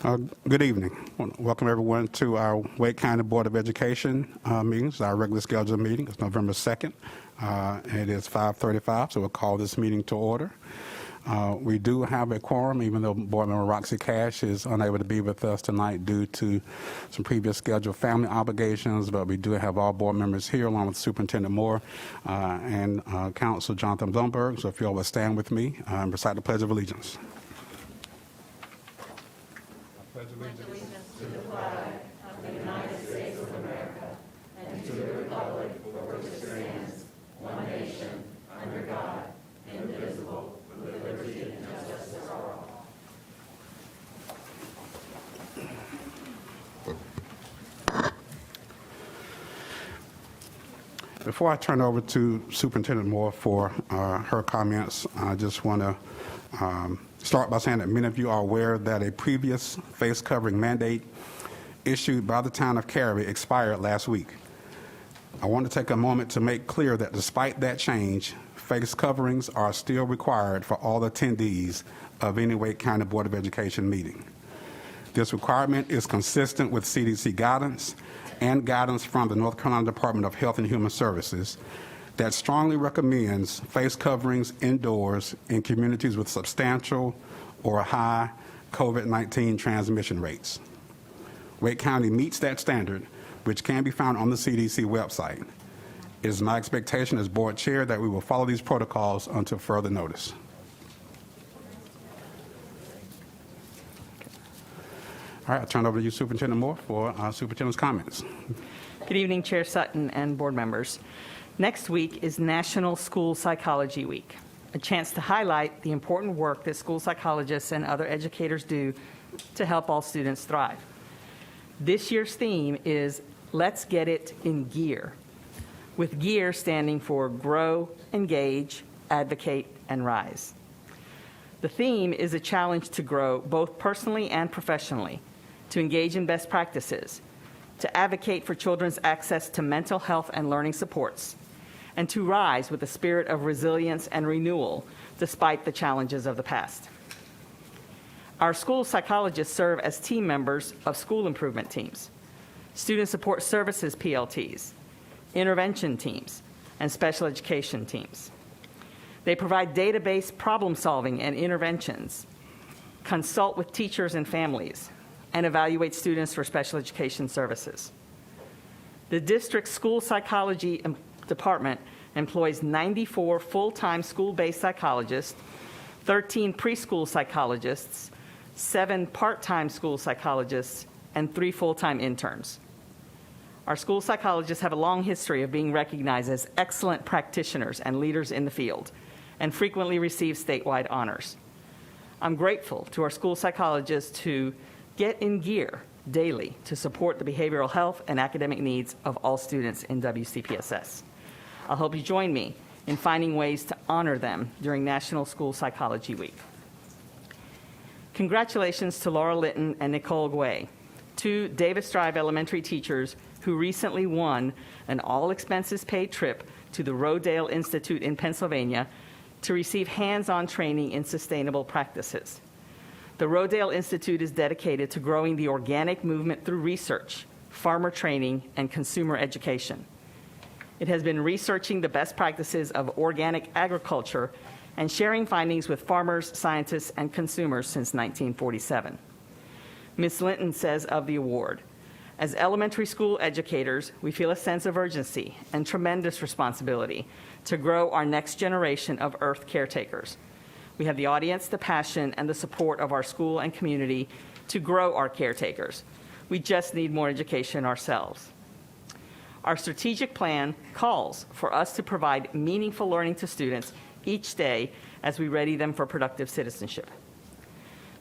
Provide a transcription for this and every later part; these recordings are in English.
Good evening. Welcome everyone to our Wake County Board of Education meetings. Our regular scheduled meeting is November 2nd. It is 5:35, so we'll call this meeting to order. We do have a quorum, even though Board Member Roxy Cash is unable to be with us tonight due to some previous scheduled family obligations, but we do have all board members here, along with Superintendent Moore and Council Jonathan Blumberg. So if you all will stand with me and recite the Pledge of Allegiance. Pledge allegiance to the flag of the United States of America and to the republic for which it stands, one nation, under God, indivisible, with liberty and justice for all. Before I turn over to Superintendent Moore for her comments, I just want to start by saying that many of you are aware that a previous face covering mandate issued by the town of Cary expired last week. I want to take a moment to make clear that despite that change, face coverings are still required for all attendees of any Wake County Board of Education meeting. This requirement is consistent with CDC guidance and guidance from the North Carolina Department of Health and Human Services that strongly recommends face coverings indoors in communities with substantial or high COVID-19 transmission rates. Wake County meets that standard, which can be found on the CDC website. It is my expectation as board chair that we will follow these protocols until further notice. All right, I'll turn it over to you, Superintendent Moore, for Superintendent's comments. Good evening, Chair Sutton and board members. Next week is National School Psychology Week, a chance to highlight the important work that school psychologists and other educators do to help all students thrive. This year's theme is Let's Get It in Gear, with GEAR standing for Grow, Engage, Advocate, and Rise. The theme is a challenge to grow both personally and professionally, to engage in best practices, to advocate for children's access to mental health and learning supports, and to rise with a spirit of resilience and renewal despite the challenges of the past. Our school psychologists serve as team members of school improvement teams, student support services PLTs, intervention teams, and special education teams. They provide database problem solving and interventions, consult with teachers and families, and evaluate students for special education services. The district's school psychology department employs 94 full-time school-based psychologists, 13 preschool psychologists, 7 part-time school psychologists, and 3 full-time interns. Our school psychologists have a long history of being recognized as excellent practitioners and leaders in the field, and frequently receive statewide honors. I'm grateful to our school psychologists who get in gear daily to support the behavioral health and academic needs of all students in WCPSS. I hope you join me in finding ways to honor them during National School Psychology Week. Congratulations to Laura Litton and Nicole Guay, 2 Davis Drive elementary teachers who recently won an all-expenses-paid trip to the Rodale Institute in Pennsylvania to receive hands-on training in sustainable practices. The Rodale Institute is dedicated to growing the organic movement through research, farmer training, and consumer education. It has been researching the best practices of organic agriculture and sharing findings with farmers, scientists, and consumers since 1947. Ms. Linton says of the award, as elementary school educators, we feel a sense of urgency and tremendous responsibility to grow our next generation of Earth caretakers. We have the audience, the passion, and the support of our school and community to grow our caretakers. We just need more education ourselves. Our strategic plan calls for us to provide meaningful learning to students each day as we ready them for productive citizenship.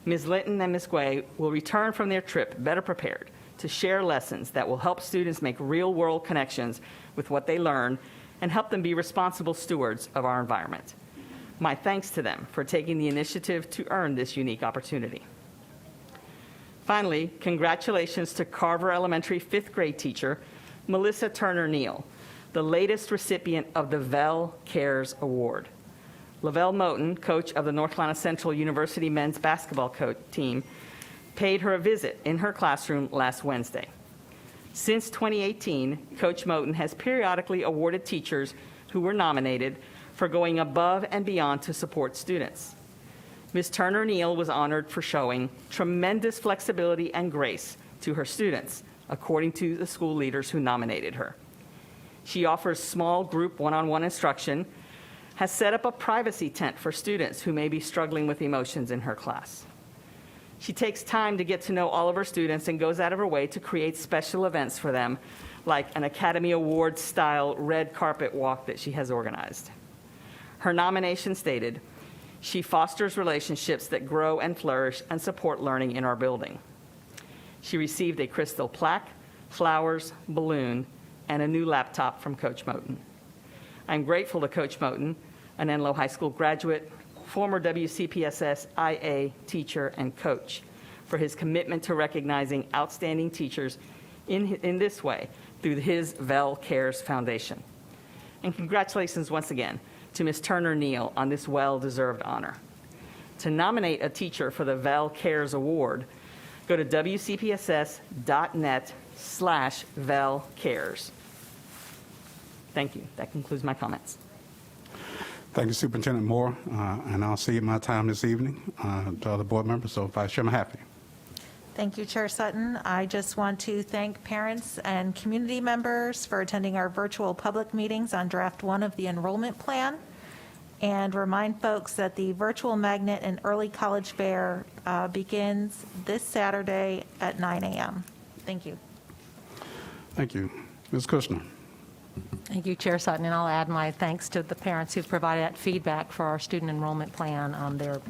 Ms. Linton and Ms. Guay will return from their trip better prepared to share lessons that will help students make real-world connections with what they learn and help them be responsible stewards of our environment. My thanks to them for taking the initiative to earn this unique opportunity. Finally, congratulations to Carver Elementary 5th grade teacher, Melissa Turner-Neal, the latest recipient of the Vell Cares Award. Lavelle Moten, coach of the North Carolina Central University men's basketball team, paid her a visit in her classroom last Wednesday. Since 2018, Coach Moten has periodically awarded teachers who were nominated for going above and beyond to support students. Ms. Turner-Neal was honored for showing tremendous flexibility and grace to her students, according to the school leaders who nominated her. She offers small group one-on-one instruction, has set up a privacy tent for students who may be struggling with emotions in her class. She takes time to get to know all of her students and goes out of her way to create special events for them, like an Academy Awards-style red carpet walk that she has organized. Her nomination stated, "She fosters relationships that grow and flourish and support learning in our building." She received a crystal plaque, flowers, balloon, and a new laptop from Coach Moten. I'm grateful to Coach Moten, an Enloe High School graduate, former WCPSS IA teacher and coach, for his commitment to recognizing outstanding teachers in this way through his Vel Cares Foundation. And congratulations once again to Ms. Turner-Neal on this well-deserved honor. To nominate a teacher for the Vel Cares Award, go to wcpss.net/VelCares. Thank you. That concludes my comments. Thank you, Superintendent Moore, and I'll see you my time this evening to other board members. So Vice Chairman Haffey. Thank you, Chair Sutton. I just want to thank parents and community members for attending our virtual public meetings on Draft 1 of the enrollment plan, and remind folks that the virtual magnet and early college fair begins this Saturday at 9 a.m. Thank you. Thank you. Ms. Kushner. Thank you, Chair Sutton, and I'll add my thanks to the parents who provided that feedback for our student enrollment plan. They're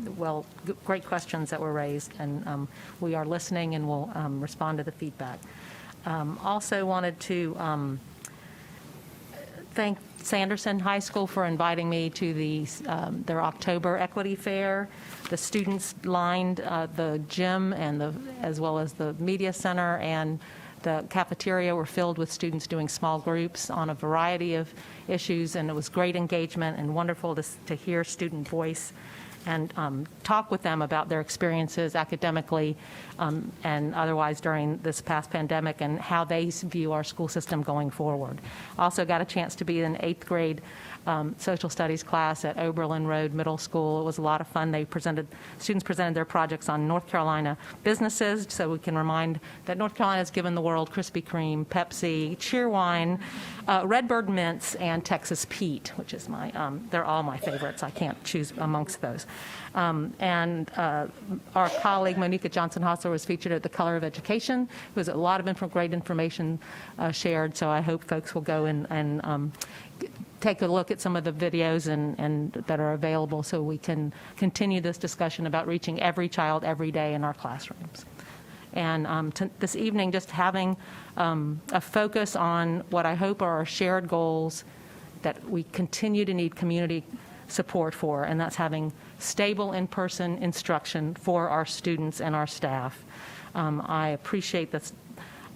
great questions that were raised, and we are listening and will respond to the feedback. Also wanted to thank Sanderson High School for inviting me to their October Equity Fair. The students lined the gym and as well as the media center and the cafeteria were filled with students doing small groups on a variety of issues, and it was great engagement and wonderful to hear student voice and talk with them about their experiences academically and otherwise during this past pandemic and how they view our school system going forward. Also got a chance to be in 8th grade social studies class at Oberlin Road Middle School. It was a lot of fun. Students presented their projects on North Carolina businesses, so we can remind that North Carolina has given the world Krispy Kreme, Pepsi, Cheerwine, Redbird Mints, and Texas Pete, which is they're all my favorites. I can't choose amongst those. And our colleague Monica Johnson-Hostler was featured at the Color of Education. There was a lot of great information shared, so I hope folks will go and take a look at some of the videos and that are available so we can continue this discussion about reaching every child every day in our classrooms. And this evening, just having a focus on what I hope are our shared goals that we continue to need community support for, and that's having stable in-person instruction for our students and our staff. I appreciate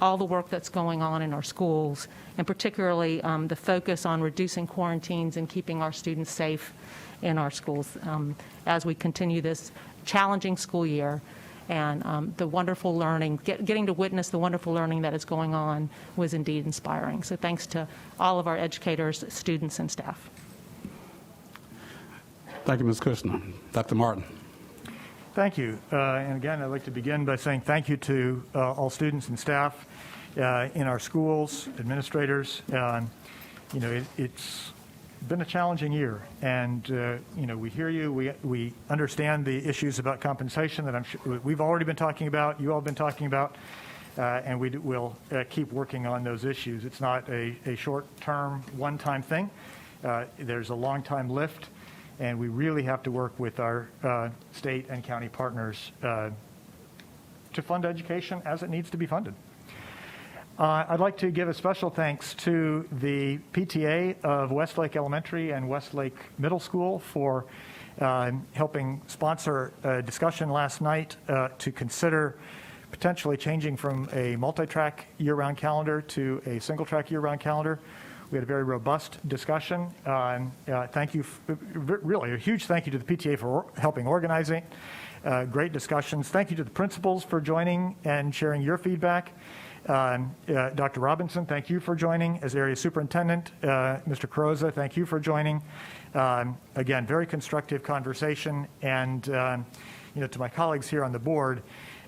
all the work that's going on in our schools, and particularly the focus on reducing quarantines and keeping our students safe in our schools as we continue this challenging school year. And the wonderful learning, getting to witness the wonderful learning that is going on was indeed inspiring. So thanks to all of our educators, students, and staff. Thank you, Ms. Kushner. Dr. Martin. Thank you. And again, I'd like to begin by saying thank you to all students and staff in our schools, administrators. It's been a challenging year, and we hear you. We understand the issues about compensation that I'm sure we've already been talking about, you all have been talking about, and we will keep working on those issues. It's not a short-term, one-time thing. There's a long-time lift, and we really have to work with our state and county partners to fund education as it needs to be funded. I'd like to give a special thanks to the PTA of Westlake Elementary and Westlake Middle School for helping sponsor a discussion last night to consider potentially changing from a multi-track year-round calendar to a single-track year-round calendar. We had a very robust discussion. Thank you, really a huge thank you to the PTA for helping organizing Great discussions. Thank you to the principals for joining and sharing your feedback. Dr. Robinson, thank you for joining. As area superintendent, Mr. Carosa, thank you for joining. Again, very constructive conversation. And to my colleagues here on the board,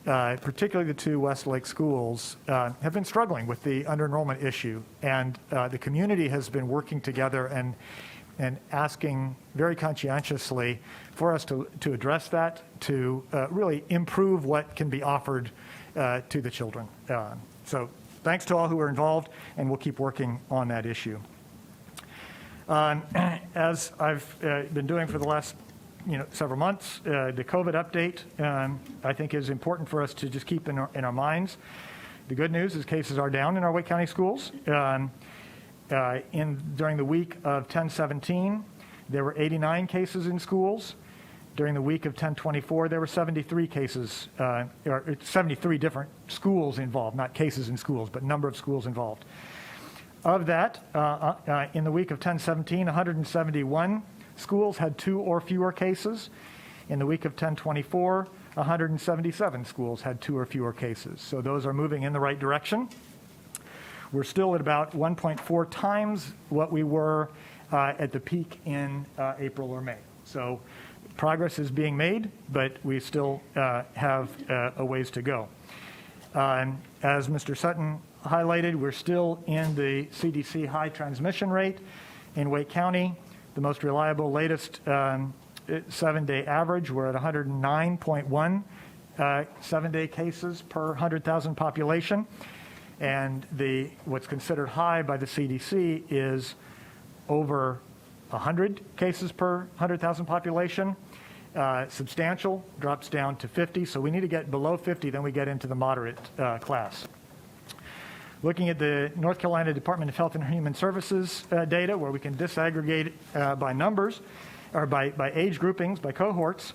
particularly the two Westlake schools, have been struggling with the under-enrollment issue. And the community has been working together and asking very conscientiously for us to address that, to really improve what can be offered to the children. So thanks to all who are involved, and we'll keep working on that issue. As I've been doing for the last several months, the COVID update, I think, is important for us to just keep in our minds. The good news is cases are down in our Wake County schools. During the week of 10/17, there were 89 cases in schools. During the week of 10/24, there were 73 cases, or 73 different schools involved, not cases in schools, but number of schools involved. Of that, in the week of 10/17, 171 schools had 2 or fewer cases. In the week of 10/24, 177 schools had 2 or fewer cases. So those are moving in the right direction. We're still at about 1.4 times what we were at the peak in April or May. So progress is being made, but we still have a ways to go. As Mr. Sutton highlighted, we're still in the CDC high transmission rate in Wake County. The most reliable latest 7-day average, we're at 109.1 7-day cases per 100,000 population. And what's considered high by the CDC is over 100 cases per 100,000 population. Substantial drops down to 50, so we need to get below 50, then we get into the moderate class. Looking at the North Carolina Department of Health and Human Services data, where we can disaggregate by numbers, or by age groupings, by cohorts,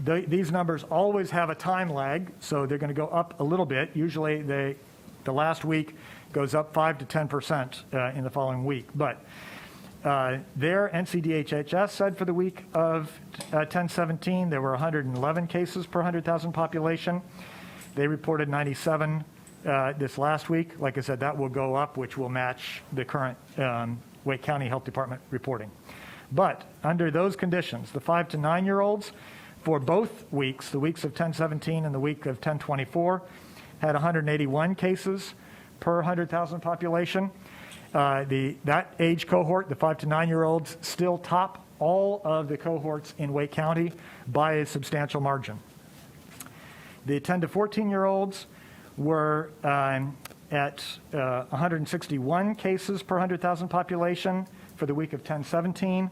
these numbers always have a time lag, so they're going to go up a little bit. Usually the last week goes up 5 to 10% in the following week. But there, NCDHHS said for the week of 10/17, there were 111 cases per 100,000 population. They reported 97 this last week. Like I said, that will go up, which will match the current Wake County Health Department reporting. But under those conditions, the 5 to 9-year-olds for both weeks, the weeks of 10/17 and the week of 10/24, had 181 cases per 100,000 population. That age cohort, the 5 to 9-year-olds, still top all of the cohorts in Wake County by a substantial margin. The 10 to 14-year-olds were at 161 cases per 100,000 population for the week of 10/17.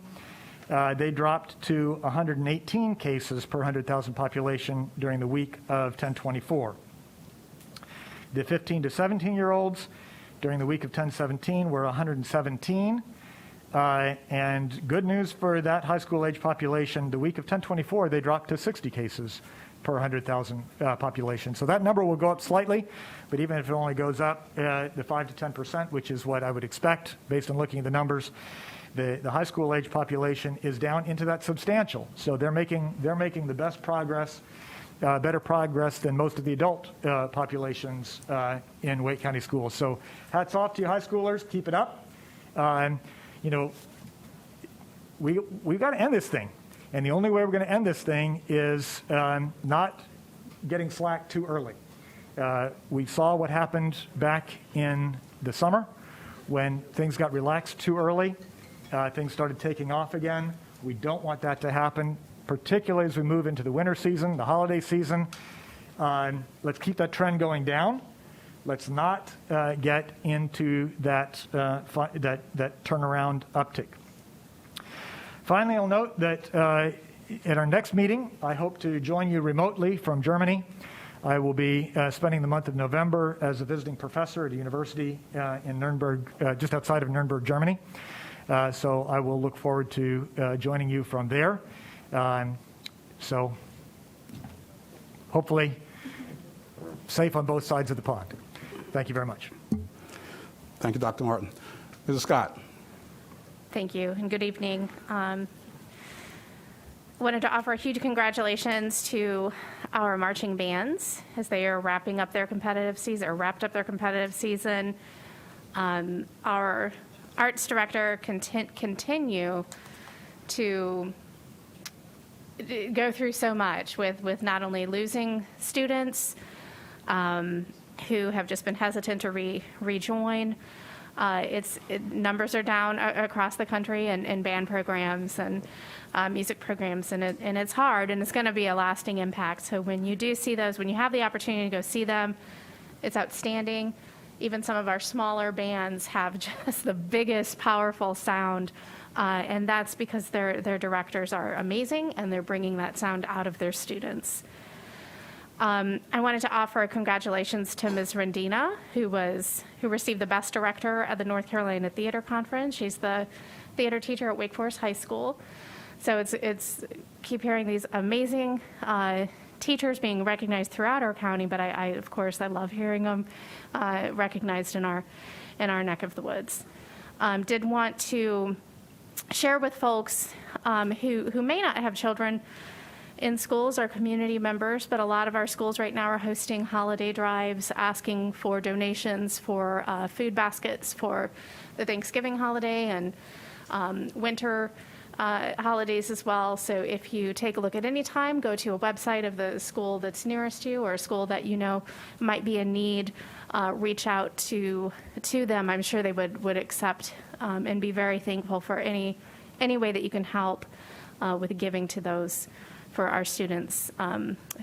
They dropped to 118 cases per 100,000 population during the week of 10/24. The 15 to 17-year-olds during the week of 10/17 were 117. And good news for that high school age population, the week of 10/24, they dropped to 60 cases per 100,000 population. So that number will go up slightly, but even if it only goes up the 5 to 10%, which is what I would expect based on looking at the numbers, the high school age population is down into that substantial. So they're making the best progress, better progress than most of the adult populations in Wake County schools. So hats off to you high schoolers, keep it up. We've got to end this thing. And the only way we're going to end this thing is not getting slack too early. We saw what happened back in the summer when things got relaxed too early. Things started taking off again. We don't want that to happen, particularly as we move into the winter season, the holiday season. Let's keep that trend going down. Let's not get into that turnaround uptick. Finally, I'll note that at our next meeting, I hope to join you remotely from Germany. I will be spending the month of November as a visiting professor at a university in Nuremberg, just outside of Nuremberg, Germany. So I will look forward to joining you from there. So hopefully safe on both sides of the pond. Thank you very much. Thank you, Dr. Martin. Mrs. Scott. Thank you, and good evening. Wanted to offer a huge congratulations to our marching bands as they are wrapping up their competitive season, or wrapped up their competitive season. Our arts director continue to go through so much with not only losing students who have just been hesitant to rejoin. Numbers are down across the country in band programs and music programs, and it's hard, and it's going to be a lasting impact. So when you do see those, when you have the opportunity to go see them, it's outstanding. Even some of our smaller bands have just the biggest, powerful sound, and that's because their directors are amazing, and they're bringing that sound out of their students. I wanted to offer congratulations to Ms. Rendina, who received the Best Director at the North Carolina Theater Conference. She's the theater teacher at Wake Forest High School. So it's keep hearing these amazing teachers being recognized throughout our county, but I of course, I love hearing them recognized in our neck of the woods. Did want to share with folks who may not have children in schools, our community members, but a lot of our schools right now are hosting holiday drives, asking for donations for food baskets for the Thanksgiving holiday and winter holidays as well. So if you take a look at any time, go to a website of the school that's nearest you or a school that you know might be in need, reach out to them. I'm sure they would accept and be very thankful for any way that you can help with giving to those for our students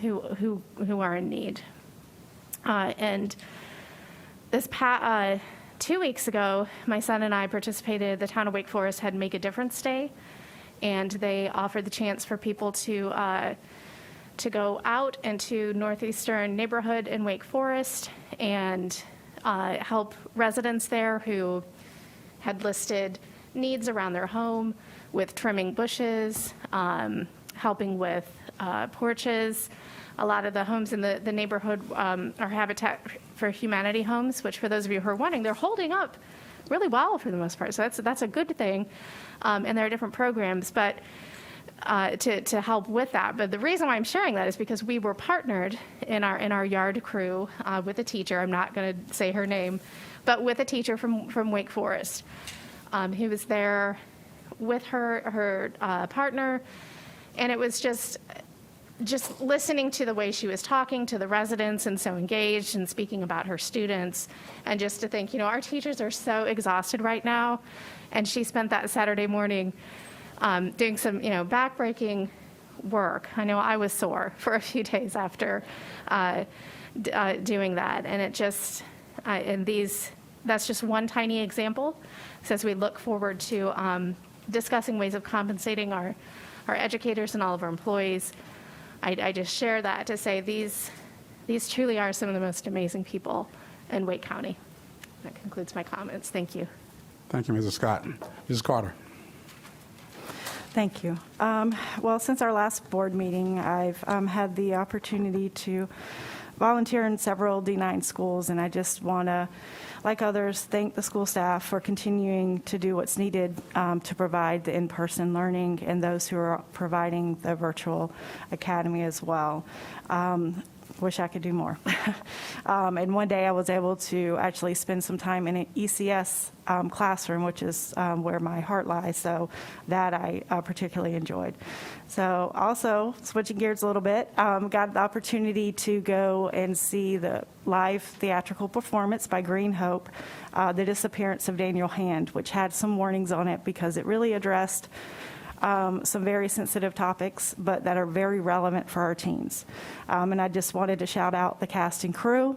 who are in need. And this 2 weeks ago, my son and I participated, the town of Wake Forest had Make a Difference Day, and they offered the chance for people to go out into northeastern neighborhood in Wake Forest and help residents there who had listed needs around their home with trimming bushes, helping with porches. A lot of the homes in the neighborhood are Habitat for Humanity homes, which for those of you who are wondering, they're holding up really well for the most part. So that's a good thing. And there are different programs but to help with that. But the reason why I'm sharing that is because we were partnered in our yard crew with a teacher. I'm not going to say her name, but with a teacher from Wake Forest who was there with her partner. And it was just listening to the way she was talking to the residents and so engaged and speaking about her students, and just to think, our teachers are so exhausted right now, and she spent that Saturday morning doing some, backbreaking work. I know I was sore for a few days after doing that, and it just, that's just one tiny example. So as we look forward to discussing ways of compensating our educators and all of our employees, I just share that to say these truly are some of the most amazing people in Wake County. That concludes my comments. Thank you. Thank you, Mrs. Scott. Mrs. Carter. Thank you. Well, since our last board meeting, I've had the opportunity to volunteer in several D9 schools, and I just want to, like others, thank the school staff for continuing to do what's needed to provide the in-person learning, and those who are providing the virtual academy as well. Wish I could do more. And one day I was able to actually spend some time in an ECS classroom, which is where my heart lies, so that I particularly enjoyed. So also, switching gears a little bit, got the opportunity to go and see the live theatrical performance by Green Hope, The Disappearance of Daniel Hand, which had some warnings on it because it really addressed some very sensitive topics, but that are very relevant for our teens. And I just wanted to shout out the cast and crew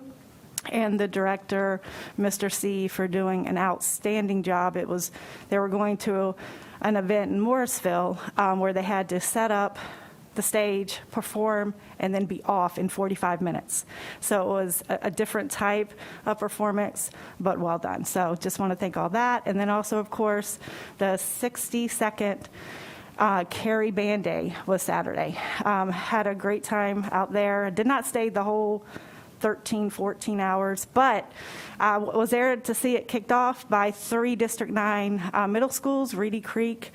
and the director, Mr. C, for doing an outstanding job. They were going to an event in Morrisville where they had to set up the stage, perform, and then be off in 45 minutes. So it was a different type of performance, but well done. So just want to thank all that. And then also, of course, the 60-second Carrie Band Day was Saturday. Had a great time out there. Did not stay the whole 13, 14 hours, but was there to see it kicked off by 3 District 9 middle schools, Reedy Creek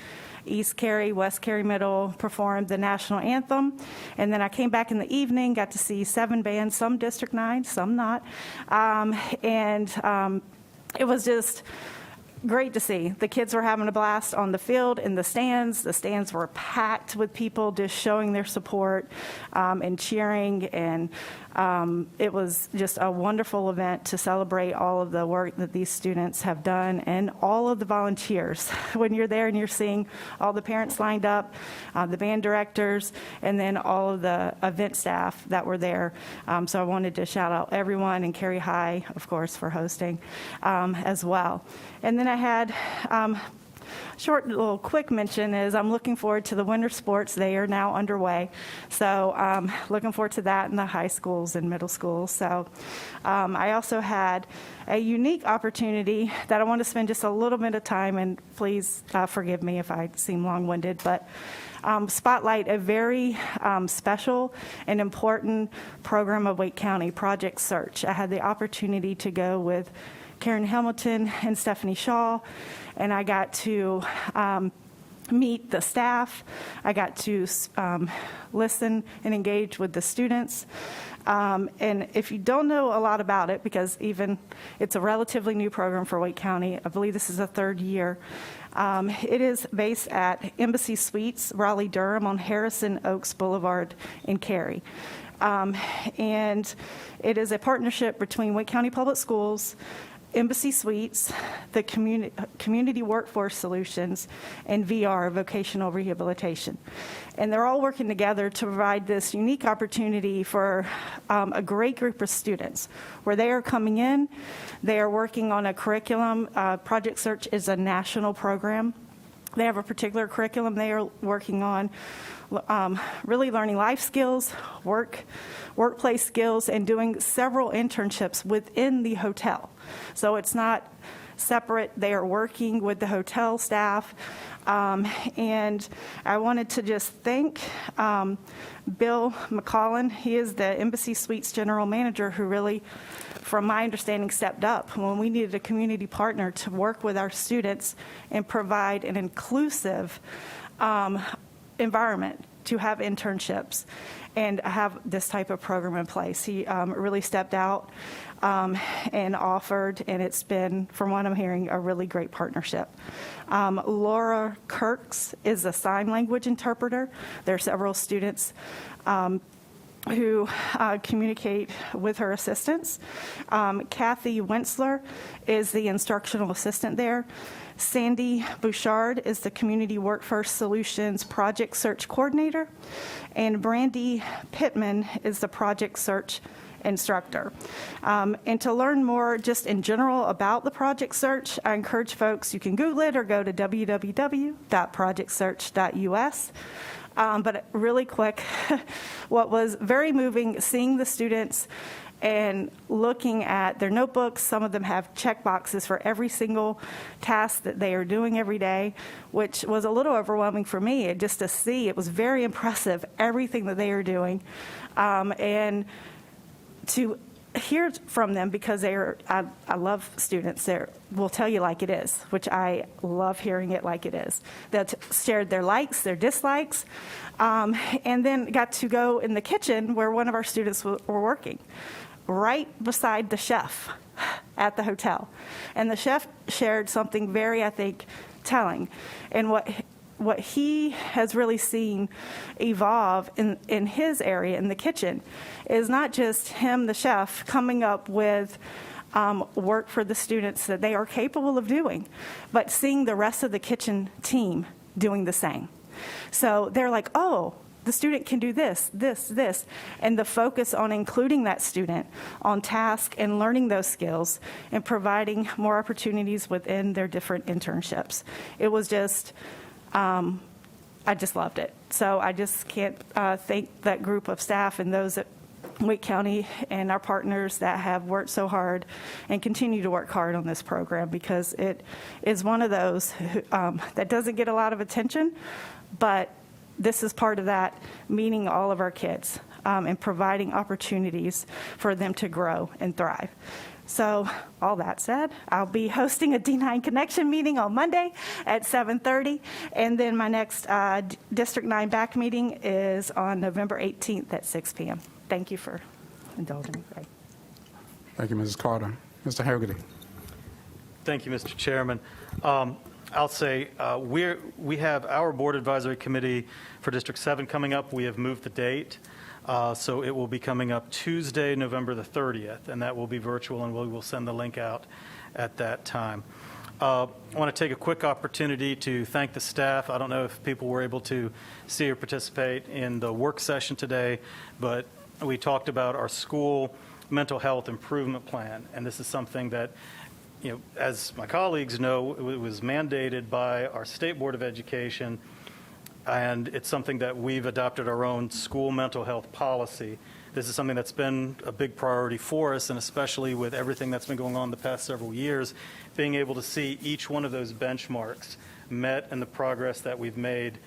East Cary, West Cary Middle performed the national anthem. And then I came back in the evening, got to see 7 bands, some District 9, some not. It was just great to see. The kids were having a blast on the field, in the stands. The stands were packed with people just showing their support and cheering, and it was just a wonderful event to celebrate all of the work that these students have done and all of the volunteers. When you're there and you're seeing all the parents lined up, the band directors, and then all of the event staff that were there. So I wanted to shout out everyone, and Cary High, of course, for hosting as well. And then I had short little quick mention is I'm looking forward to the winter sports. They are now underway. So looking forward to that in the high schools and middle schools. So I also had a unique opportunity that I want to spend just a little bit of time, and please forgive me if I seem long-winded, but spotlight a very special and important program of Wake County, Project Search. I had the opportunity to go with Karen Hamilton and Stephanie Shaw, and I got to meet the staff. I got to listen and engage with the students. And if you don't know a lot about it, because even it's a relatively new program for Wake County, I believe this is the 3rd year. It is based at Embassy Suites, Raleigh-Durham on Harrison Oaks Boulevard in Cary. And it is a partnership between Wake County Public Schools, Embassy Suites, the Community Workforce Solutions, and VR, Vocational Rehabilitation. And they're all working together to provide this unique opportunity for a great group of students where they are coming in, they are working on a curriculum. Project Search is a national program. They have a particular curriculum they are working on, really learning life skills, workplace skills, and doing several internships within the hotel. So it's not separate. They are working with the hotel staff. And I wanted to just thank Bill McCollin. He is the Embassy Suites General Manager who really, from my understanding, stepped up when we needed a community partner to work with our students and provide an inclusive environment to have internships and have this type of program in place. He really stepped out and offered, and it's been, from what I'm hearing, a really great partnership. Laura Kirks is a sign language interpreter. There are several students who communicate with her assistants. Kathy Wentzler is the instructional assistant there. Sandy Bouchard is the Community Workforce Solutions Project Search Coordinator. And Brandy Pittman is the Project Search instructor. And to learn more just in general about the Project Search, I encourage folks, you can Google it or go to www.projectsearch.us. But really quick, what was very moving, seeing the students and looking at their notebooks. Some of them have check boxes for every single task that they are doing every day, which was a little overwhelming for me just to see. It was very impressive, everything that they are doing. And to hear from them, because I love students. They will tell you like it is, which I love hearing it like it is. They shared their likes, their dislikes, and then got to go in the kitchen where one of our students were working, right beside the chef at the hotel. And the chef shared something very, I think, telling. And what he has really seen evolve in his area, in the kitchen, is not just him, the chef, coming up with work for the students that they are capable of doing, but seeing the rest of the kitchen team doing the same. So they're like, oh, the student can do this, this, this, and the focus on including that student on task and learning those skills and providing more opportunities within their different internships. It was just, I just loved it. So I just can't thank that group of staff and those at Wake County and our partners that have worked so hard and continue to work hard on this program, because it is one of those that doesn't get a lot of attention, but this is part of that, meeting all of our kids. and providing opportunities for them to grow and thrive. So all that said, I'll be hosting a D9 Connection meeting on Monday at 7:30, and then my next District 9 back meeting is on November 18th at 6 p.m. Thank you for indulging me. Ray. Thank you, Mrs. Carter. Mr. Hagerty. Thank you, Mr. Chairman. I'll say we have our Board Advisory Committee for District 7 coming up. We have moved the date, so it will be coming up Tuesday, November the 30th, and that will be virtual, and we will send the link out at that time. I want to take a quick opportunity to thank the staff. I don't know if people were able to see or participate in the work session today, but we talked about our school mental health improvement plan, and this is something that, you know, as my colleagues know, it was mandated by our State Board of Education, and it's something that we've adopted our own school mental health policy. This is something that's been a big priority for us, and especially with everything that's been going on the past several years, being able to see each one of those benchmarks met and the progress that we've made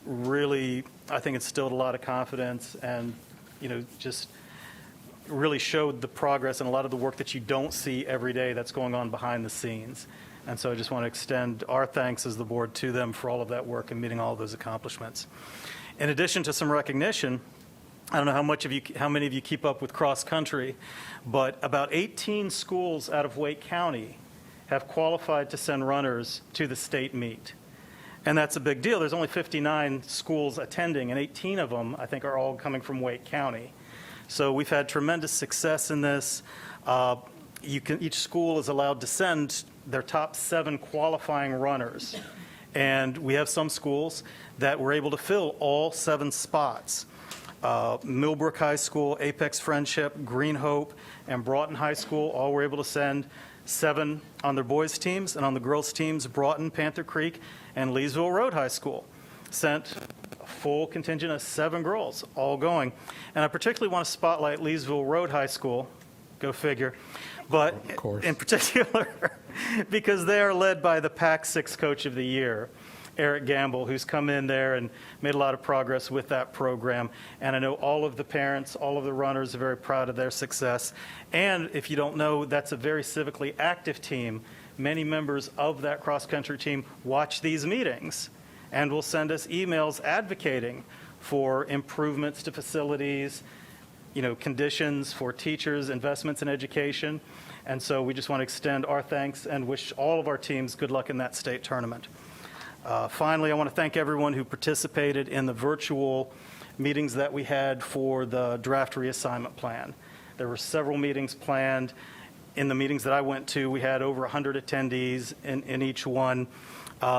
really, I think, instilled a lot of confidence and, you know, just really showed the progress and a lot of the work that you don't see every day that's going on behind the scenes. And so I just want to extend our thanks as the board to them for all of that work and meeting all of those accomplishments. In addition to some recognition, I don't know how many of you keep up with cross country, but about 18 schools out of Wake County have qualified to send runners to the state meet. And that's a big deal. There's only 59 schools attending, and 18 of them, I think, are all coming from Wake County. So we've had tremendous success in this. Each school is allowed to send their top 7 qualifying runners. And we have some schools that were able to fill all 7 spots. Millbrook High School, Apex Friendship, Green Hope, and Broughton High School all were able to send 7 on their boys' teams, and on the girls' teams, Broughton, Panther Creek, and Leesville Road High School sent a full contingent of 7 girls all going. And I particularly want to spotlight Leesville Road High School, go figure, but Of course. in particular because they are led by the PAC-6 Coach of the Year, Eric Gamble, who's come in there and made a lot of progress with that program. And I know all of the parents, all of the runners are very proud of their success. And if you don't know, that's a very civically active team. Many members of that cross-country team watch these meetings and will send us emails advocating for improvements to facilities, you know, conditions for teachers, investments in education. And so we just want to extend our thanks and wish all of our teams good luck in that state tournament. Finally, I want to thank everyone who participated in the virtual meetings that we had for the draft reassignment plan. There were several meetings planned. In the meetings that I went to, we had over 100 attendees in each one.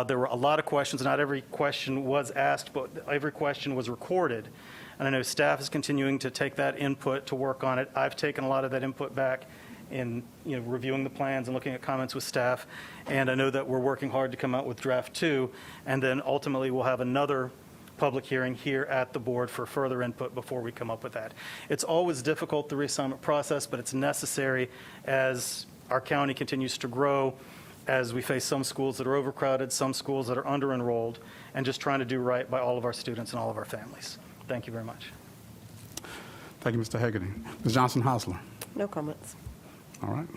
There were a lot of questions. Not every question was asked, but every question was recorded. And I know staff is continuing to take that input to work on it. I've taken a lot of that input back in, you know, reviewing the plans and looking at comments with staff. And I know that we're working hard to come out with draft 2, and then ultimately we'll have another public hearing here at the board for further input before we come up with that. It's always difficult, the reassignment process, but it's necessary as our county continues to grow, as we face some schools that are overcrowded, some schools that are under-enrolled, and just trying to do right by all of our students and all of our families. Thank you very much. Thank you, Mr. Hagerty. Ms. Johnson-Hostler. No comments. All right.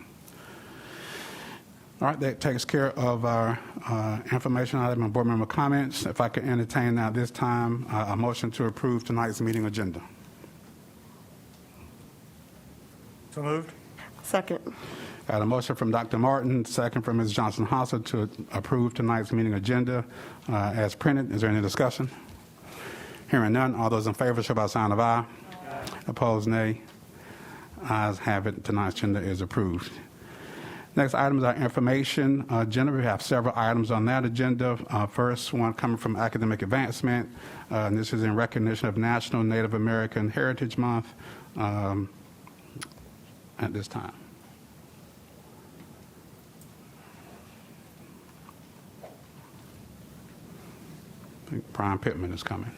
All right, that takes care of our information item and board member comments. If I could entertain now this time a motion to approve tonight's meeting agenda. So moved. Second. Got a motion from Dr. Martin, second from Ms. Johnson-Hostler to approve tonight's meeting agenda as printed. Is there any discussion? Hearing none, all those in favor show by sign of aye. Opposed, nay. Ayes have it. Tonight's agenda is approved. Next item is our information agenda. We have several items on that agenda. First one coming from academic advancement. And this is in recognition of National Native American Heritage Month at this time. I think Brian Pittman is coming.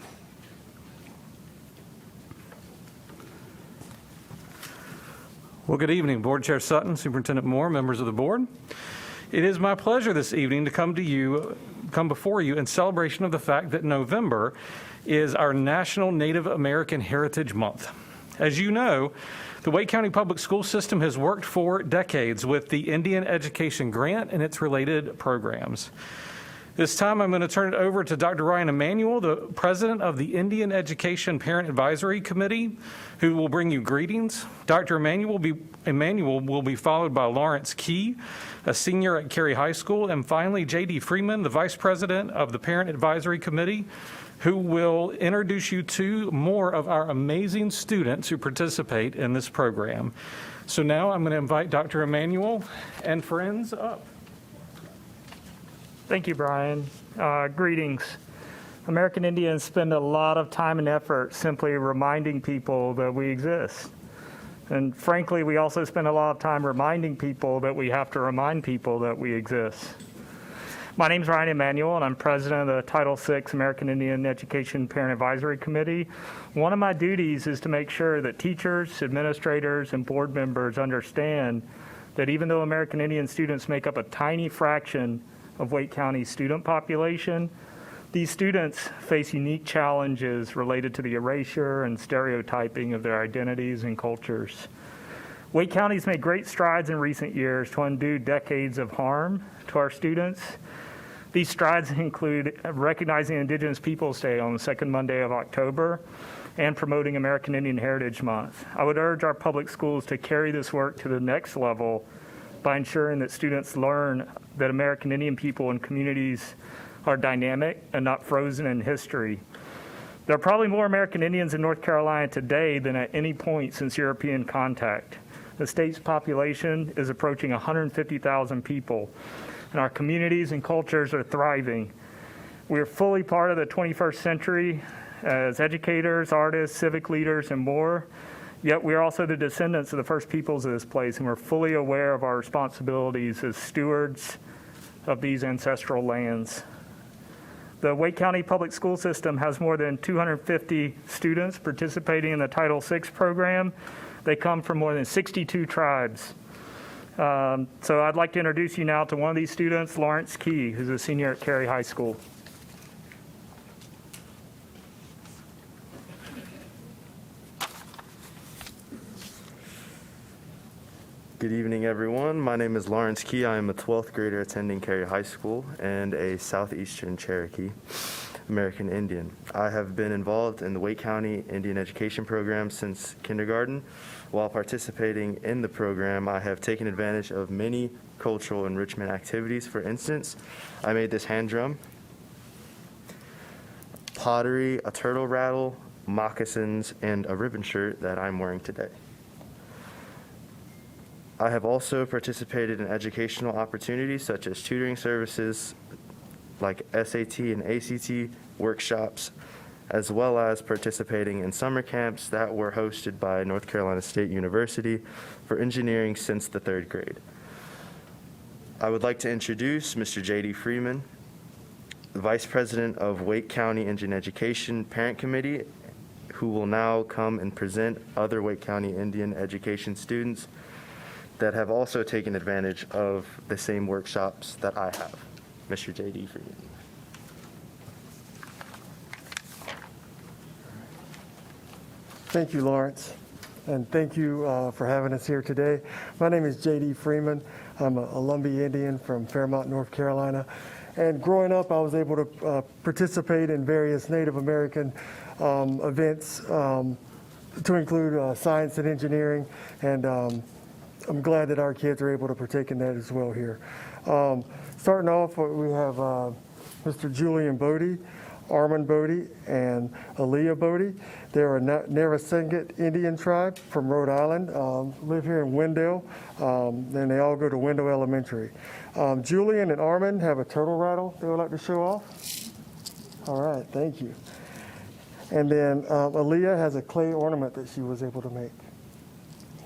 Well, good evening, Board Chair Sutton, Superintendent Moore, members of the board. It is my pleasure this evening to come before you in celebration of the fact that November is our National Native American Heritage Month. As you know, the Wake County Public School System has worked for decades with the Indian Education Grant and its related programs. This time, I'm going to turn it over to Dr. Ryan Emanuel, the president of the Indian Education Parent Advisory Committee, who will bring you greetings. Dr. Emanuel will be followed by Lawrence Key, a senior at Cary High School, and finally, J.D. Freeman, the vice president of the Parent Advisory Committee, who will introduce you to more of our amazing students who participate in this program. So now I'm going to invite Dr. Emanuel and friends up. Thank you, Brian. Greetings. American Indians spend a lot of time and effort simply reminding people that we exist. And frankly, we also spend a lot of time reminding people that we have to remind people that we exist. My name is Ryan Emanuel, and I'm president of the Title VI American Indian Education Parent Advisory Committee. One of my duties is to make sure that teachers, administrators, and board members understand that even though American Indian students make up a tiny fraction of Wake County's student population, these students face unique challenges related to the erasure and stereotyping of their identities and cultures. Wake County's made great strides in recent years to undo decades of harm to our students. These strides include recognizing Indigenous Peoples Day on the second Monday of October and promoting American Indian Heritage Month. I would urge our public schools to carry this work to the next level by ensuring that students learn that American Indian people and communities are dynamic and not frozen in history. There are probably more American Indians in North Carolina today than at any point since European contact. The state's population is approaching 150,000 people, and our communities and cultures are thriving. We are fully part of the 21st century as educators, artists, civic leaders, and more. Yet we are also the descendants of the first peoples of this place, and we're fully aware of our responsibilities as stewards of these ancestral lands. The Wake County Public School System has more than 250 students participating in the Title VI program. They come from more than 62 tribes. So I'd like to introduce you now to one of these students, Lawrence Key, who's a senior at Cary High School. Good evening, everyone. My name is Lawrence Key. I am a 12th grader attending Cary High School and a Southeastern Cherokee American Indian. I have been involved in the Wake County Indian Education Program since kindergarten. While participating in the program, I have taken advantage of many cultural enrichment activities. For instance, I made this hand drum, pottery, a turtle rattle, moccasins, and a ribbon shirt that I'm wearing today. I have also participated in educational opportunities such as tutoring services like SAT and ACT workshops, as well as participating in summer camps that were hosted by North Carolina State University for engineering since the 3rd grade. I would like to introduce Mr. J.D. Freeman, the Vice President of Wake County Indian Education Parent Committee, who will now come and present other Wake County Indian education students that have also taken advantage of the same workshops that I have. Mr. J.D. Freeman. Thank you, Lawrence, and thank you for having us here today. My name is J.D. Freeman. I'm a Lumbee Indian from Fairmont, North Carolina, and growing up I was able to participate in various Native American events to include science and engineering, and I'm glad that our kids are able to partake in that as well here. Starting off, we have Mr. Julian Bodie, Armand Bodie, and Aaliyah Bodie. They're a Narragansett Indian tribe from Rhode Island, live here in Wendell, and they all go to Wendell Elementary. Julian and Armand have a turtle rattle they would like to show off. All right, thank you. And then Aaliyah has a clay ornament that she was able to make.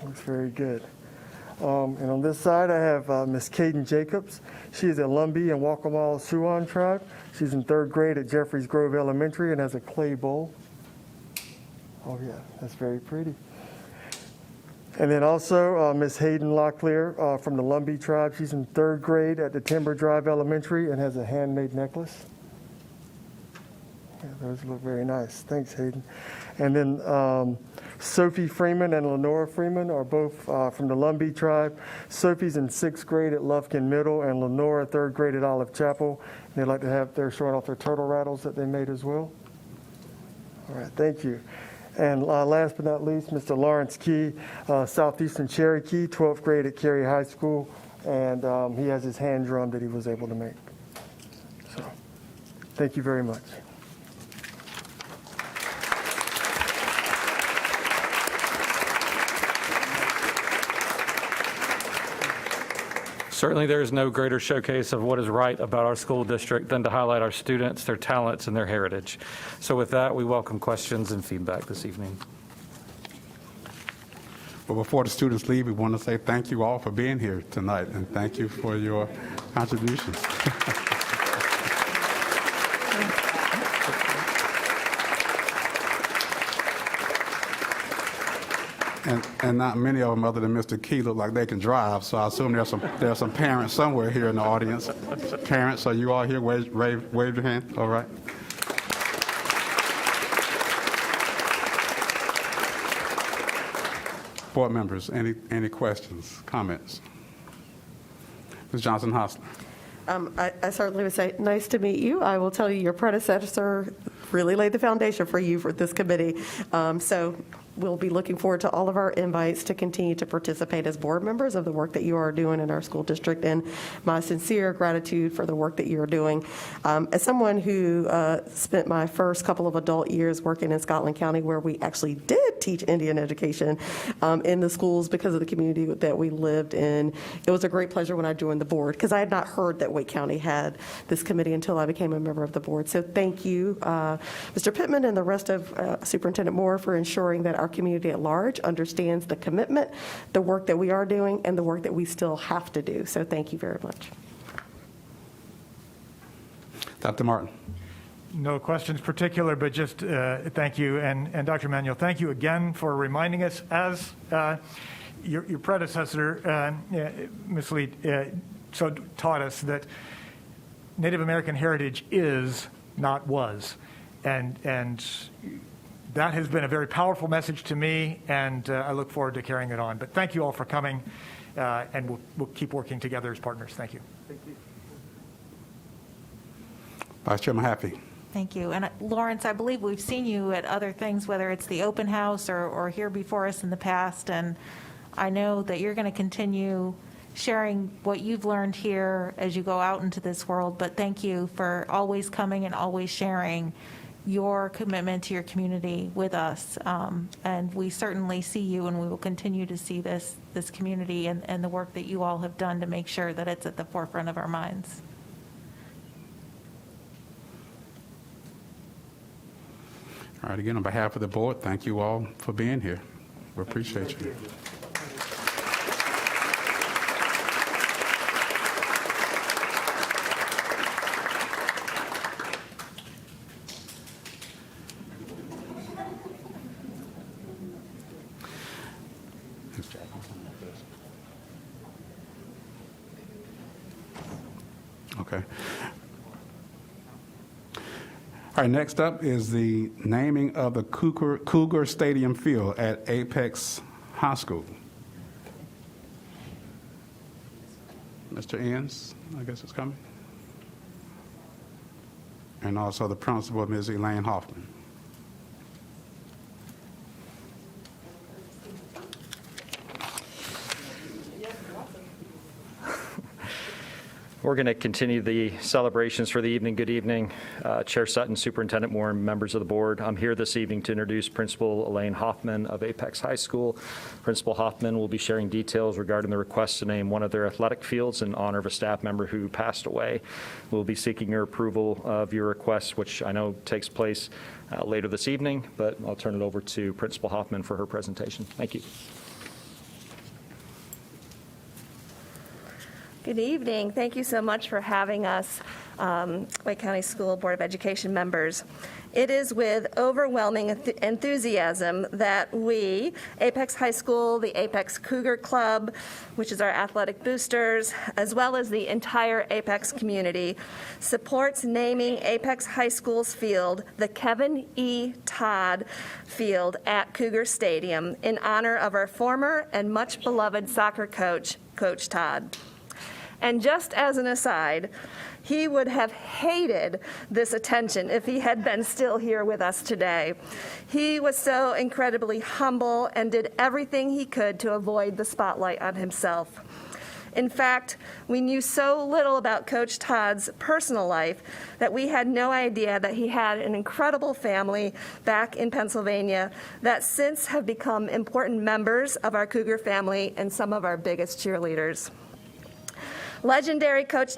Looks very good. And on this side, I have Miss Caden Jacobs. She is a Lumbee and Waccamaw Siouan tribe. She's in 3rd grade at Jeffries Grove Elementary and has a clay bowl. Oh yeah, that's very pretty. And then also Miss Hayden Locklear from the Lumbee tribe. She's in 3rd grade at the Timber Drive Elementary and has a handmade necklace. Yeah, those look very nice. Thanks, Hayden. And then Sophie Freeman and Lenora Freeman are both from the Lumbee tribe. Sophie's in 6th grade at Lufkin Middle, and Lenora 3rd grade at Olive Chapel. They'd like to have, they're showing off their turtle rattles that they made as well. All right, thank you. And last but not least, Mr. Lawrence Key, Southeastern Cherokee, 12th grade at Cary High School, and he has his hand drum that he was able to make. So, thank you very much. Certainly, there is no greater showcase of what is right about our school district than to highlight our students, their talents, and their heritage. So with that, we welcome questions and feedback this evening. Well, before the students leave, we want to say thank you all for being here tonight, and thank you for your contributions. And not many of them, other than Mr. Key, look like they can drive. So I assume there's some parents somewhere here in the audience. Parents, are you all here? Wave your hand. All right. Board members, any questions, comments? Ms. Johnson-Hostler. I certainly would say, nice to meet you. I will tell you, your predecessor really laid the foundation for you for this committee. So we'll be looking forward to all of our invites to continue to participate as board members of the work that you are doing in our school district, and my sincere gratitude for the work that you're doing. As someone who spent my first couple of adult years working in Scotland County, where we actually did teach Indian education in the schools because of the community that we lived in, it was a great pleasure when I joined the board, because I had not heard that Wake County had this committee until I became a member of the board. So thank you, Mr. Pittman and the rest of Superintendent Moore, for ensuring that our community at large understands the commitment, the work that we are doing, and the work that we still have to do. So thank you very much. Dr. Martin. No questions particular, but just thank you. And Dr. Manuel, thank you again for reminding us, as your predecessor, Ms. Lee, so taught us, that Native American heritage is, not was. And that has been a very powerful message to me, and I look forward to carrying it on. But thank you all for coming, and we'll keep working together as partners. Thank you. Vice Chairman Happy. Thank you. And Lawrence, I believe we've seen you at other things, whether it's the open house or here before us in the past, and I know that you're going to continue sharing what you've learned here as you go out into this world. But thank you for always coming and always sharing your commitment to your community with us. And we certainly see you, and we will continue to see this community and the work that you all have done to make sure that it's at the forefront of our minds. All right, again, on behalf of the board, thank you all for being here. We appreciate you. Okay. All right, next up is the naming of the Cougar Stadium Field at Apex High School. Mr. Enns, I guess is coming. And also the principal, Ms. Elaine Hoffman. We're going to continue the celebrations for the evening. Good evening, Chair Sutton, Superintendent Moore, and members of the board. I'm here this evening to introduce Principal Elaine Hoffman of Apex High School. Principal Hoffman will be sharing details regarding the request to name one of their athletic fields in honor of a staff member who passed away. We'll be seeking your approval of your request, which I know takes place later this evening, but I'll turn it over to Principal Hoffman for her presentation. Thank you. Good evening. Thank you so much for having us. Wake County School Board of Education members. It is with overwhelming enthusiasm that we, Apex High School, the Apex Cougar Club, which is our athletic boosters, as well as the entire Apex community, supports naming Apex High School's field the Kevin E. Todd Field at Cougar Stadium in honor of our former and much beloved soccer coach, Coach Todd. And just as an aside, he would have hated this attention if he had been still here with us today. He was so incredibly humble and did everything he could to avoid the spotlight on himself. In fact, we knew so little about Coach Todd's personal life that we had no idea that he had an incredible family back in Pennsylvania that since have become important members of our Cougar family and some of our biggest cheerleaders. Legendary Coach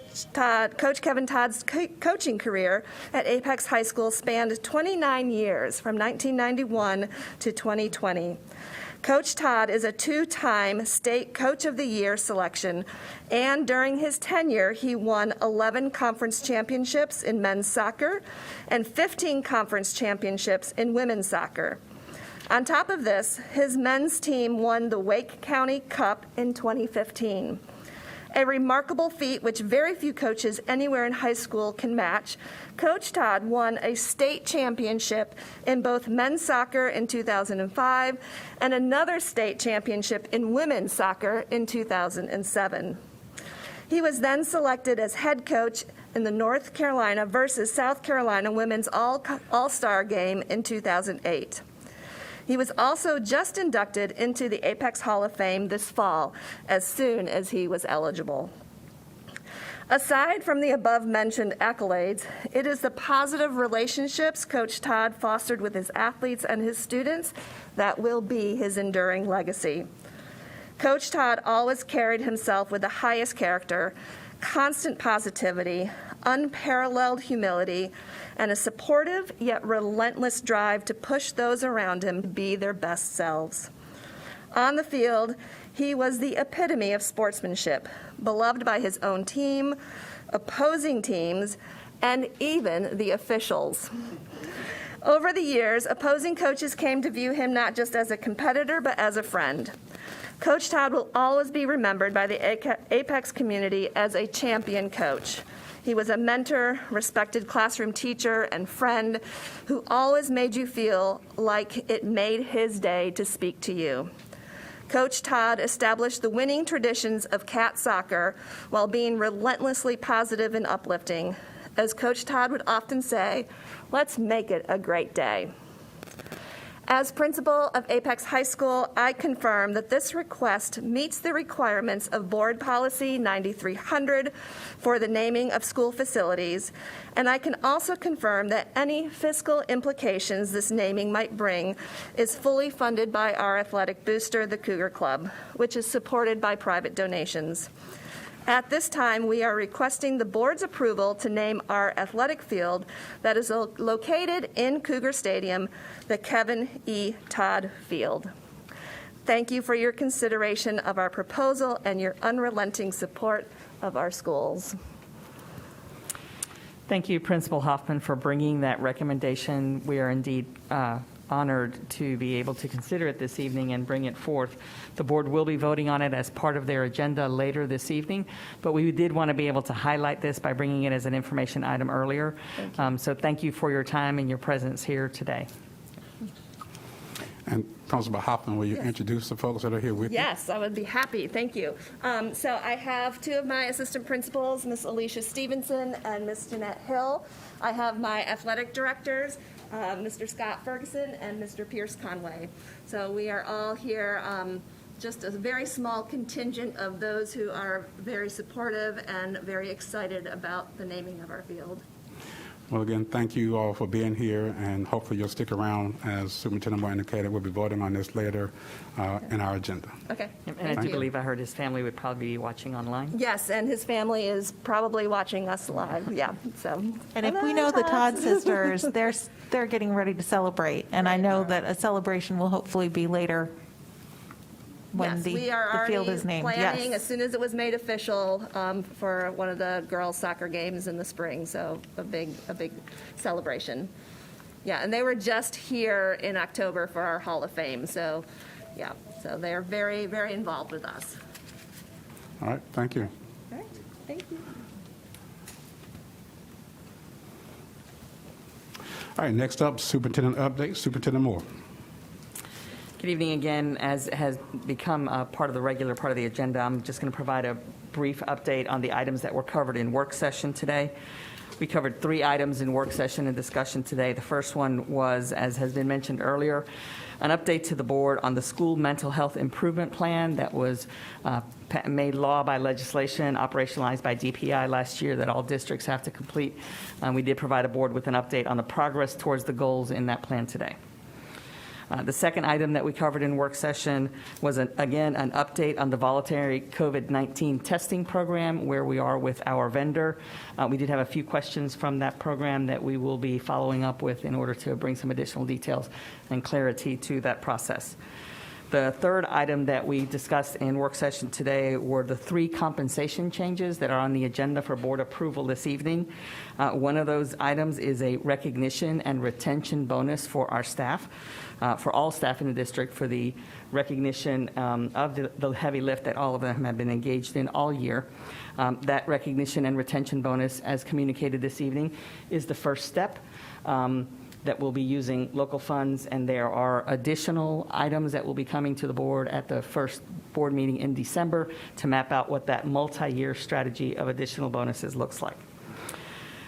Kevin Todd's coaching career at Apex High School spanned 29 years, from 1991 to 2020. Coach Todd is a two-time State Coach of the Year selection, and during his tenure, he won 11 conference championships in men's soccer and 15 conference championships in women's soccer. On top of this, his men's team won the Wake County Cup in 2015. A remarkable feat which very few coaches anywhere in high school can match. Coach Todd won a state championship in both men's soccer in 2005 and another state championship in women's soccer in 2007. He was then selected as head coach in the North Carolina versus South Carolina women's all-star game in 2008. He was also just inducted into the Apex Hall of Fame this fall, as soon as he was eligible. Aside from the above-mentioned accolades, it is the positive relationships Coach Todd fostered with his athletes and his students that will be his enduring legacy. Coach Todd always carried himself with the highest character, constant positivity, unparalleled humility, and a supportive yet relentless drive to push those around him to be their best selves. On the field, he was the epitome of sportsmanship, beloved by his own team, opposing teams, and even the officials. Over the years, opposing coaches came to view him not just as a competitor, but as a friend. Coach Todd will always be remembered by the Apex community as a champion coach. He was a mentor, respected classroom teacher, and friend who always made you feel like it made his day to speak to you. Coach Todd established the winning traditions of cat soccer while being relentlessly positive and uplifting. As Coach Todd would often say, "Let's make it a great day." As principal of Apex High School, I confirm that this request meets the requirements of Board Policy 9300 for the naming of school facilities, and I can also confirm that any fiscal implications this naming might bring is fully funded by our athletic booster, the Cougar Club, which is supported by private donations. At this time, we are requesting the board's approval to name our athletic field that is located in Cougar Stadium, the Kevin E. Todd Field. Thank you for your consideration of our proposal and your unrelenting support of our schools. Thank you, Principal Hoffman, for bringing that recommendation. We are indeed honored to be able to consider it this evening and bring it forth. The board will be voting on it as part of their agenda later this evening, but we did want to be able to highlight this by bringing it as an information item earlier. So thank you for your time and your presence here today. And Principal Hoffman, will you introduce the folks that are here with you? Yes, I would be happy. Thank you. So I have two of my assistant principals, Miss Alicia Stevenson and Miss Jeanette Hill. I have my athletic directors, Mr. Scott Ferguson and Mr. Pierce Conway. So we are all here, just a very small contingent of those who are very supportive and very excited about the naming of our field. Well, again, thank you all for being here, and hopefully you'll stick around. As Superintendent Moore indicated, we'll be voting on this later in our agenda. Okay. And I do believe I heard his family would probably be watching online. Yes, and his family is probably watching us live. Yeah. So. And if we know the Todd sisters, they're getting ready to celebrate, and I know that a celebration will hopefully be later when Yes, the we are the field already is named. planning, Yes. as soon as it was made official, for one of the girls' soccer games in the spring, so a big celebration. Yeah, and they were just here in October for our Hall of Fame, so, yeah, so they're very, very involved with us. All right, thank you. All right, thank you. All right, next up, Superintendent update. Superintendent Moore. Good evening again. As has become part of the regular part of the agenda, I'm just going to provide a brief update on the items that were covered in work session today. We covered 3 items in work session and discussion today. The first one was, as has been mentioned earlier, an update to the board on the school mental health improvement plan that was made law by legislation, operationalized by DPI last year, that all districts have to complete. We did provide a board with an update on the progress towards the goals in that plan today. The second item that we covered in work session was, again, an update on the voluntary COVID-19 testing program, where we are with our vendor. We did have a few questions from that program that we will be following up with in order to bring some additional details and clarity to that process. The third item that we discussed in work session today were the 3 compensation changes that are on the agenda for board approval this evening. One of those items is a recognition and retention bonus for our staff, for all staff in the district, for the recognition of the heavy lift that all of them have been engaged in all year. That recognition and retention bonus, as communicated this evening, is the first step. That will be using local funds, and there are additional items that will be coming to the board at the first board meeting in December to map out what that multi-year strategy of additional bonuses looks like.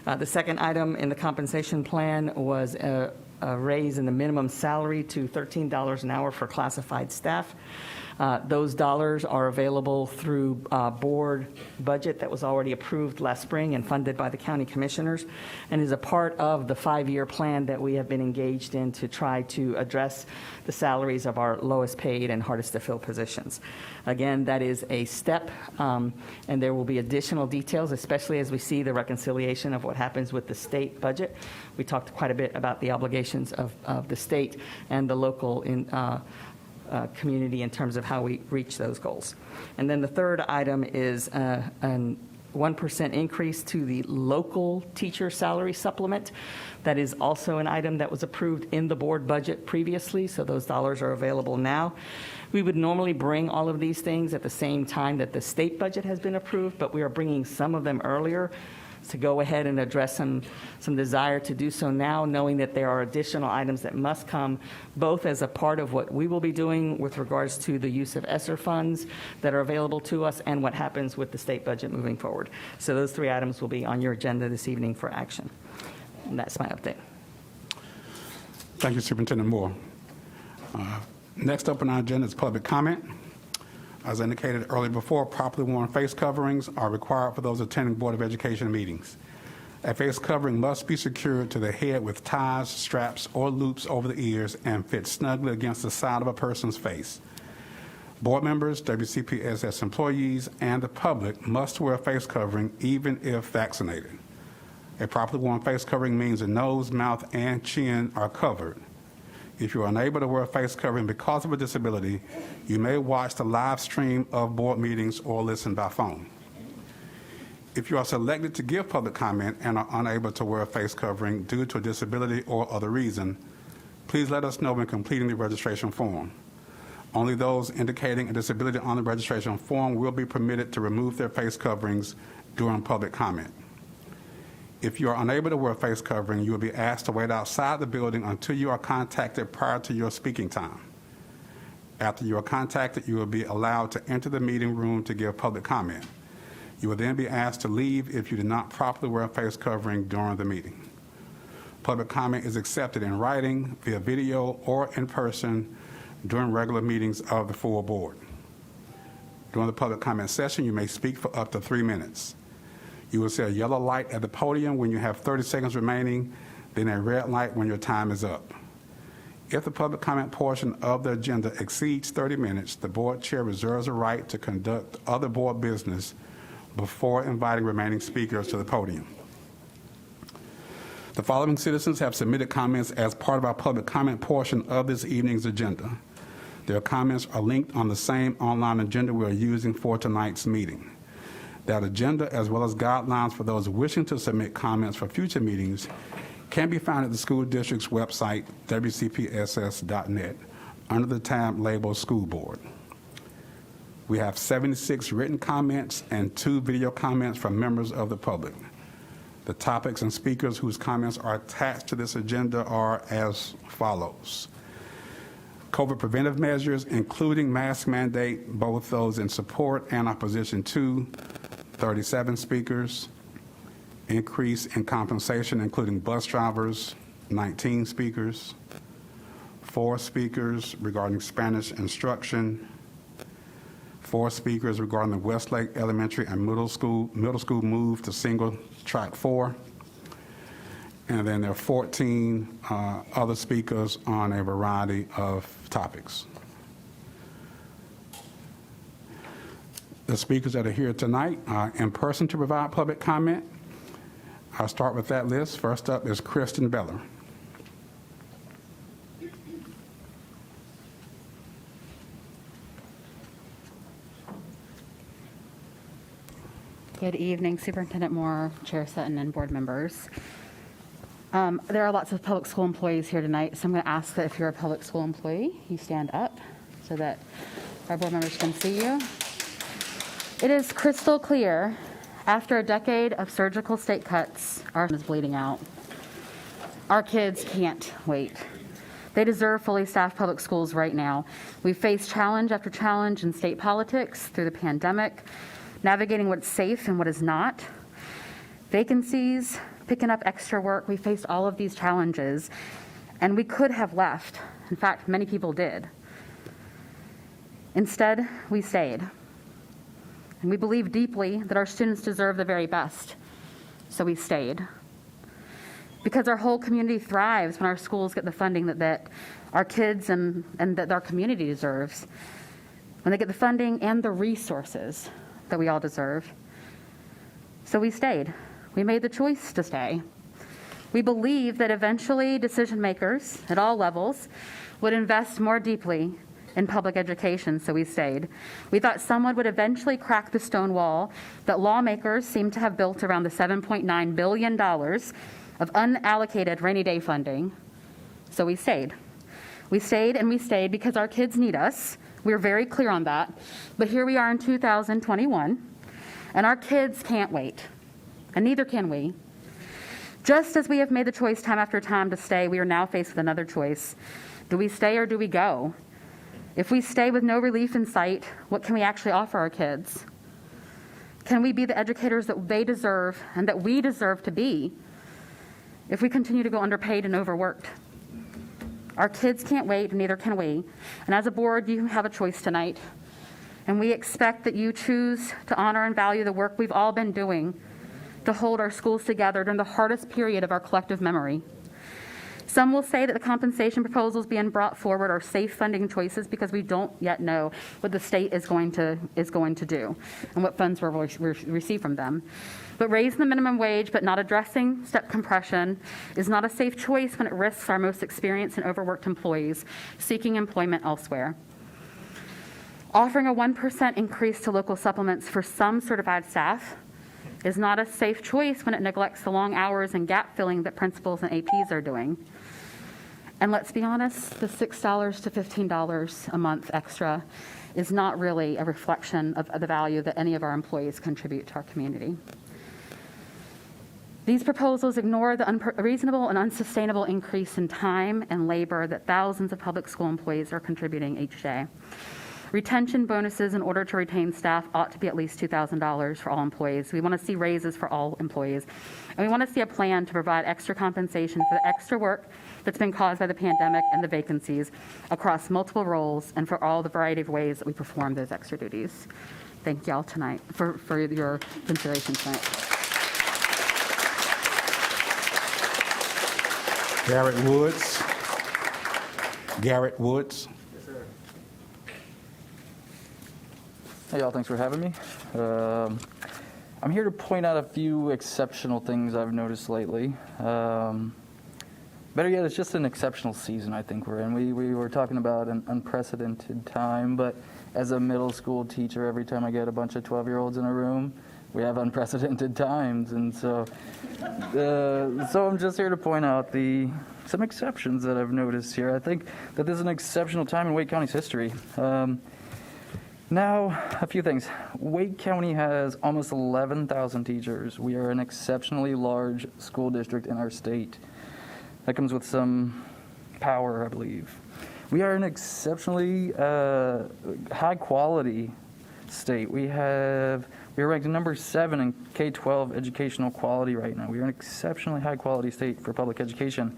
The second item in the compensation plan was a raise in the minimum salary to $13 an hour for classified staff. Those dollars are available through board budget that was already approved last spring and funded by the county commissioners, and is a part of the 5-year plan that we have been engaged in to try to address the salaries of our lowest paid and hardest to fill positions. Again, that is a step, and there will be additional details, especially as we see the reconciliation of what happens with the state budget. We talked quite a bit about the obligations of the state and the local community in terms of how we reach those goals. And then the third item is a 1% increase to the local teacher salary supplement. That is also an item that was approved in the board budget previously, so those dollars are available now. We would normally bring all of these things at the same time that the state budget has been approved, but we are bringing some of them earlier to go ahead and address some desire to do so now, knowing that there are additional items that must come, both as a part of what we will be doing with regards to the use of ESSER funds that are available to us and what happens with the state budget moving forward. So those 3 items will be on your agenda this evening for action. And that's my update. Thank you, Superintendent Moore. Next up on our agenda is public comment. As indicated earlier before, properly worn face coverings are required for those attending Board of Education meetings. A face covering must be secured to the head with ties, straps, or loops over the ears and fit snugly against the side of a person's face. Board members, WCPSS employees, and the public must wear a face covering even if vaccinated. A properly worn face covering means the nose, mouth, and chin are covered. If you are unable to wear a face covering because of a disability, you may watch the live stream of board meetings or listen by phone. If you are selected to give public comment and are unable to wear a face covering due to a disability or other reason, please let us know when completing the registration form. Only those indicating a disability on the registration form will be permitted to remove their face coverings during public comment. If you are unable to wear a face covering, you will be asked to wait outside the building until you are contacted prior to your speaking time. After you are contacted, you will be allowed to enter the meeting room to give public comment. You will then be asked to leave if you did not properly wear a face covering during the meeting. Public comment is accepted in writing, via video, or in person during regular meetings of the full board. During the public comment session, you may speak for up to 3 minutes. You will see a yellow light at the podium when you have 30 seconds remaining, then a red light when your time is up. If the public comment portion of the agenda exceeds 30 minutes, the board chair reserves the right to conduct other board business before inviting remaining speakers to the podium. The following citizens have submitted comments as part of our public comment portion of this evening's agenda: Their comments are linked on the same online agenda we are using for tonight's meeting. That agenda, as well as guidelines for those wishing to submit comments for future meetings, can be found at the school district's website, wcpss.net, under the tab labeled School Board. We have 76 written comments and 2 video comments from members of the public. The topics and speakers whose comments are attached to this agenda are as follows. COVID preventive measures, including mask mandate, both those in support and opposition to, 37 speakers. Increase in compensation, including bus drivers, 19 speakers. 4 speakers regarding Spanish instruction. 4 speakers regarding the Westlake Elementary and middle school move to single track 4. And then there are 14 other speakers on a variety of topics. The speakers that are here tonight are in person to provide public comment. I'll start with that list. First up is Kristen Beller. Good evening, Superintendent Moore, Chair Sutton, and board members. There are lots of public school employees here tonight, so I'm going to ask that if you're a public school employee, you stand up so that our board members can see you. It is crystal clear, after a decade of surgical state cuts, our is bleeding out. Our kids can't wait. They deserve fully staffed public schools right now. We've faced challenge after challenge in state politics through the pandemic, navigating what's safe and what is not, vacancies, picking up extra work. We faced all of these challenges, and we could have left. In fact, many people did. Instead, we stayed. And we believe deeply that our students deserve the very best, so we stayed. Because our whole community thrives when our schools get the funding that our kids and that our community deserves, when they get the funding and the resources that we all deserve. So we stayed. We made the choice to stay. We believe that eventually decision makers at all levels would invest more deeply in public education, so we stayed. We thought someone would eventually crack the stone wall that lawmakers seem to have built around the $7.9 billion of unallocated rainy day funding, so we stayed. We stayed and we stayed because our kids need us. We're very clear on that. But here we are in 2021, and our kids can't wait, and neither can we. Just as we have made the choice time after time to stay, we are now faced with another choice. Do we stay or do we go? If we stay with no relief in sight, what can we actually offer our kids? Can we be the educators that they deserve and that we deserve to be if we continue to go underpaid and overworked? Our kids can't wait, and neither can we. And as a board, you have a choice tonight. And we expect that you choose to honor and value the work we've all been doing to hold our schools together during the hardest period of our collective memory. Some will say that the compensation proposals being brought forward are safe funding choices because we don't yet know what the state is going to do and what funds we'll receive from them. But raising the minimum wage but not addressing step compression is not a safe choice when it risks our most experienced and overworked employees seeking employment elsewhere. Offering a 1% increase to local supplements for some certified staff is not a safe choice when it neglects the long hours and gap filling that principals and APs are doing. And let's be honest, the $6 to $15 a month extra is not really a reflection of the value that any of our employees contribute to our community. These proposals ignore the unreasonable and unsustainable increase in time and labor that thousands of public school employees are contributing each day. Retention bonuses in order to retain staff ought to be at least $2,000 for all employees. We want to see raises for all employees. And we want to see a plan to provide extra compensation for the extra work that's been caused by the pandemic and the vacancies across multiple roles and for all the variety of ways that we perform those extra duties. Thank y'all tonight for your consideration tonight. Garrett Woods. Garrett Woods. Hey y'all, thanks for having me. I'm here to point out a few exceptional things I've noticed lately. better yet, it's just an exceptional season I think we're in. We were talking about an unprecedented time, but as a middle school teacher, every time I get a bunch of 12-year-olds in a room, we have unprecedented times. And so I'm just here to point out some exceptions that I've noticed here. I think that this is an exceptional time in Wake County's history. Now, a few things. Wake County has almost 11,000 teachers. We are an exceptionally large school district in our state. That comes with some power, I believe. We are an exceptionally high-quality state. We are ranked number 7 in K-12 educational quality right now. We are an exceptionally high-quality state for public education.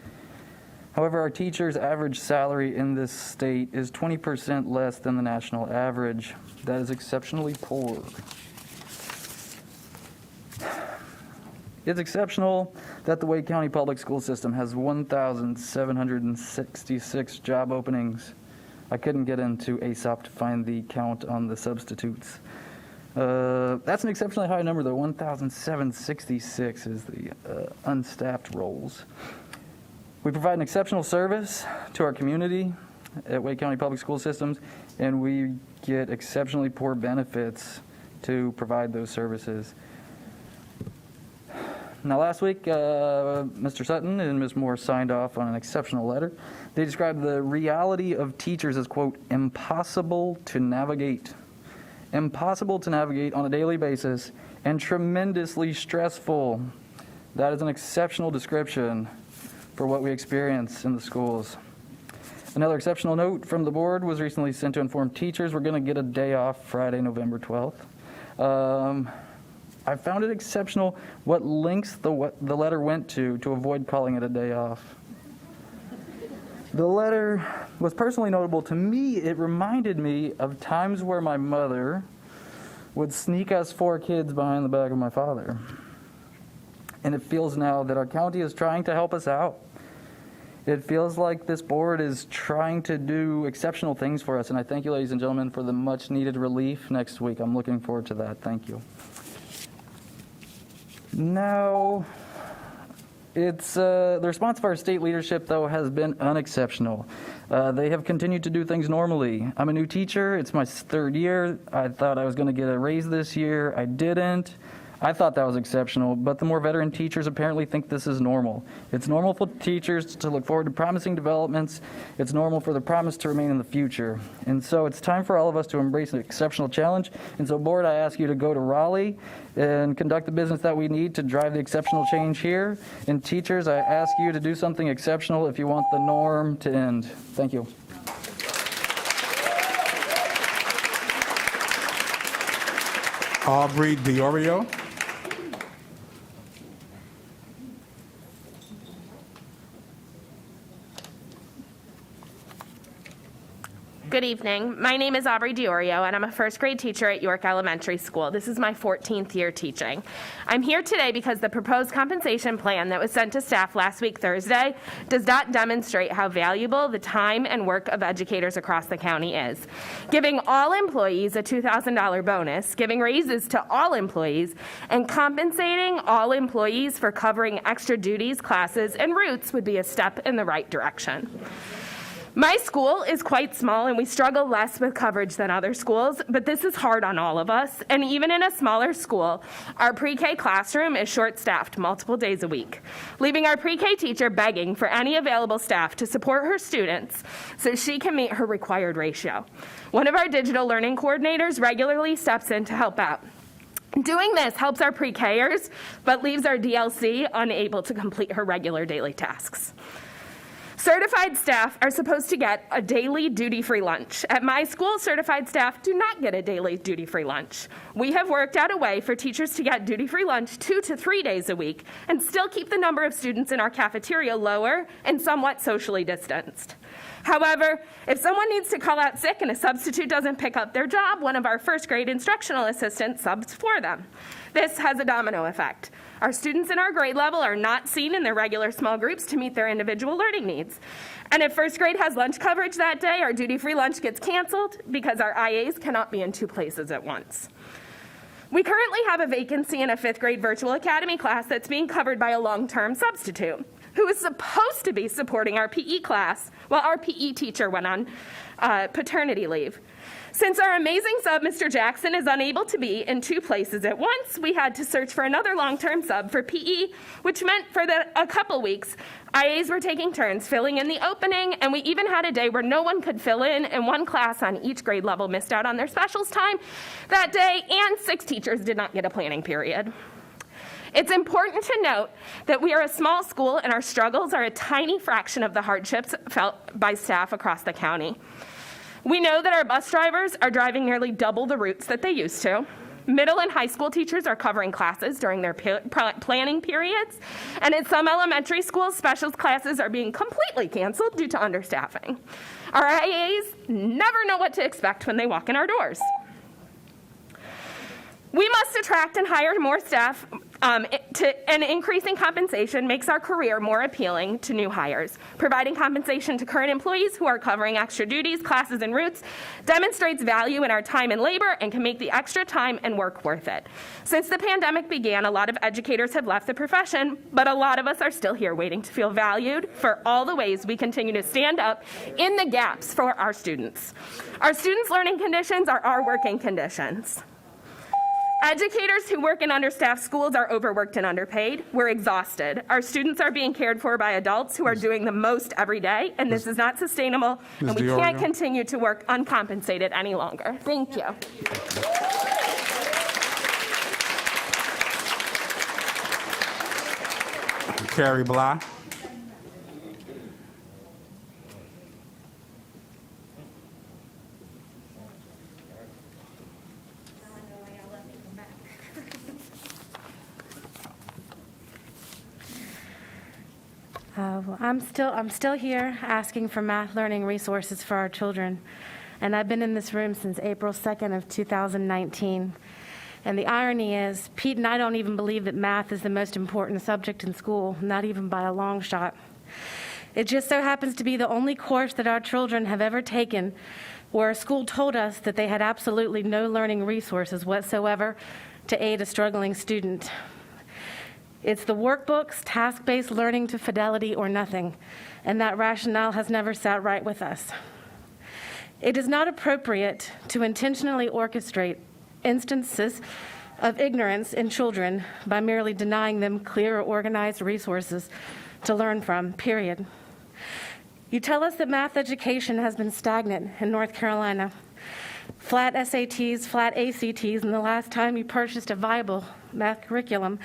However, our teachers' average salary in this state is 20% less than the national average. That is exceptionally poor. It's exceptional that the Wake County Public School System has 1,766 job openings. I couldn't get into ASOP to find the count on the substitutes. That's an exceptionally high number, though. 1,766 is the unstaffed roles. We provide an exceptional service to our community at Wake County Public School Systems, and we get exceptionally poor benefits to provide those services. Now, last week, Mr. Sutton and Ms. Moore signed off on an exceptional letter. They described the reality of teachers as, quote, impossible to navigate. Impossible to navigate on a daily basis and tremendously stressful. That is an exceptional description for what we experience in the schools. Another exceptional note from the board was recently sent to inform teachers we're going to get a day off Friday, November 12th. I found it exceptional what lengths the letter went to avoid calling it a day off. The letter was personally notable to me. It reminded me of times where my mother would sneak us 4 kids behind the back of my father. And it feels now that our county is trying to help us out. It feels like this board is trying to do exceptional things for us, and I thank you, ladies and gentlemen, for the much-needed relief next week. I'm looking forward to that. Thank you. Now, the response of our state leadership, though, has been unexceptional. They have continued to do things normally. I'm a new teacher. It's my 3rd year. I thought I was going to get a raise this year. I didn't. I thought that was exceptional, but the more veteran teachers apparently think this is normal. It's normal for teachers to look forward to promising developments. It's normal for the promise to remain in the future. And so it's time for all of us to embrace an exceptional challenge. And so, board, I ask you to go to Raleigh and conduct the business that we need to drive the exceptional change here. And teachers, I ask you to do something exceptional if you want the norm to end. Thank you. Aubrey Diorio. Good evening. My name is Aubrey Diorio, and I'm a first grade teacher at York Elementary School. This is my 14th year teaching. I'm here today because the proposed compensation plan that was sent to staff last week, Thursday, does not demonstrate how valuable the time and work of educators across the county is. Giving all employees a $2,000 bonus, giving raises to all employees, and compensating all employees for covering extra duties, classes, and routes would be a step in the right direction. My school is quite small, and we struggle less with coverage than other schools, but this is hard on all of us. And even in a smaller school, our pre-K classroom is short-staffed multiple days a week, leaving our pre-K teacher begging for any available staff to support her students so she can meet her required ratio. One of our digital learning coordinators regularly steps in to help out. Doing this helps our pre-Kers, but leaves our DLC unable to complete her regular daily tasks. Certified staff are supposed to get a daily duty-free lunch. At my school, certified staff do not get a daily duty-free lunch. We have worked out a way for teachers to get duty-free lunch 2 to 3 days a week and still keep the number of students in our cafeteria lower and somewhat socially distanced. However, if someone needs to call out sick and a substitute doesn't pick up their job, one of our first grade instructional assistants subs for them. This has a domino effect. Our students in our grade level are not seen in their regular small groups to meet their individual learning needs. And if first grade has lunch coverage that day, our duty-free lunch gets canceled because our IAs cannot be in 2 places at once. We currently have a vacancy in a 5th grade virtual academy class that's being covered by a long-term substitute. who was supposed to be supporting our PE class while our PE teacher went on paternity leave. Since our amazing sub, Mr. Jackson, is unable to be in 2 places at once, we had to search for another long-term sub for PE, which meant for a couple weeks, IAs were taking turns filling in the opening, and we even had a day where no one could fill in, and 1 class on each grade level missed out on their specials time that day, and 6 teachers did not get a planning period. It's important to note that we are a small school and our struggles are a tiny fraction of the hardships felt by staff across the county. We know that our bus drivers are driving nearly double the routes that they used to. Middle and high school teachers are covering classes during their planning periods, and in some elementary schools, specials classes are being completely canceled due to understaffing. Our IAs never know what to expect when they walk in our doors. We must attract and hire more staff, and increasing compensation makes our career more appealing to new hires. Providing compensation to current employees who are covering extra duties, classes, and routes demonstrates value in our time and labor and can make the extra time and work worth it. Since the pandemic began, a lot of educators have left the profession, but a lot of us are still here waiting to feel valued for all the ways we continue to stand up in the gaps for our students. Our students' learning conditions are our working conditions. Educators who work in understaffed schools are overworked and underpaid. We're exhausted. Our students are being cared for by adults who are doing the most every day, and this is not sustainable, and we can't continue to work uncompensated any longer. Thank you. Carrie Bly. Well, I'm still here asking for math learning resources for our children, and I've been in this room since April 2nd of 2019. And the irony is, Pete and I don't even believe that math is the most important subject in school, not even by a long shot. It just so happens to be the only course that our children have ever taken where a school told us that they had absolutely no learning resources whatsoever to aid a struggling student. It's the workbooks, task-based learning to fidelity or nothing, and that rationale has never sat right with us. It is not appropriate to intentionally orchestrate instances of ignorance in children by merely denying them clear or organized resources to learn from, period. You tell us that math education has been stagnant in North Carolina. Flat SATs, flat ACTs, and the last time you purchased a viable math curriculum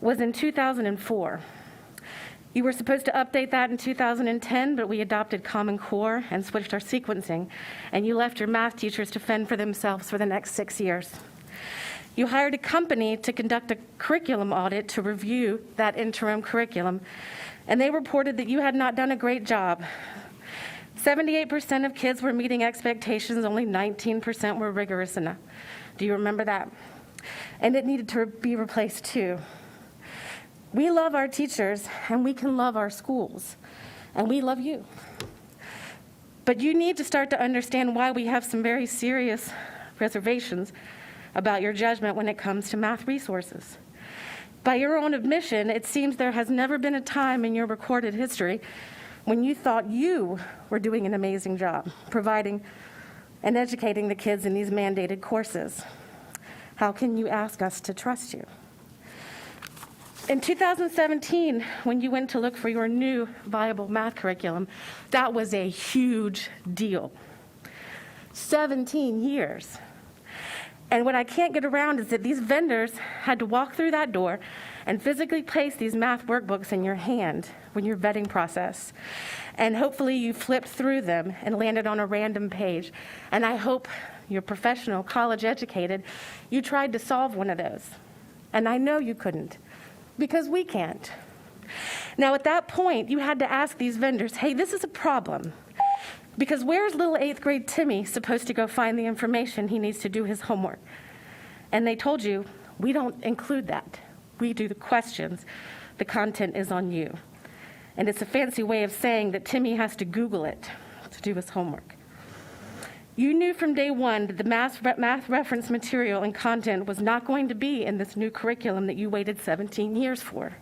was in 2004. You were supposed to update that in 2010, but we adopted Common Core and switched our sequencing, and you left your math teachers to fend for themselves for the next 6 years. You hired a company to conduct a curriculum audit to review that interim curriculum, and they reported that you had not done a great job. 78% of kids were meeting expectations, only 19% were rigorous enough. Do you remember that? And it needed to be replaced too. We love our teachers, and we can love our schools, and we love you. But you need to start to understand why we have some very serious reservations about your judgment when it comes to math resources. By your own admission, it seems there has never been a time in your recorded history when you thought you were doing an amazing job providing and educating the kids in these mandated courses. How can you ask us to trust you? In 2017, when you went to look for your new viable math curriculum, that was a huge deal. 17 years. And what I can't get around is that these vendors had to walk through that door and physically place these math workbooks in your hand when your vetting process. And hopefully you flipped through them and landed on a random page. And I hope you're professional, college educated, you tried to solve one of those. And I know you couldn't, because we can't. Now at that point, you had to ask these vendors, hey, this is a problem. Because where's little 8th grade Timmy supposed to go find the information he needs to do his homework? And they told you, we don't include that. We do the questions. The content is on you. And it's a fancy way of saying that Timmy has to Google it to do his homework. You knew from day one that the math reference material and content was not going to be in this new curriculum that you waited 17 years for.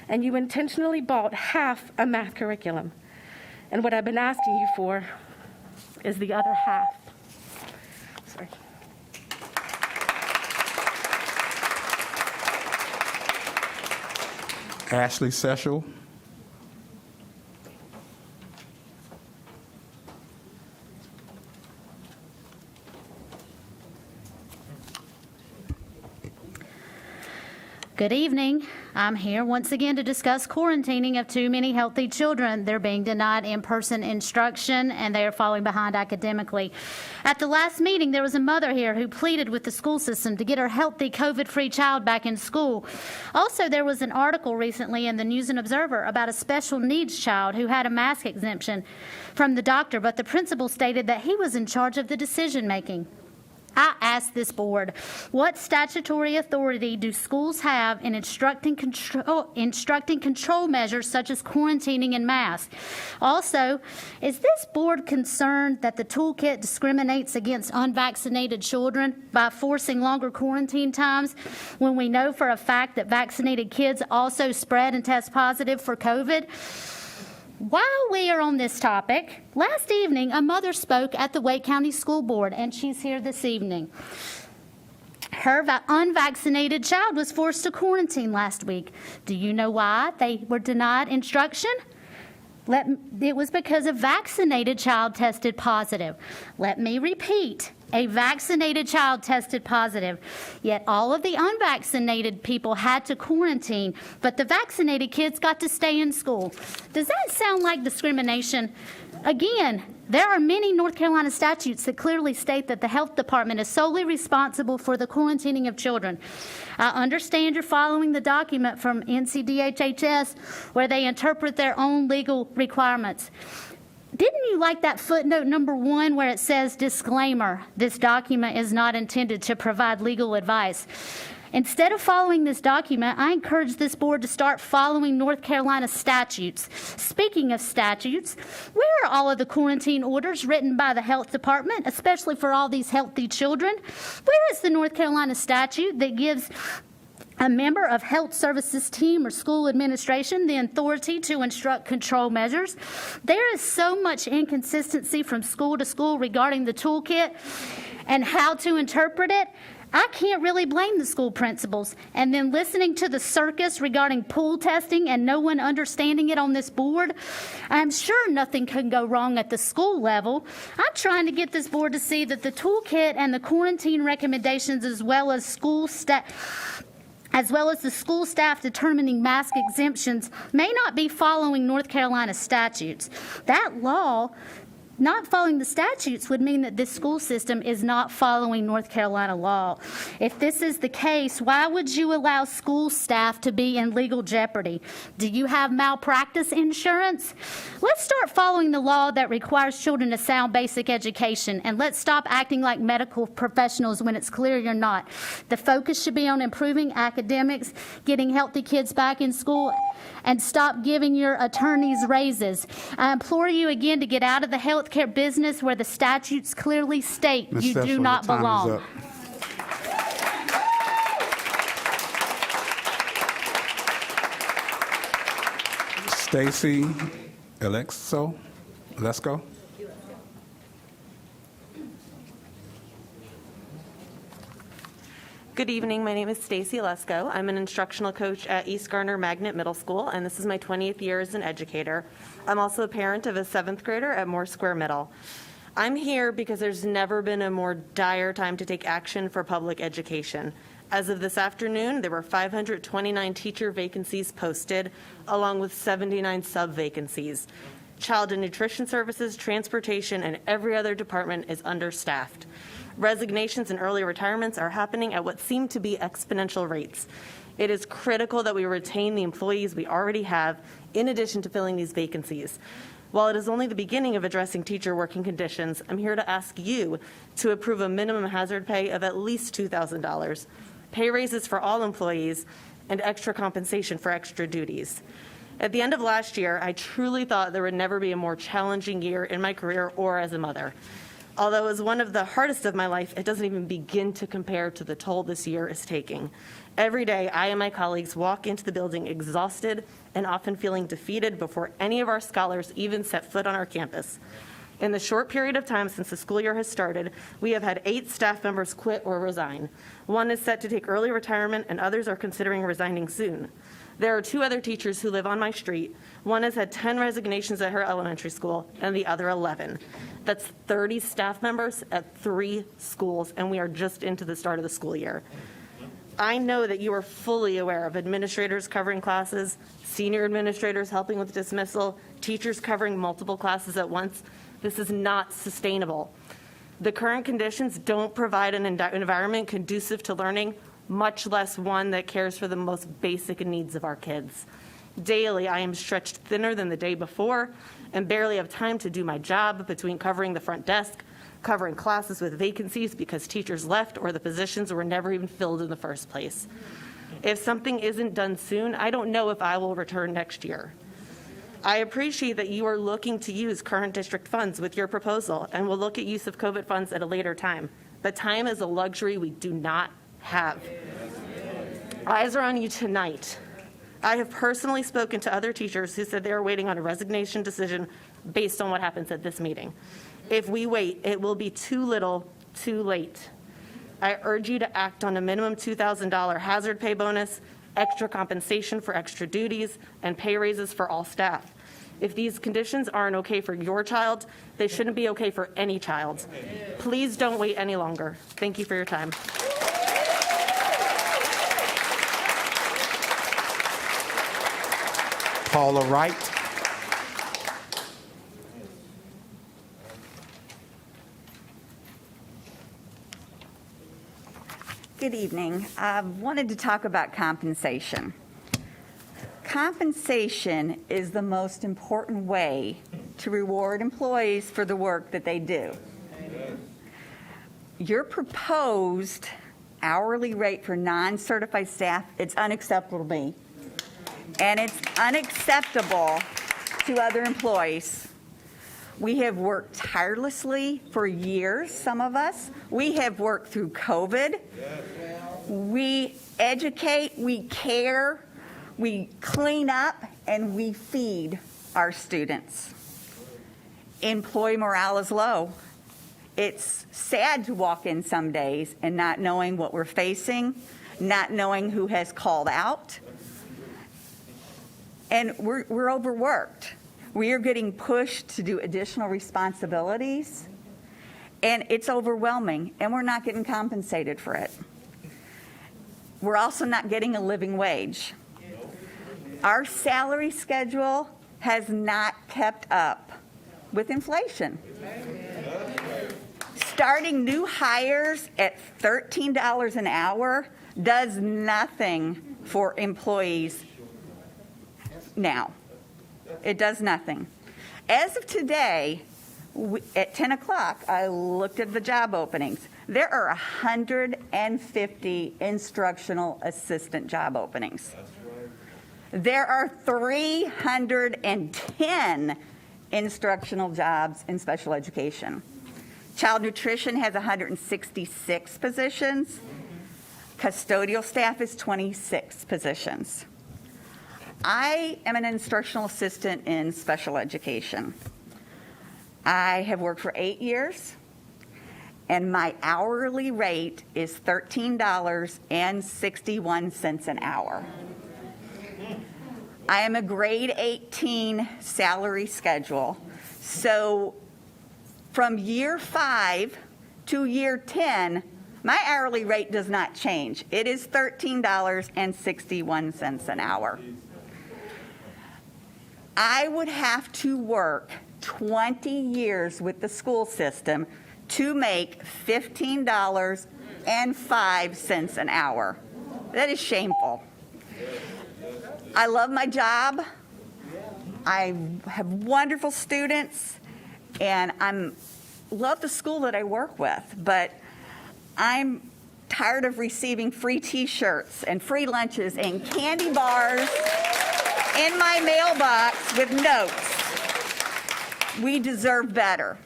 and you intentionally bought half a math curriculum. And what I've been asking you for is the other half. Sorry. Ashley Seshel. Good evening. I'm here once again to discuss quarantining of too many healthy children. They're being denied in-person instruction and they are falling behind academically. At the last meeting, there was a mother here who pleaded with the school system to get her healthy COVID-free child back in school. Also, there was an article recently in the News and Observer about a special needs child who had a mask exemption from the doctor, but the principal stated that he was in charge of the decision-making. I ask this board, what statutory authority do schools have in instructing control measures such as quarantining and masks? Also, is this board concerned that the toolkit discriminates against unvaccinated children by forcing longer quarantine times when we know for a fact that vaccinated kids also spread and test positive for COVID? While we are on this topic, last evening a mother spoke at the Wake County School Board, and she's here this evening. Her unvaccinated child was forced to quarantine last week. Do you know why they were denied instruction? It was because a vaccinated child tested positive. Let me repeat. A vaccinated child tested positive, yet all of the unvaccinated people had to quarantine, but the vaccinated kids got to stay in school. Does that sound like discrimination? Again, there are many North Carolina statutes that clearly state that the health department is solely responsible for the quarantining of children. I understand you're following the document from NCDHHS where they interpret their own legal requirements. Didn't you like that footnote number 1 where it says, disclaimer, this document is not intended to provide legal advice? Instead of following this document, I encourage this board to start following North Carolina statutes. Speaking of statutes, where are all of the quarantine orders written by the health department, especially for all these healthy children? Where is the North Carolina statute that gives a member of health services team or school administration the authority to instruct control measures? There is so much inconsistency from school to school regarding the toolkit and how to interpret it. I can't really blame the school principals. And then listening to the circus regarding pool testing and no one understanding it on this board, I'm sure nothing can go wrong at the school level. I'm trying to get this board to see that the toolkit and the quarantine recommendations as well as the school staff determining mask exemptions may not be following North Carolina statutes. That law, not following the statutes, would mean that this school system is not following North Carolina law. If this is the case, why would you allow school staff to be in legal jeopardy? Do you have malpractice insurance? Let's start following the law that requires children a sound basic education, and let's stop acting like medical professionals when it's clear you're not. The focus should be on improving academics, getting healthy kids back in school, and stop giving your attorneys raises. I implore you again to get out of the healthcare business where the statutes clearly state you do not belong. Stacy Alexo. Let's go. Good evening. My name is Stacy Lesko. I'm an instructional coach at East Garner Magnet Middle School, and this is my 20th year as an educator. I'm also a parent of a 7th grader at Moore Square Middle. I'm here because there's never been a more dire time to take action for public education. As of this afternoon, there were 529 teacher vacancies posted, along with 79 sub-vacancies. Child and nutrition services, transportation, and every other department is understaffed. Resignations and early retirements are happening at what seem to be exponential rates. It is critical that we retain the employees we already have, in addition to filling these vacancies. While it is only the beginning of addressing teacher working conditions, I'm here to ask you to approve a minimum hazard pay of at least $2,000, pay raises for all employees, and extra compensation for extra duties. At the end of last year, I truly thought there would never be a more challenging year in my career or as a mother. Although it was one of the hardest of my life, it doesn't even begin to compare to the toll this year is taking. Every day, I and my colleagues walk into the building exhausted and often feeling defeated before any of our scholars even set foot on our campus. In the short period of time since the school year has started, we have had 8 staff members quit or resign. One is set to take early retirement, and others are considering resigning soon. There are 2 other teachers who live on my street. One has had 10 resignations at her elementary school, and the other 11. That's 30 staff members at 3 schools, and we are just into the start of the school year. I know that you are fully aware of administrators covering classes, senior administrators helping with dismissal, teachers covering multiple classes at once. This is not sustainable. The current conditions don't provide an environment conducive to learning, much less one that cares for the most basic needs of our kids. Daily, I am stretched thinner than the day before and barely have time to do my job between covering the front desk, covering classes with vacancies because teachers left or the positions were never even filled in the first place. If something isn't done soon, I don't know if I will return next year. I appreciate that you are looking to use current district funds with your proposal and will look at use of COVID funds at a later time. But time is a luxury we do not have. Eyes are on you tonight. I have personally spoken to other teachers who said they are waiting on a resignation decision based on what happens at this meeting. If we wait, it will be too little, too late. I urge you to act on a minimum $2,000 hazard pay bonus, extra compensation for extra duties, and pay raises for all staff. If these conditions aren't okay for your child, they shouldn't be okay for any child. Please don't wait any longer. Thank you for your time. Paula Wright. Good evening. I wanted to talk about compensation. Compensation is the most important way to reward employees for the work that they do. Your proposed hourly rate for non-certified staff, it's unacceptable to me. And it's unacceptable to other employees. We have worked tirelessly for years, some of us. We have worked through COVID. We educate, we care, we clean up, and we feed our students. Employee morale is low. It's sad to walk in some days and not knowing what we're facing, not knowing who has called out. And we're overworked. We are getting pushed to do additional responsibilities, and it's overwhelming, and we're not getting compensated for it. We're also not getting a living wage. Our salary schedule has not kept up with inflation. Starting new hires at $13 an hour does nothing for employees now. It does nothing. As of today, at 10 o'clock, I looked at the job openings. There are 150 instructional assistant job openings. There are 310 instructional jobs in special education. Child nutrition has 166 positions. Custodial staff is 26 positions. I am an instructional assistant in special education. I have worked for 8 years, and my hourly rate is $13.61 an hour. I am a grade 18 salary schedule, so from year 5 to year 10, my hourly rate does not change. It is $13.61 an hour. I would have to work 20 years with the school system to make $15.05 an hour. That is shameful. I love my job. I have wonderful students, and I love the school that I work with, but I'm tired of receiving free T-shirts and free lunches and candy bars in my mailbox with notes. We deserve better.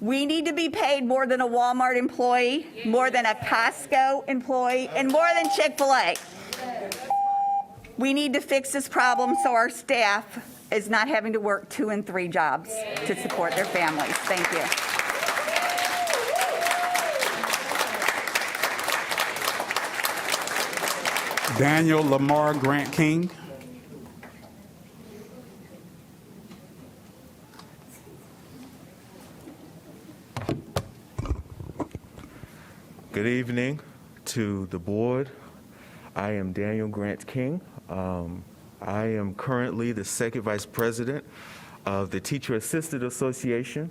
We need to be paid more than a Walmart employee, more than a Costco employee, and more than Chick-fil-A. We need to fix this problem so our staff is not having to work 2 and 3 jobs to support their families. Thank you. Daniel Lamar Grant King. Good evening to the board. I am Daniel Grant King. I am currently the second vice president of the Teacher Assisted Association,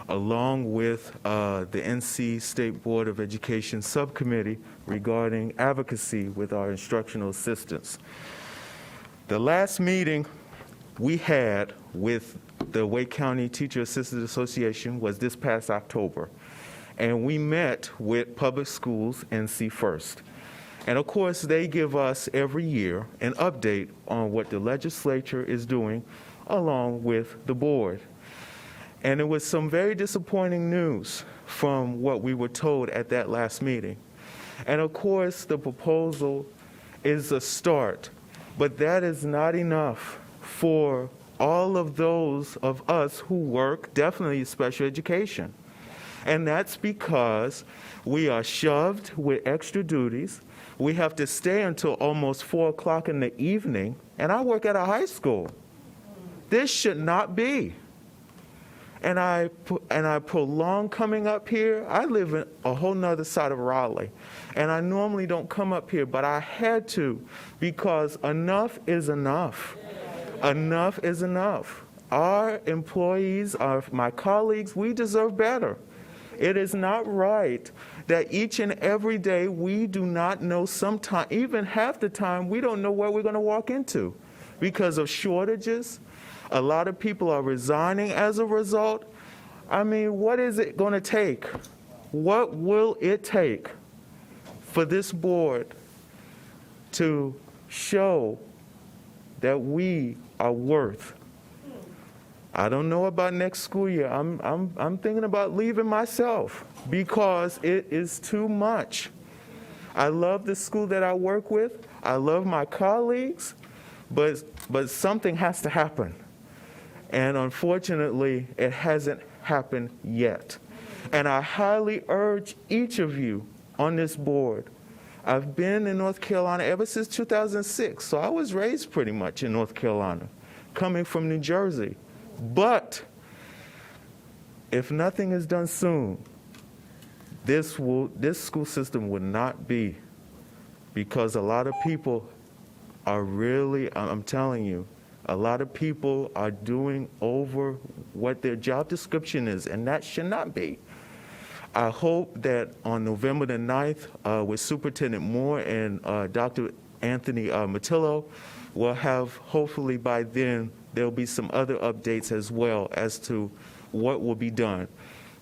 along with the NC State Board of Education subcommittee regarding advocacy with our instructional assistants. The last meeting we had with the Wake County Teacher Assisted Association was this past October, and we met with Public Schools NC First. And of course, they give us every year an update on what the legislature is doing along with the board. And it was some very disappointing news from what we were told at that last meeting. And of course, the proposal is a start, but that is not enough for all of those of us who work definitely special education. And that's because we are shoved with extra duties. We have to stay until almost 4 o'clock in the evening, and I work at a high school. This should not be. And I prolong coming up here. I live in a whole nother side of Raleigh, and I normally don't come up here, but I had to because enough is enough. Enough is enough. Our employees, my colleagues, we deserve better. It is not right that each and every day we do not know, sometimes, even half the time, we don't know where we're going to walk into because of shortages. A lot of people are resigning as a result. I mean, what is it going to take? What will it take for this board to show that we are worth? I don't know about next school year. I'm thinking about leaving myself because it is too much. I love the school that I work with. I love my colleagues, but something has to happen. And unfortunately, it hasn't happened yet. And I highly urge each of you on this board. I've been in North Carolina ever since 2006, so I was raised pretty much in North Carolina, coming from New Jersey. But if nothing is done soon, this school system will not be, because a lot of people are really, I'm telling you, a lot of people are doing over what their job description is, and that should not be. I hope that on November the 9th, with Superintendent Moore and Dr. Anthony Matillo, we'll have, hopefully by then, there'll be some other updates as well as to what will be done.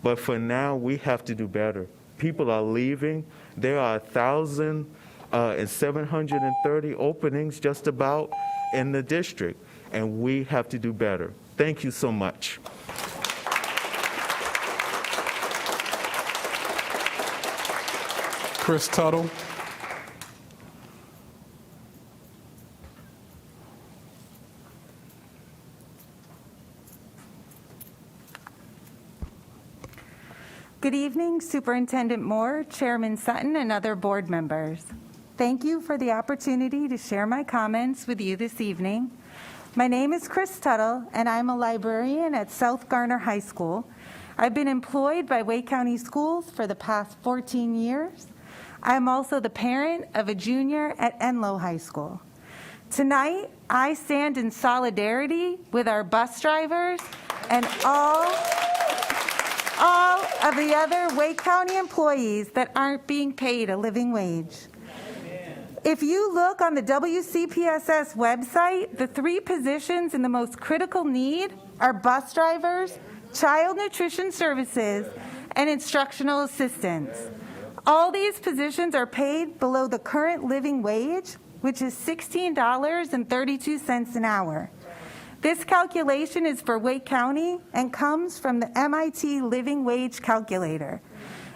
But for now, we have to do better. People are leaving. There are 1,730 openings just about in the district, and we have to do better. Thank you so much. Chris Tuttle. Good evening, Superintendent Moore, Chairman Sutton, and other board members. Thank you for the opportunity to share my comments with you this evening. My name is Chris Tuttle, and I'm a librarian at South Garner High School. I've been employed by Wake County Schools for the past 14 years. I'm also the parent of a junior at Enloe High School. Tonight, I stand in solidarity with our bus drivers and all of the other Wake County employees that aren't being paid a living wage. If you look on the WCPSS website, the 3 positions in the most critical need are bus drivers, child nutrition services, and instructional assistants. All these positions are paid below the current living wage, which is $16.32 an hour. This calculation is for Wake County and comes from the MIT Living Wage Calculator.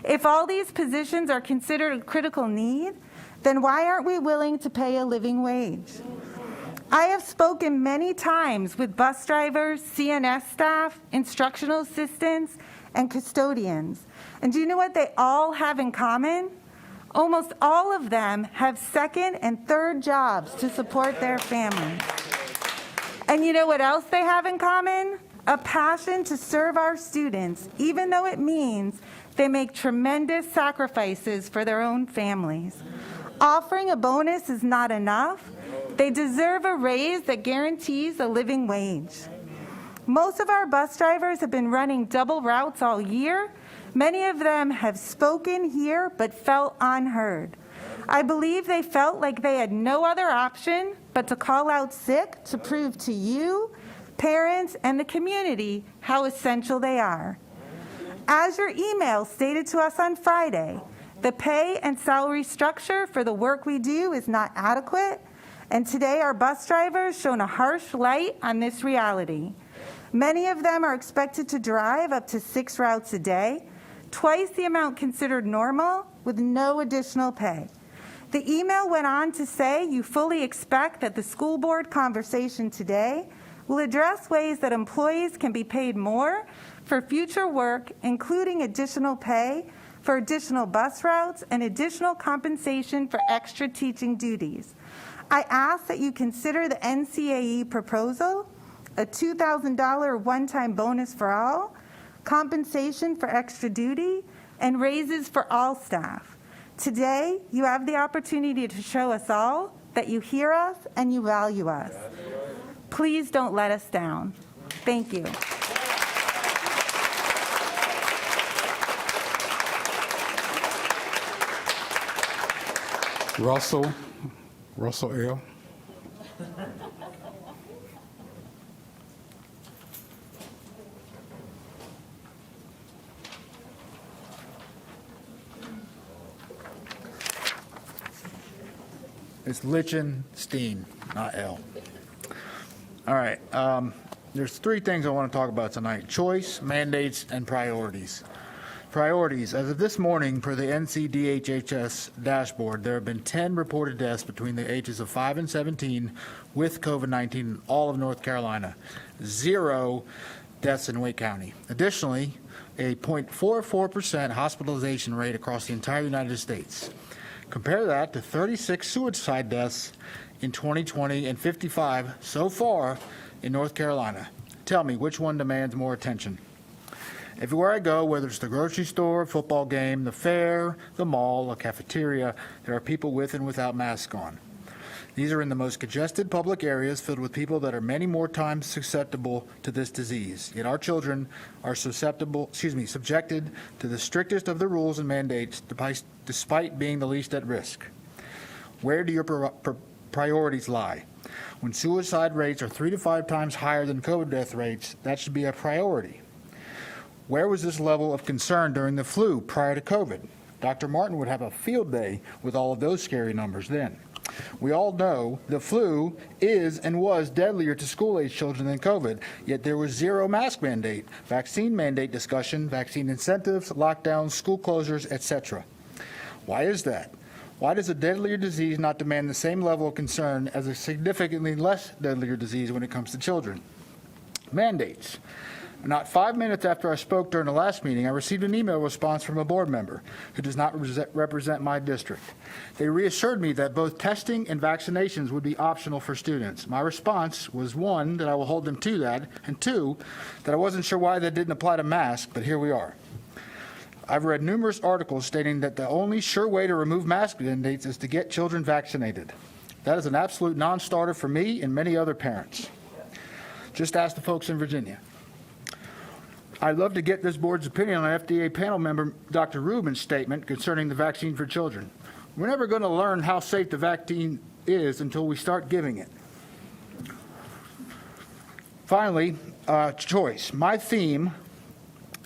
If all these positions are considered a critical need, then why aren't we willing to pay a living wage? I have spoken many times with bus drivers, CNS staff, instructional assistants, and custodians. And do you know what they all have in common? Almost all of them have second and third jobs to support their families. And you know what else they have in common? A passion to serve our students, even though it means they make tremendous sacrifices for their own families. Offering a bonus is not enough. They deserve a raise that guarantees a living wage. Most of our bus drivers have been running double routes all year. Many of them have spoken here but felt unheard. I believe they felt like they had no other option but to call out sick to prove to you, parents, and the community how essential they are. As your email stated to us on Friday, the pay and salary structure for the work we do is not adequate, and today our bus drivers shone a harsh light on this reality. Many of them are expected to drive up to 6 routes a day, twice the amount considered normal, with no additional pay. The email went on to say you fully expect that the school board conversation today will address ways that employees can be paid more for future work, including additional pay for additional bus routes and additional compensation for extra teaching duties. I ask that you consider the NCAE proposal, a $2,000 one-time bonus for all, compensation for extra duty, and raises for all staff. Today, you have the opportunity to show us all that you hear us and you value us. Please don't let us down. Thank you. Russell L. It's Lichtenstein, not L. All right. There's 3 things I want to talk about tonight: choice, mandates, and priorities. Priorities. As of this morning, per the NCDHHS dashboard, there have been 10 reported deaths between the ages of 5 and 17 with COVID-19 in all of North Carolina. 0 deaths in Wake County. Additionally, a 0.44% hospitalization rate across the entire United States. Compare that to 36 suicide deaths in 2020 and 55 so far in North Carolina. Tell me, which one demands more attention? Everywhere I go, whether it's the grocery store, football game, the fair, the mall, a cafeteria, there are people with and without masks on. These are in the most congested public areas filled with people that are many more times susceptible to this disease. Yet our children are subjected to the strictest of the rules and mandates despite being the least at risk. Where do your priorities lie? When suicide rates are 3 to 5 times higher than COVID death rates, that should be a priority. Where was this level of concern during the flu prior to COVID? Dr. Martin would have a field day with all of those scary numbers then. We all know the flu is and was deadlier to school-age children than COVID, yet there was 0 mask mandate, vaccine mandate discussion, vaccine incentives, lockdowns, school closures, etc. Why is that? Why does a deadlier disease not demand the same level of concern as a significantly less deadlier disease when it comes to children? Mandates. Not 5 minutes after I spoke during the last meeting, I received an email response from a board member who does not represent my district. They reassured me that both testing and vaccinations would be optional for students. My response was, 1, that I will hold them to that, and 2, that I wasn't sure why that didn't apply to masks, but here we are. I've read numerous articles stating that the only sure way to remove mask mandates is to get children vaccinated. That is an absolute non-starter for me and many other parents. Just ask the folks in Virginia. I'd love to get this board's opinion on FDA panel member Dr. Rubin's statement concerning the vaccine for children. We're never going to learn how safe the vaccine is until we start giving it. Finally, choice. My theme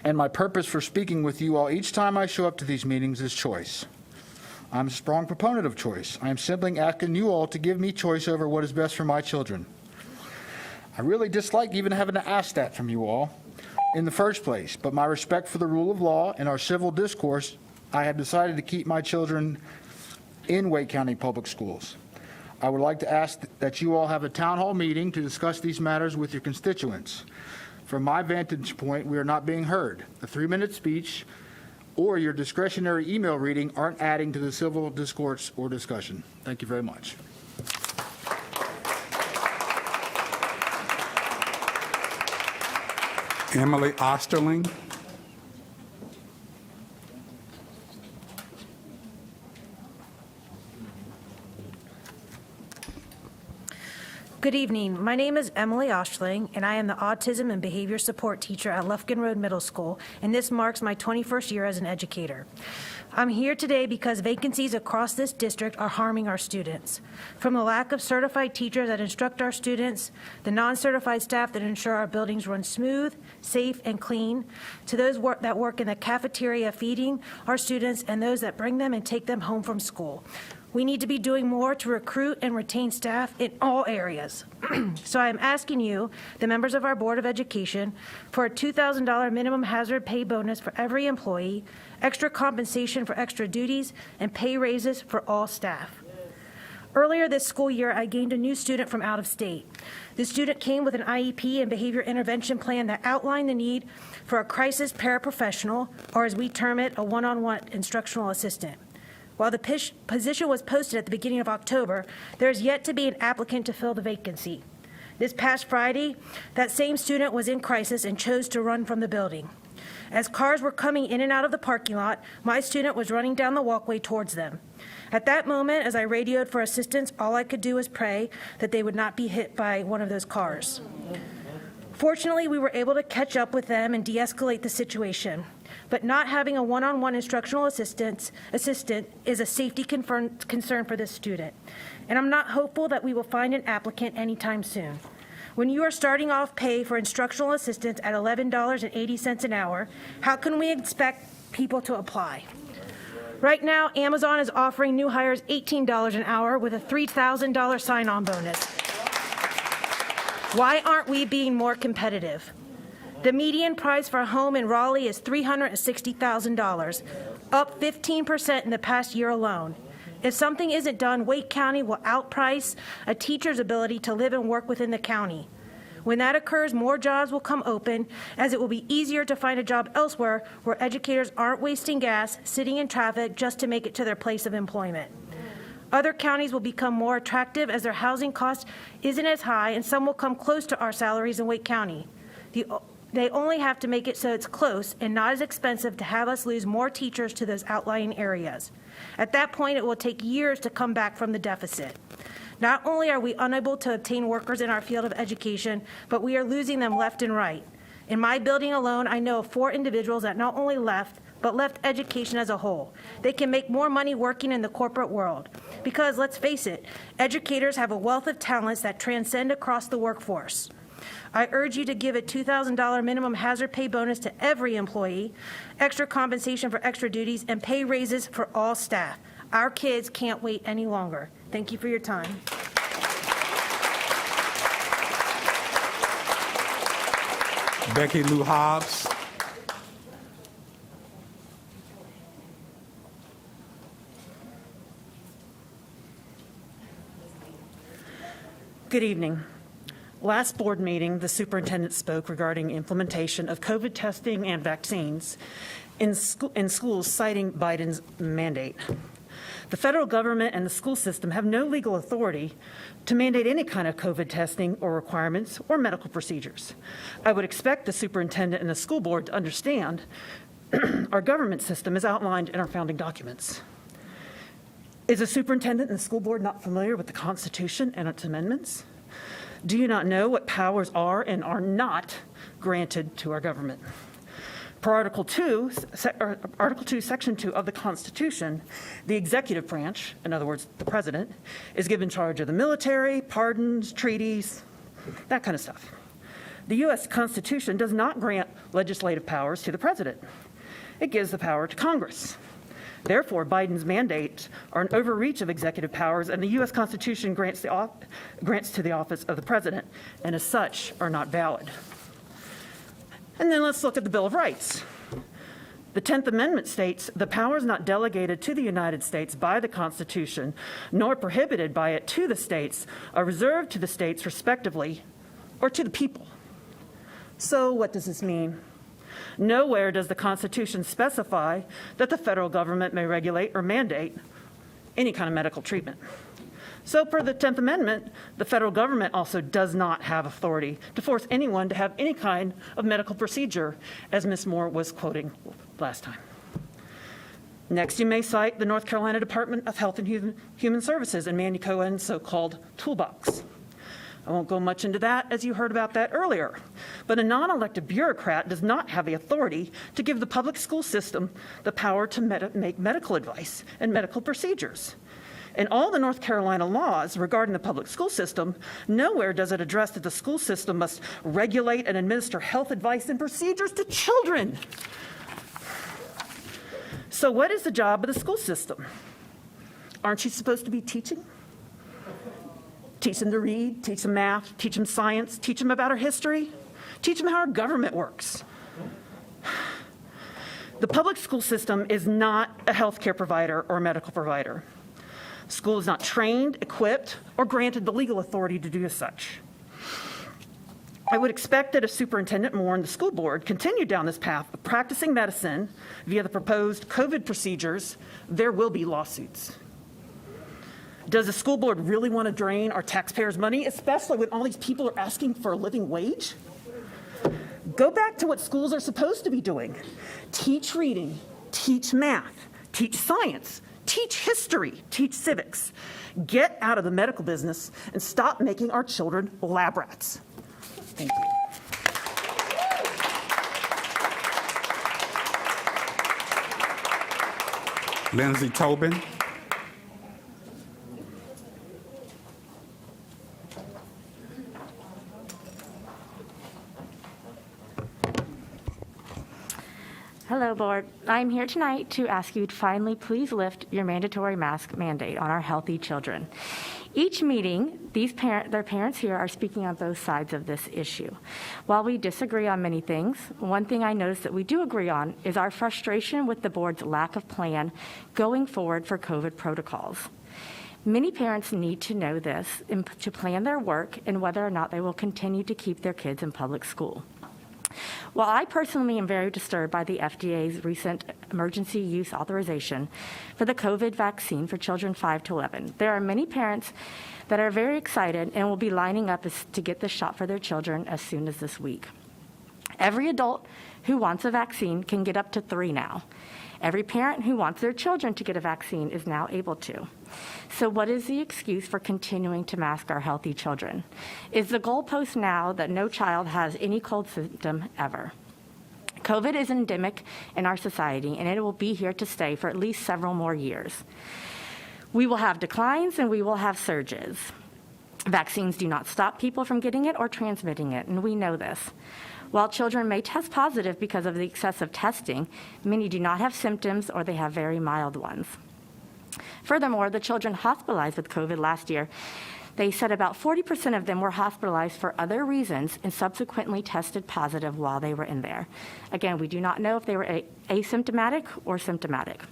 and my purpose for speaking with you all each time I show up to these meetings is choice. I'm a strong proponent of choice. I am simply asking you all to give me choice over what is best for my children. I really dislike even having to ask that from you all in the first place, but my respect for the rule of law and our civil discourse, I have decided to keep my children in Wake County Public Schools. I would like to ask that you all have a town hall meeting to discuss these matters with your constituents. From my vantage point, we are not being heard. A 3-minute speech or your discretionary email reading aren't adding to the civil discourse or discussion. Thank you very much. Emily Osterling. Good evening. My name is Emily Osterling, and I am the Autism and Behavior Support Teacher at Lufkin Road Middle School, and this marks my 21st year as an educator. I'm here today because vacancies across this district are harming our students. From the lack of certified teachers that instruct our students, the non-certified staff that ensure our buildings run smooth, safe, and clean, to those that work in the cafeteria feeding our students, and those that bring them and take them home from school. We need to be doing more to recruit and retain staff in all areas. So I am asking you, the members of our Board of Education, for a $2,000 minimum hazard pay bonus for every employee, extra compensation for extra duties, and pay raises for all staff. Earlier this school year, I gained a new student from out of state. The student came with an IEP and behavior intervention plan that outlined the need for a crisis paraprofessional, or as we term it, a one-on-one instructional assistant. While the position was posted at the beginning of October, there is yet to be an applicant to fill the vacancy. This past Friday, that same student was in crisis and chose to run from the building. As cars were coming in and out of the parking lot, my student was running down the walkway towards them. At that moment, as I radioed for assistance, all I could do was pray that they would not be hit by one of those cars. Fortunately, we were able to catch up with them and de-escalate the situation. But not having a one-on-one instructional assistant is a safety concern for this student. And I'm not hopeful that we will find an applicant anytime soon. When you are starting off pay for instructional assistants at $11.80 an hour, how can we expect people to apply? Right now, Amazon is offering new hires $18 an hour with a $3,000 sign-on bonus. Why aren't we being more competitive? The median price for a home in Raleigh is $360,000, up 15% in the past year alone. If something isn't done, Wake County will outprice a teacher's ability to live and work within the county. When that occurs, more jobs will come open, as it will be easier to find a job elsewhere where educators aren't wasting gas, sitting in traffic just to make it to their place of employment. Other counties will become more attractive as their housing cost isn't as high, and some will come close to our salaries in Wake County. They only have to make it so it's close and not as expensive to have us lose more teachers to those outlying areas. At that point, it will take years to come back from the deficit. Not only are we unable to obtain workers in our field of education, but we are losing them left and right. In my building alone, I know of 4 individuals that not only left, but left education as a whole. They can make more money working in the corporate world. Because, let's face it, educators have a wealth of talents that transcend across the workforce. I urge you to give a $2,000 minimum hazard pay bonus to every employee, extra compensation for extra duties, and pay raises for all staff. Our kids can't wait any longer. Thank you for your time. Becky Lou Hobbs. Good evening. Last board meeting, the superintendent spoke regarding implementation of COVID testing and vaccines in schools, citing Biden's mandate. The federal government and the school system have no legal authority to mandate any kind of COVID testing or requirements or medical procedures. I would expect the superintendent and the school board to understand our government system is outlined in our founding documents. Is the superintendent and the school board not familiar with the Constitution and its amendments? Do you not know what powers are and are not granted to our government? Per Article 2, Section 2 of the Constitution, the executive branch, in other words, the president, is given charge of the military, pardons, treaties, that kind of stuff. The U.S. Constitution does not grant legislative powers to the president. It gives the power to Congress. Therefore, Biden's mandates are an overreach of executive powers, and the U.S. Constitution grants to the office of the president, and as such, are not valid. And then let's look at the Bill of Rights. The 10th Amendment states, "The powers not delegated to the United States by the Constitution, nor prohibited by it to the states, are reserved to the states respectively, or to the people." So what does this mean? Nowhere does the Constitution specify that the federal government may regulate or mandate any kind of medical treatment. So per the 10th Amendment, the federal government also does not have authority to force anyone to have any kind of medical procedure, as Ms. Moore was quoting last time. Next, you may cite the North Carolina Department of Health and Human Services and Mandy Cohen's so-called toolbox. I won't go much into that, as you heard about that earlier. But a non-elected bureaucrat does not have the authority to give the public school system the power to make medical advice and medical procedures. In all the North Carolina laws regarding the public school system, nowhere does it address that the school system must regulate and administer health advice and procedures to children. So what is the job of the school system? Aren't you supposed to be teaching? Teach them to read, teach them math, teach them science, teach them about our history, teach them how our government works. The public school system is not a healthcare provider or a medical provider. School is not trained, equipped, or granted the legal authority to do as such. I would expect that if Superintendent Moore and the school board continue down this path of practicing medicine via the proposed COVID procedures, there will be lawsuits. Does the school board really want to drain our taxpayers' money, especially when all these people are asking for a living wage? Go back to what schools are supposed to be doing. Teach reading, teach math, teach science, teach history, teach civics. Get out of the medical business and stop making our children lab rats. Thank you. Lindsay Tobin. Hello, Board. I'm here tonight to ask you to finally please lift your mandatory mask mandate on our healthy children. Each meeting, their parents here are speaking on both sides of this issue. While we disagree on many things, one thing I noticed that we do agree on is our frustration with the board's lack of plan going forward for COVID protocols. Many parents need to know this to plan their work and whether or not they will continue to keep their kids in public school. While I personally am very disturbed by the FDA's recent emergency use authorization for the COVID vaccine for children 5 to 11, there are many parents that are very excited and will be lining up to get the shot for their children as soon as this week. Every adult who wants a vaccine can get up to 3 now. Every parent who wants their children to get a vaccine is now able to. So what is the excuse for continuing to mask our healthy children? Is the goalpost now that no child has any cold symptom ever? COVID is endemic in our society, and it will be here to stay for at least several more years. We will have declines and we will have surges. Vaccines do not stop people from getting it or transmitting it, and we know this. While children may test positive because of the excessive testing, many do not have symptoms or they have very mild ones. Furthermore, the children hospitalized with COVID last year, they said about 40% of them were hospitalized for other reasons and subsequently tested positive while they were in there. Again, we do not know if they were asymptomatic or symptomatic.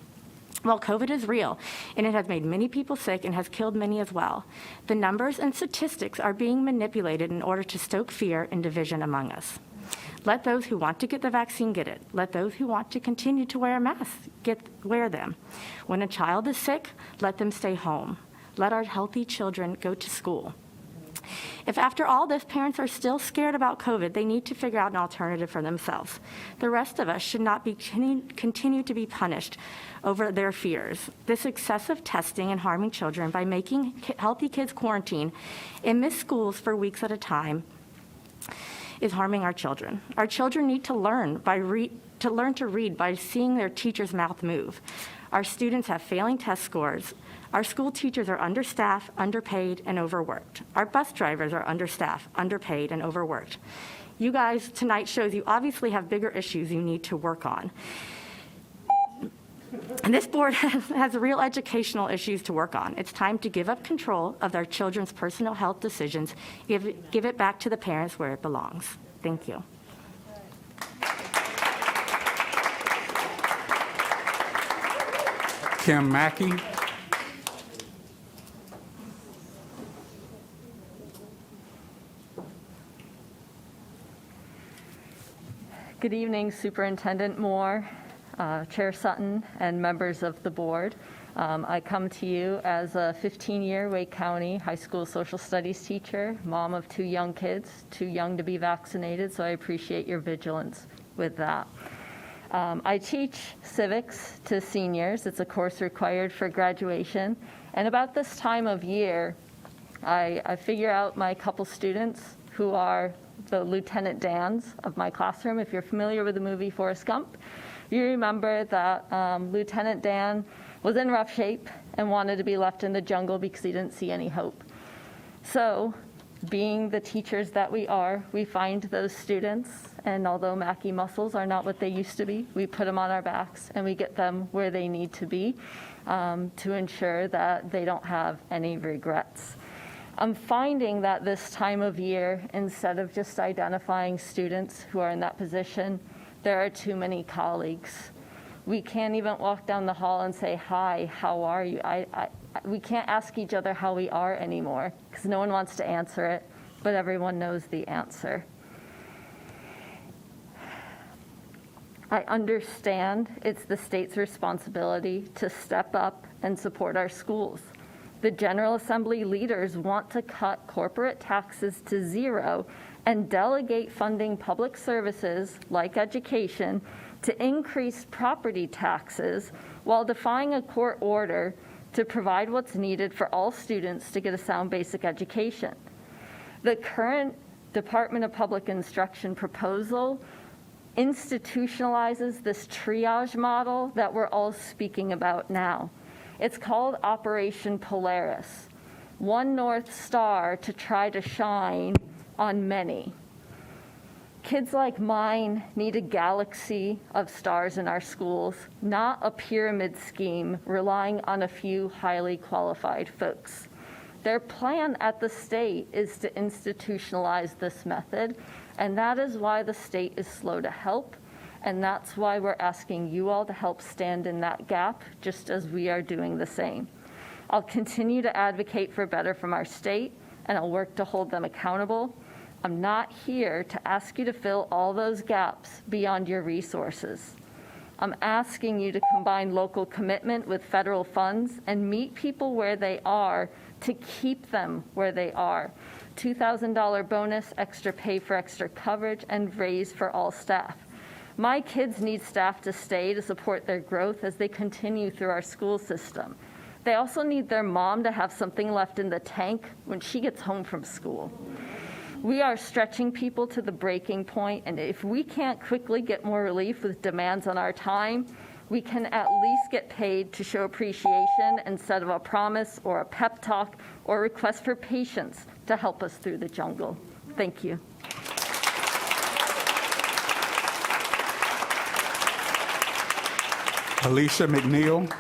Well, COVID is real, and it has made many people sick and has killed many as well. The numbers and statistics are being manipulated in order to stoke fear and division among us. Let those who want to get the vaccine get it. Let those who want to continue to wear masks wear them. When a child is sick, let them stay home. Let our healthy children go to school. If after all this parents are still scared about COVID, they need to figure out an alternative for themselves. The rest of us should not be continue to be punished over their fears. This excessive testing and harming children by making healthy kids quarantine and miss schools for weeks at a time is harming our children. Our children need to learn to read by seeing their teacher's mouth move. Our students have failing test scores. Our school teachers are understaffed, underpaid, and overworked. Our bus drivers are understaffed, underpaid, and overworked. You guys tonight shows you obviously have bigger issues you need to work on. And this board has real educational issues to work on. It's time to give up control of their children's personal health decisions, give it back to the parents where it belongs. Thank you. Kim Mackey. Good evening, Superintendent Moore, Chair Sutton, and members of the board. I come to you as a 15-year Wake County high school social studies teacher, mom of 2 young kids, too young to be vaccinated, so I appreciate your vigilance with that. I teach civics to seniors. It's a course required for graduation. And about this time of year, I figure out my couple students who are the Lieutenant Dans of my classroom. If you're familiar with the movie Forrest Gump, you remember that Lieutenant Dan was in rough shape and wanted to be left in the jungle because he didn't see any hope. So, being the teachers that we are, we find those students, and although Mackey muscles are not what they used to be, we put them on our backs and we get them where they need to be to ensure that they don't have any regrets. I'm finding that this time of year, instead of just identifying students who are in that position, there are too many colleagues. We can't even walk down the hall and say, hi, how are you? We can't ask each other how we are anymore because no one wants to answer it, but everyone knows the answer. I understand it's the state's responsibility to step up and support our schools. The General Assembly leaders want to cut corporate taxes to zero and delegate funding public services like education to increase property taxes while defying a court order to provide what's needed for all students to get a sound basic education. The current Department of Public Instruction proposal institutionalizes this triage model that we're all speaking about now. It's called Operation Polaris, one North Star to try to shine on many. Kids like mine need a galaxy of stars in our schools, not a pyramid scheme relying on a few highly qualified folks. Their plan at the state is to institutionalize this method, and that is why the state is slow to help, and that's why we're asking you all to help stand in that gap, just as we are doing the same. I'll continue to advocate for better from our state, and I'll work to hold them accountable. I'm not here to ask you to fill all those gaps beyond your resources. I'm asking you to combine local commitment with federal funds and meet people where they are to keep them where they are. $2,000 bonus, extra pay for extra coverage, and raise for all staff. My kids need staff to stay to support their growth as they continue through our school system. They also need their mom to have something left in the tank when she gets home from school. We are stretching people to the breaking point, and if we can't quickly get more relief with demands on our time, we can at least get paid to show appreciation instead of a promise or a pep talk or request for patience to help us through the jungle. Thank you. Alicia McNeil.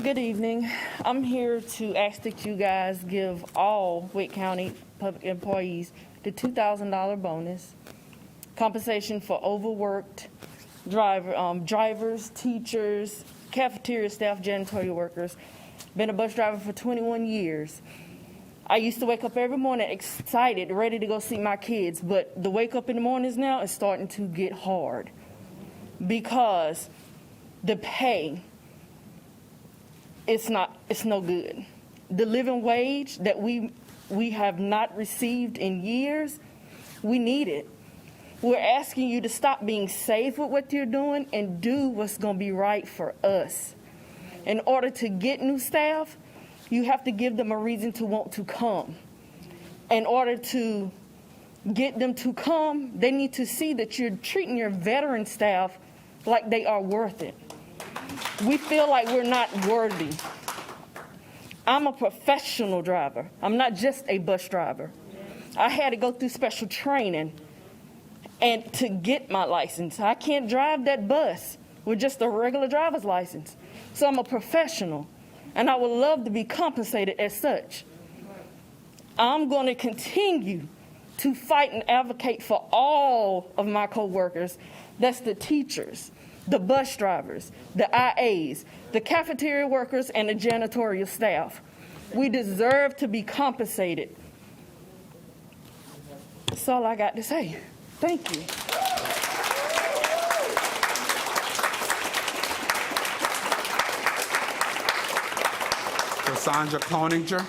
Good evening. I'm here to ask that you guys give all Wake County public employees the $2,000 bonus, compensation for overworked drivers, teachers, cafeteria staff, janitorial workers. Been a bus driver for 21 years. I used to wake up every morning excited, ready to go see my kids, but the wake up in the mornings now is starting to get hard because the pay, it's no good. The living wage that we have not received in years, we need it. We're asking you to stop being safe with what you're doing and do what's going to be right for us. In order to get new staff, you have to give them a reason to want to come. In order to get them to come, they need to see that you're treating your veteran staff like they are worth it. We feel like we're not worthy. I'm a professional driver. I'm not just a bus driver. I had to go through special training and to get my license. I can't drive that bus with just a regular driver's license. So I'm a professional, and I would love to be compensated as such. I'm going to continue to fight and advocate for all of my coworkers. That's the teachers, the bus drivers, the IAs, the cafeteria workers, and the janitorial staff. We deserve to be compensated. That's all I got to say. Thank you. Cassandra Cloninger.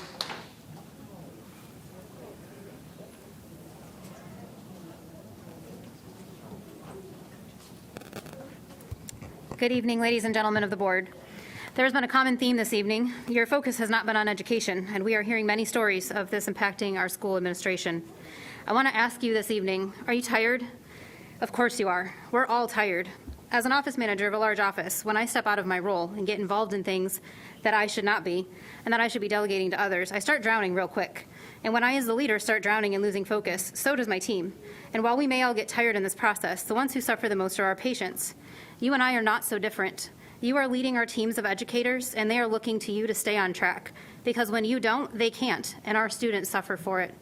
Good evening, ladies and gentlemen of the board. There has been a common theme this evening. Your focus has not been on education, and we are hearing many stories of this impacting our school administration. I want to ask you this evening, are you tired? Of course you are. We're all tired. As an office manager of a large office, when I step out of my role and get involved in things that I should not be, and that I should be delegating to others, I start drowning real quick. And when I, as the leader, start drowning and losing focus, so does my team. And while we may all get tired in this process, the ones who suffer the most are our patients. You and I are not so different. You are leading our teams of educators, and they are looking to you to stay on track. Because when you don't, they can't, and our students suffer for it.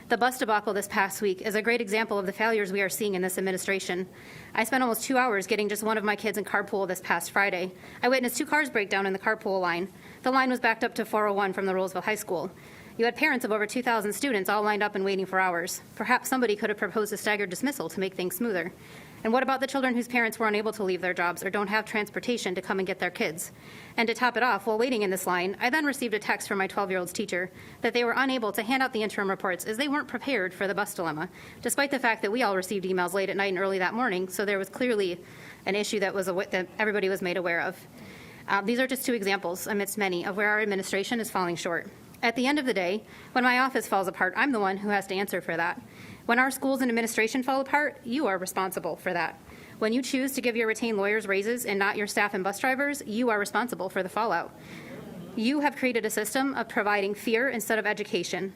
The bus debacle this past week is a great example of the failures we are seeing in this administration. I spent almost 2 hours getting just one of my kids in carpool this past Friday. I witnessed 2 cars break down in the carpool line. The line was backed up to 401 from the Roseville High School. You had parents of over 2,000 students all lined up and waiting for hours. Perhaps somebody could have proposed a staggered dismissal to make things smoother. And what about the children whose parents were unable to leave their jobs or don't have transportation to come and get their kids? And to top it off, while waiting in this line, I then received a text from my 12-year-old's teacher that they were unable to hand out the interim reports as they weren't prepared for the bus dilemma, despite the fact that we all received emails late at night and early that morning, so there was clearly an issue that everybody was made aware of. These are just 2 examples amidst many of where our administration is falling short. At the end of the day, when my office falls apart, I'm the one who has to answer for that. When our schools and administration fall apart, you are responsible for that. When you choose to give your retained lawyers raises and not your staff and bus drivers, you are responsible for the fallout. You have created a system of providing fear instead of education.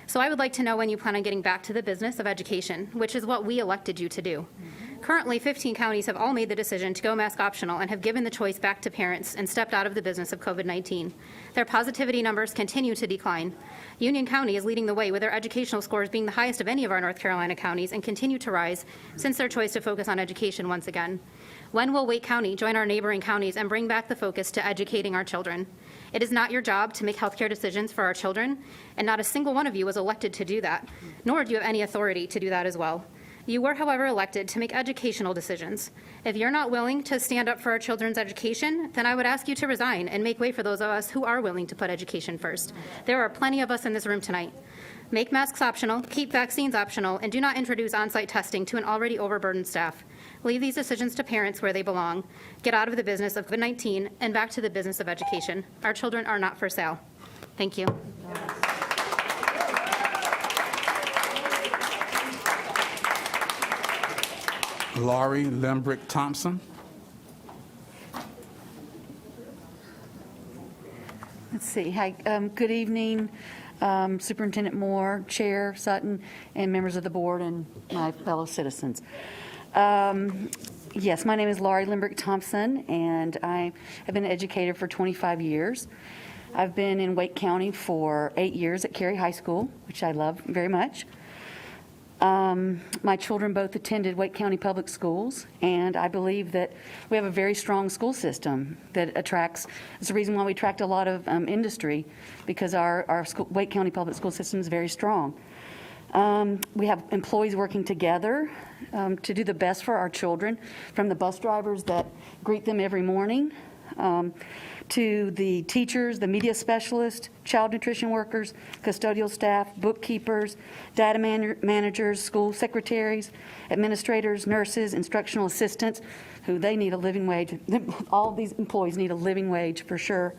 So I would like to know when you plan on getting back to the business of education, which is what we elected you to do. Currently, 15 counties have all made the decision to go mask optional and have given the choice back to parents and stepped out of the business of COVID-19. Their positivity numbers continue to decline. Union County is leading the way with their educational scores being the highest of any of our North Carolina counties and continue to rise since their choice to focus on education once again. When will Wake County join our neighboring counties and bring back the focus to educating our children? It is not your job to make healthcare decisions for our children, and not a single one of you was elected to do that, nor do you have any authority to do that as well. You were, however, elected to make educational decisions. If you're not willing to stand up for our children's education, then I would ask you to resign and make way for those of us who are willing to put education first. There are plenty of us in this room tonight. Make masks optional, keep vaccines optional, and do not introduce on-site testing to an already overburdened staff. Leave these decisions to parents where they belong. Get out of the business of COVID-19 and back to the business of education. Our children are not for sale. Thank you. Laurie Limbrick Thompson. Let's see. Hi, good evening, Superintendent Moore, Chair Sutton, and members of the board and my fellow citizens. Yes, my name is Laurie Limbrick Thompson, and I have been an educator for 25 years. I've been in Wake County for 8 years at Cary High School, which I love very much. My children both attended Wake County Public Schools, and I believe that we have a very strong school system that attracts, it's the reason why we attract a lot of industry, because our Wake County Public School system is very strong. We have employees working together to do the best for our children, from the bus drivers that greet them every morning, to the teachers, the media specialists, child nutrition workers, custodial staff, bookkeepers, data managers, school secretaries, administrators, nurses, instructional assistants, who they need a living wage. All of these employees need a living wage for sure.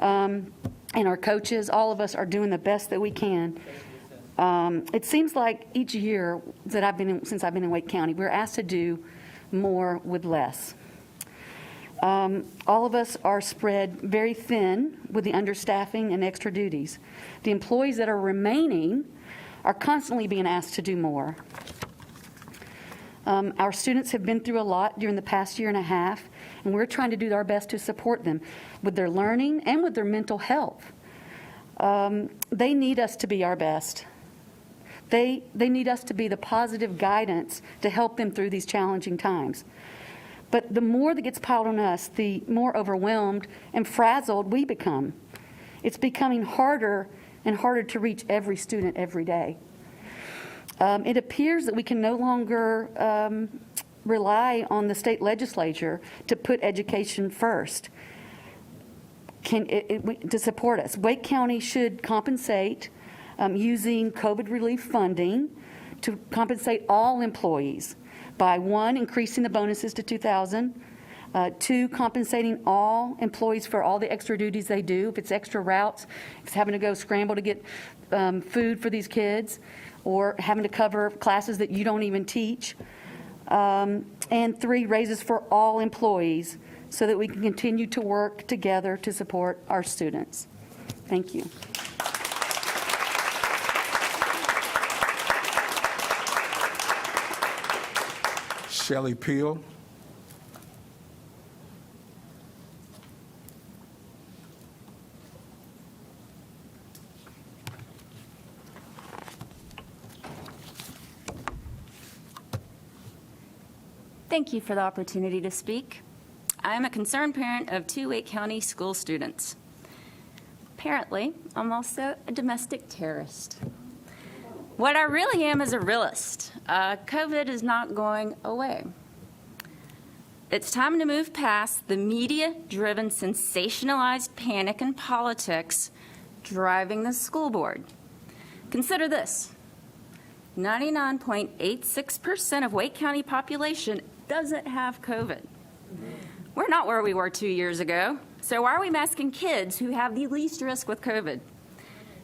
And our coaches, all of us are doing the best that we can. It seems like each year that since I've been in Wake County, we're asked to do more with less. All of us are spread very thin with the understaffing and extra duties. The employees that are remaining are constantly being asked to do more. Our students have been through a lot during the past year and a half, and we're trying to do our best to support them with their learning and with their mental health. They need us to be our best. They need us to be the positive guidance to help them through these challenging times. But the more that gets piled on us, the more overwhelmed and frazzled we become. It's becoming harder and harder to reach every student every day. It appears that we can no longer rely on the state legislature to put education first to support us. Wake County should compensate using COVID relief funding to compensate all employees by 1, increasing the bonuses to $2,000, 2, compensating all employees for all the extra duties they do, if it's extra routes, if it's having to go scramble to get food for these kids, or having to cover classes that you don't even teach, and 3, raises for all employees so that we can continue to work together to support our students. Thank you. Shelley Peel. Thank you for the opportunity to speak. I am a concerned parent of 2 Wake County school students. Apparently, I'm also a domestic terrorist. What I really am is a realist. COVID is not going away. It's time to move past the media-driven, sensationalized panic and politics driving the school board. Consider this. 99.86% of Wake County population doesn't have COVID. We're not where we were 2 years ago, so why are we masking kids who have the least risk with COVID?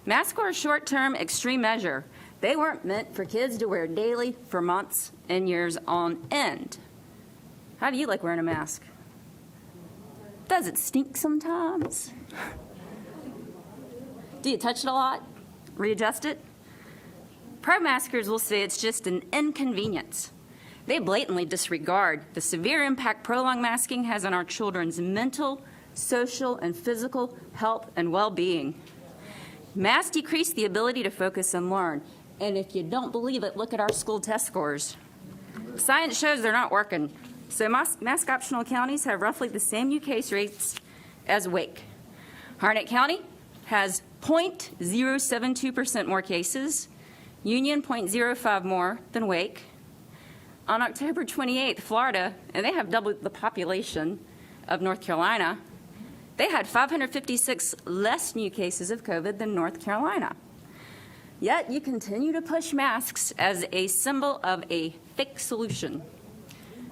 Masks were a short-term extreme measure. They weren't meant for kids to wear daily for months and years on end. How do you like wearing a mask? Does it stink sometimes? Do you touch it a lot? Readjust it? Pro-maskers will say it's just an inconvenience. They blatantly disregard the severe impact prolonged masking has on our children's mental, social, and physical health and well-being. Masks decrease the ability to focus and learn. And if you don't believe it, look at our school test scores. Science shows they're not working. So mask optional counties have roughly the same new case rates as Wake. Harnett County has 0.072% more cases, Union 0.05 more than Wake. On October 28th, Florida, and they have double the population of North Carolina, they had 556 less new cases of COVID than North Carolina. Yet you continue to push masks as a symbol of a fake solution.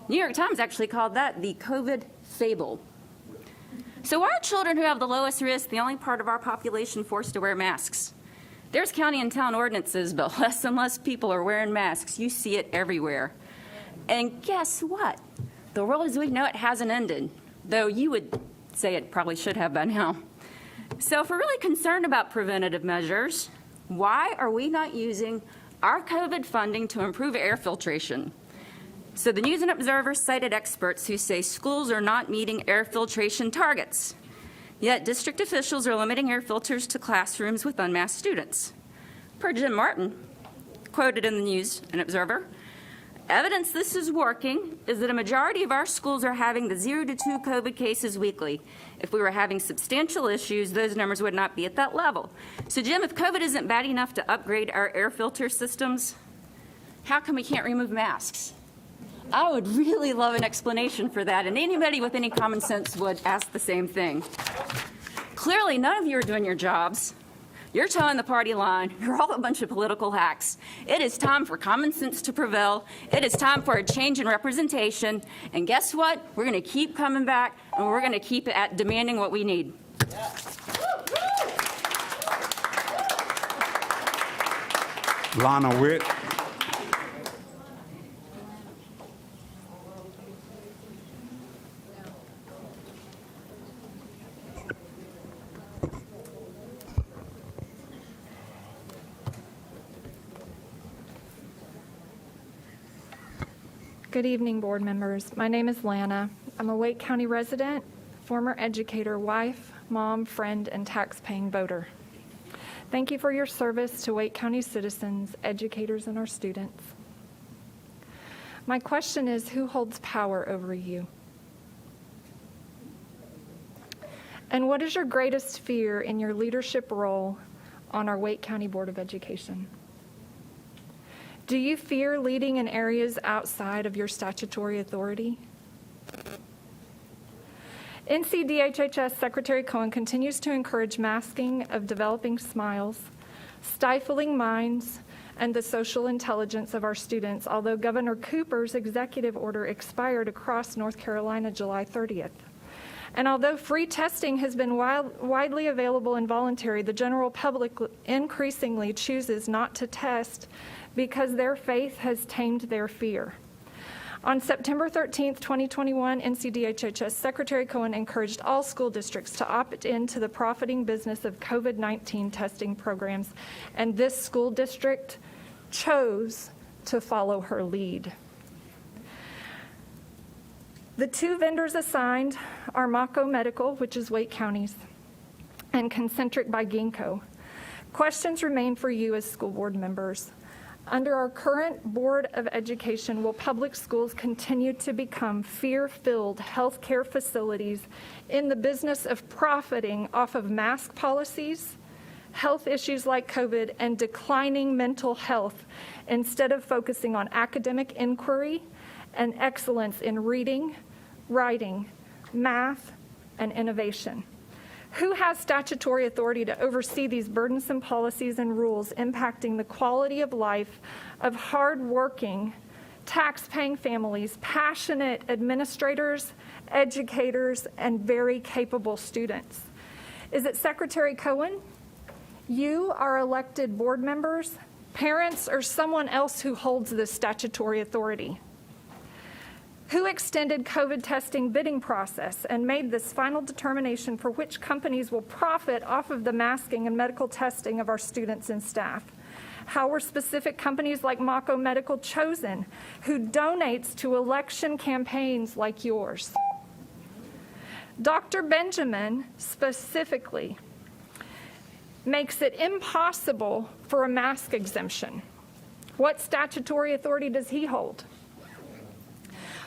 New York Times actually called that the COVID fable. So why are children who have the lowest risk the only part of our population forced to wear masks? There's county and town ordinances, but less and less people are wearing masks. You see it everywhere. And guess what? The world as we know it hasn't ended, though you would say it probably should have by now. So if we're really concerned about preventative measures, why are we not using our COVID funding to improve air filtration? So the News and Observer cited experts who say schools are not meeting air filtration targets. Yet district officials are limiting air filters to classrooms with unmasked students. Per Jim Martin, quoted in the News and Observer, evidence this is working is that a majority of our schools are having the 0 to 2 COVID cases weekly. If we were having substantial issues, those numbers would not be at that level. So Jim, if COVID isn't bad enough to upgrade our air filter systems, how come we can't remove masks? I would really love an explanation for that, and anybody with any common sense would ask the same thing. Clearly, none of you are doing your jobs. You're towing the party line. You're all a bunch of political hacks. It is time for common sense to prevail. It is time for a change in representation. And guess what? We're going to keep coming back, and we're going to keep at demanding what we need. Lana Witt. Good evening, board members. My name is Lana. I'm a Wake County resident, former educator, wife, mom, friend, and tax-paying voter. Thank you for your service to Wake County citizens, educators, and our students. My question is, who holds power over you? And what is your greatest fear in your leadership role on our Wake County Board of Education? Do you fear leading in areas outside of your statutory authority? NCDHHS Secretary Cohen continues to encourage masking of developing smiles, stifling minds, and the social intelligence of our students, although Governor Cooper's executive order expired across North Carolina July 30th. And although free testing has been widely available and voluntary, the general public increasingly chooses not to test because their faith has tamed their fear. On September 13th, 2021, NCDHHS Secretary Cohen encouraged all school districts to opt into the profiting business of COVID-19 testing programs, and this school district chose to follow her lead. The two vendors assigned are Mako Medical, which is Wake County's, and Concentric by Ginkgo. Questions remain for you as school board members. Under our current Board of Education, will public schools continue to become fear-filled healthcare facilities in the business of profiting off of mask policies, health issues like COVID, and declining mental health, instead of focusing on academic inquiry and excellence in reading, writing, math, and innovation? Who has statutory authority to oversee these burdensome policies and rules impacting the quality of life of hardworking, tax-paying families, passionate administrators, educators, and very capable students? Is it Secretary Cohen, you, our elected board members, parents, or someone else who holds this statutory authority? Who extended COVID testing bidding process and made this final determination for which companies will profit off of the masking and medical testing of our students and staff? How were specific companies like Mako Medical chosen, who donates to election campaigns like yours? Dr. Benjamin specifically makes it impossible for a mask exemption. What statutory authority does he hold?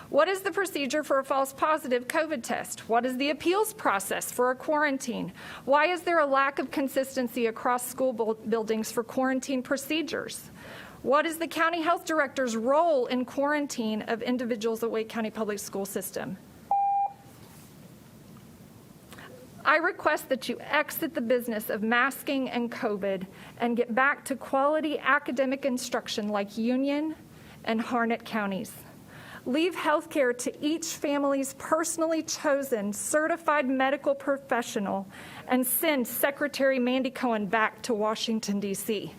What is the procedure for a false positive COVID test? What is the appeals process for a quarantine? Why is there a lack of consistency across school buildings for quarantine procedures? What is the county health director's role in quarantine of individuals at Wake County Public School System? I request that you exit the business of masking and COVID and get back to quality academic instruction like Union and Harnett counties. Leave healthcare to each family's personally chosen certified medical professional and send Secretary Mandy Cohen back to Washington, D.C.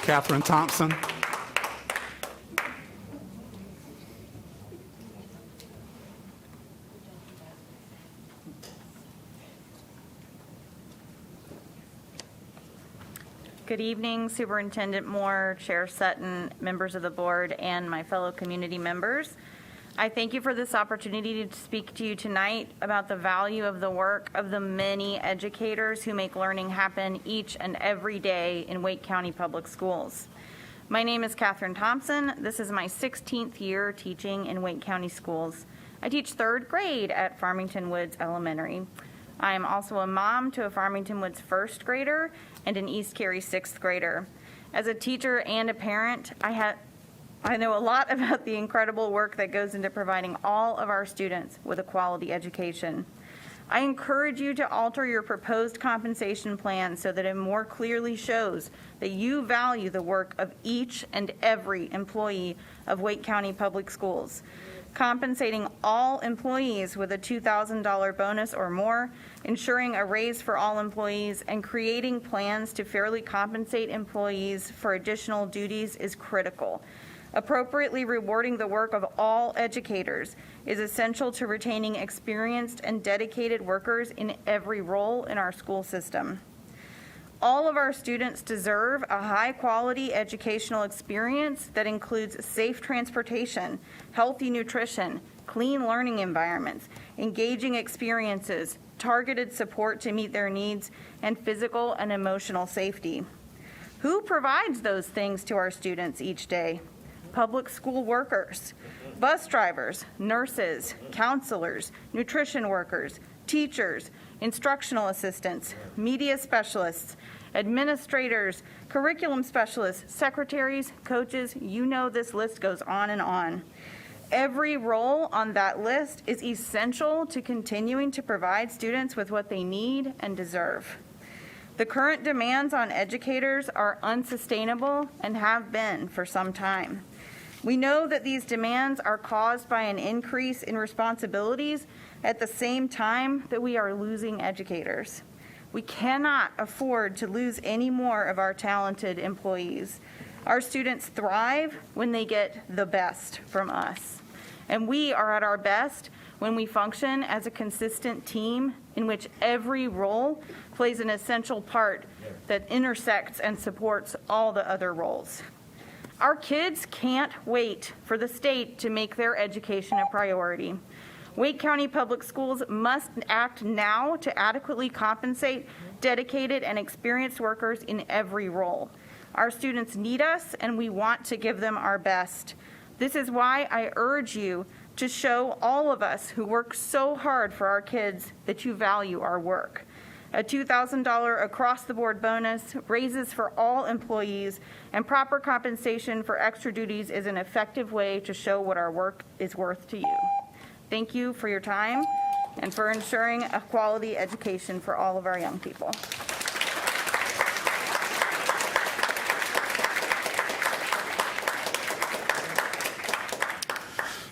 Catherine Thompson. Good evening, Superintendent Moore, Chair Sutton, members of the board, and my fellow community members. I thank you for this opportunity to speak to you tonight about the value of the work of the many educators who make learning happen each and every day in Wake County Public Schools. My name is Catherine Thompson. This is my 16th year teaching in Wake County schools. I teach 3rd grade at Farmington Woods Elementary. I am also a mom to a Farmington Woods 1st grader and an East Cary 6th grader. As a teacher and a parent, I know a lot about the incredible work that goes into providing all of our students with a quality education. I encourage you to alter your proposed compensation plan so that it more clearly shows that you value the work of each and every employee of Wake County Public Schools. Compensating all employees with a $2,000 bonus or more, ensuring a raise for all employees, and creating plans to fairly compensate employees for additional duties is critical. Appropriately rewarding the work of all educators is essential to retaining experienced and dedicated workers in every role in our school system. All of our students deserve a high-quality educational experience that includes safe transportation, healthy nutrition, clean learning environments, engaging experiences, targeted support to meet their needs, and physical and emotional safety. Who provides those things to our students each day? Public school workers, bus drivers, nurses, counselors, nutrition workers, teachers, instructional assistants, media specialists, administrators, curriculum specialists, secretaries, coaches, you know this list goes on and on. Every role on that list is essential to continuing to provide students with what they need and deserve. The current demands on educators are unsustainable and have been for some time. We know that these demands are caused by an increase in responsibilities at the same time that we are losing educators. We cannot afford to lose any more of our talented employees. Our students thrive when they get the best from us. And we are at our best when we function as a consistent team in which every role plays an essential part that intersects and supports all the other roles. Our kids can't wait for the state to make their education a priority. Wake County Public Schools must act now to adequately compensate dedicated and experienced workers in every role. Our students need us, and we want to give them our best. This is why I urge you to show all of us who work so hard for our kids that you value our work. A $2,000 across-the-board bonus, raises for all employees, and proper compensation for extra duties is an effective way to show what our work is worth to you. Thank you for your time and for ensuring a quality education for all of our young people.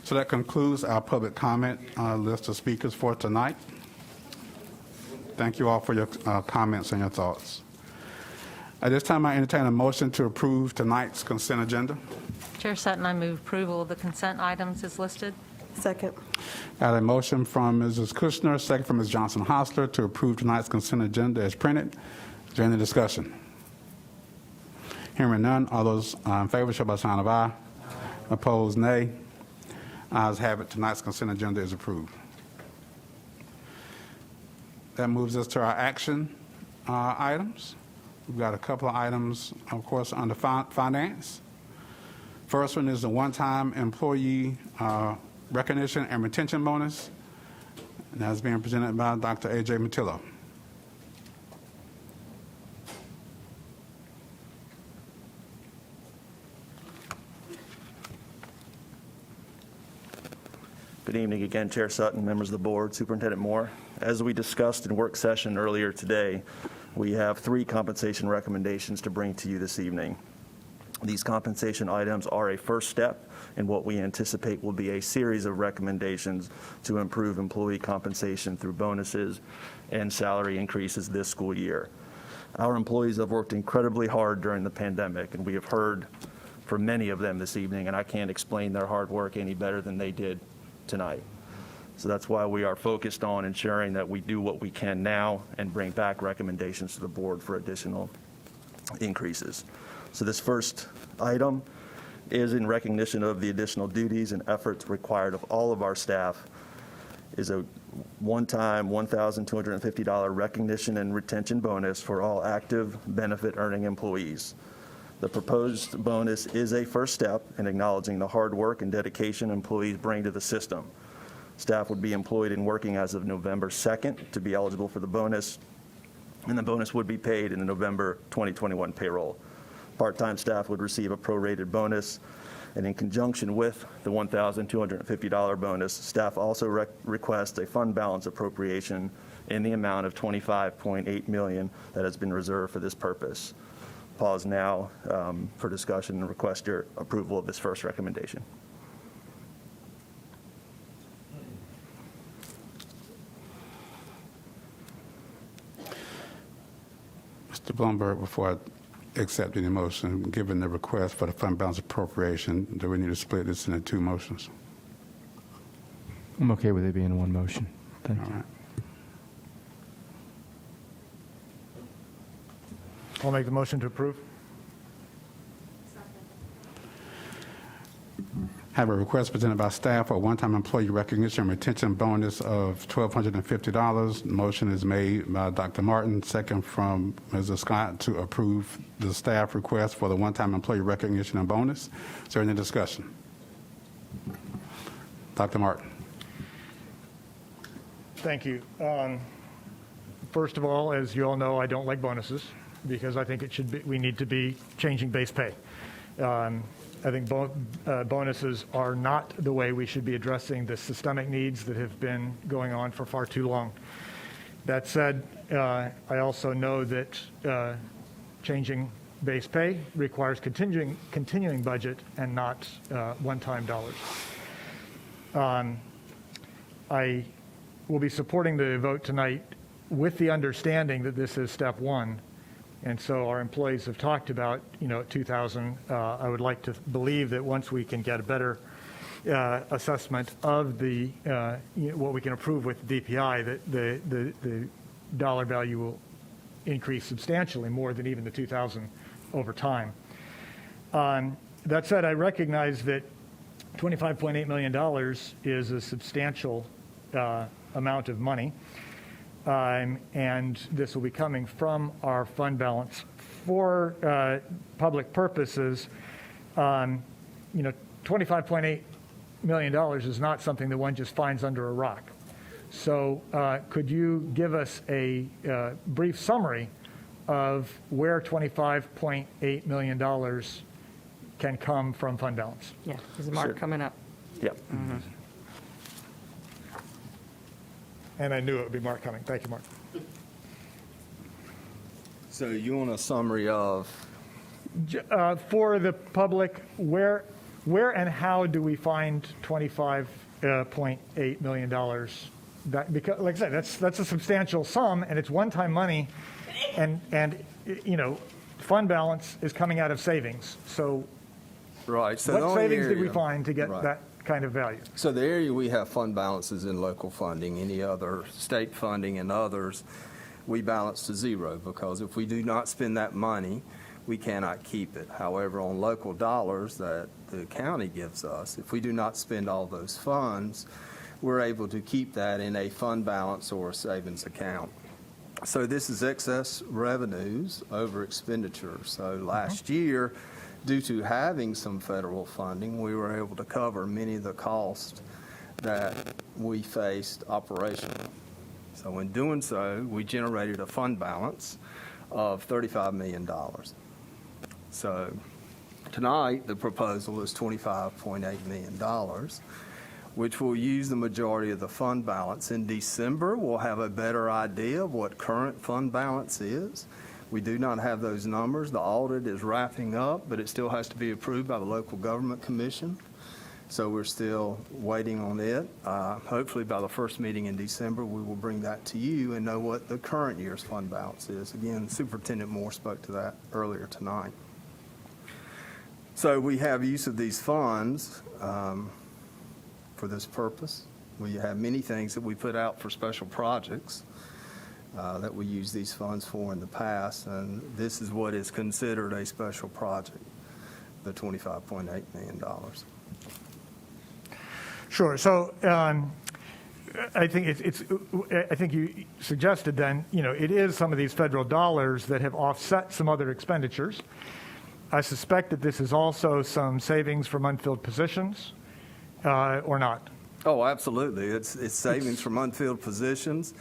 So that concludes our public comment list of speakers for tonight. Thank you all for your comments and your thoughts. At this time, I entertain a motion to approve tonight's consent agenda. Chair Sutton, I move approval of the consent items as listed. Second. I had a motion from Mrs. Kushner, second from Ms. Johnson-Hostler to approve tonight's consent agenda as printed. Is there any discussion? Hearing none, all those in favor show by sign of aye. Opposed, nay. Ayes have it. Tonight's consent agenda is approved. That moves us to our action items. We've got a couple of items, of course, under finance. First one is the one-time employee recognition and retention bonus. And that's being presented by Dr. A.J. Matillo. Good evening again, Chair Sutton, members of the board, Superintendent Moore. As we discussed in work session earlier today, we have 3 compensation recommendations to bring to you this evening. These compensation items are a first step in what we anticipate will be a series of recommendations to improve employee compensation through bonuses and salary increases this school year. Our employees have worked incredibly hard during the pandemic, and we have heard from many of them this evening, and I can't explain their hard work any better than they did tonight. So that's why we are focused on ensuring that we do what we can now and bring back recommendations to the board for additional increases. So this first item is in recognition of the additional duties and efforts required of all of our staff, is a one-time $1,250 recognition and retention bonus for all active benefit earning employees. The proposed bonus is a first step in acknowledging the hard work and dedication employees bring to the system. Staff would be employed and working as of November 2nd to be eligible for the bonus, and the bonus would be paid in the November 2021 payroll. Part-time staff would receive a prorated bonus, and in conjunction with the $1,250 bonus, staff also requests a fund balance appropriation in the amount of $25.8 million that has been reserved for this purpose. Pause now for discussion and request your approval of this first recommendation. Mr. Blumberg, before I accept any motion, given the request for the fund balance appropriation, do we need to split this into 2 motions? I'm okay with it being one motion. Thank you. All right. I'll make the motion to approve. Have a request presented by staff for a one-time employee recognition and retention bonus of $1,250. Motion is made by Dr. Martin, second from Mrs. Scott to approve the staff request for the one-time employee recognition and bonus. Is there any discussion? Dr. Martin. Thank you. First of all, as you all know, I don't like bonuses because I think we need to be changing base pay. I think bonuses are not the way we should be addressing the systemic needs that have been going on for far too long. That said, I also know that changing base pay requires continuing budget and not one-time dollars. I will be supporting the vote tonight with the understanding that this is step one. And so our employees have talked about, at 2,000, I would like to believe that once we can get a better assessment of the what we can approve with DPI, that the dollar value will increase substantially more than even the 2,000 over time. That said, I recognize that $25.8 million is a substantial amount of money. And this will be coming from our fund balance for public purposes. $25.8 million is not something that one just finds under a rock. So could you give us a brief summary of where $25.8 million can come from fund balance? Yeah, there's a mark coming up. Yep. Mm-hmm. And I knew it would be Mark coming. Thank you, Mark. So you want a summary of? For the public, where and how do we find $25.8 million? That, because, like I said, that's a substantial sum, and it's one-time money, and fund balance is coming out of savings. So, right. So what savings did we find to get that kind of value? So the area we have fund balances in local funding, any other state funding and others, we balance to zero, because if we do not spend that money, we cannot keep it. However, on local dollars that the county gives us, if we do not spend all those funds, we're able to keep that in a fund balance or a savings account. So this is excess revenues over expenditures. So last year, due to having some federal funding, we were able to cover many of the costs that we faced operationally. So in doing so, we generated a fund balance of $35 million. So tonight, the proposal is $25.8 million, which will use the majority of the fund balance. In December, we'll have a better idea of what current fund balance is. We do not have those numbers. The audit is wrapping up, but it still has to be approved by the local government commission. So we're still waiting on it. Hopefully by the first meeting in December, we will bring that to you and know what the current year's fund balance is. Again, Superintendent Moore spoke to that earlier tonight. So we have use of these funds for this purpose. We have many things that we put out for special projects that we use these funds for in the past, and this is what is considered a special project, the $25.8 million. Sure. So I think I think you suggested then, it is some of these federal dollars that have offset some other expenditures. I suspect that this is also some savings from unfilled positions, or not? Oh, absolutely. It's savings from unfilled positions.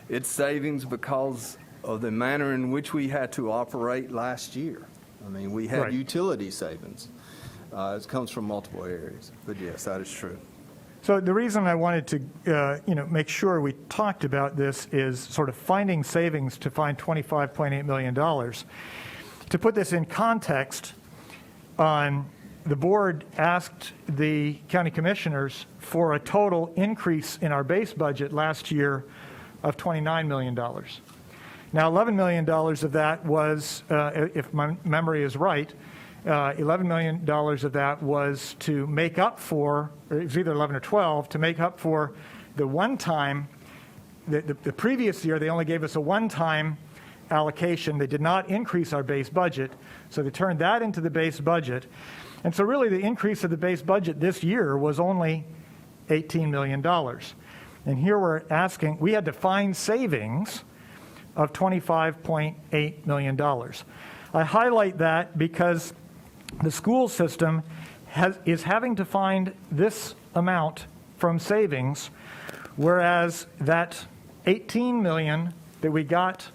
It's savings because of the manner in which we had to operate last year. I mean, we had utility savings. It comes from multiple areas. But yes, that is true. So the reason I wanted to, make sure we talked about this is sort of finding savings to find $25.8 million. To put this in context, the board asked the county commissioners for a total increase in our base budget last year of $29 million. Now, $11 million of that was, if my memory is right, $11 million of that was to make up for, or it was either 11 or 12, to make up for the one-time, the previous year they only gave us a one-time allocation. They did not increase our base budget, so they turned that into the base budget. And so really the increase of the base budget this year was only $18 million. And here we're asking, we had to find savings of $25.8 million. I highlight that because the school system is having to find this amount from savings, whereas that $18 million that we got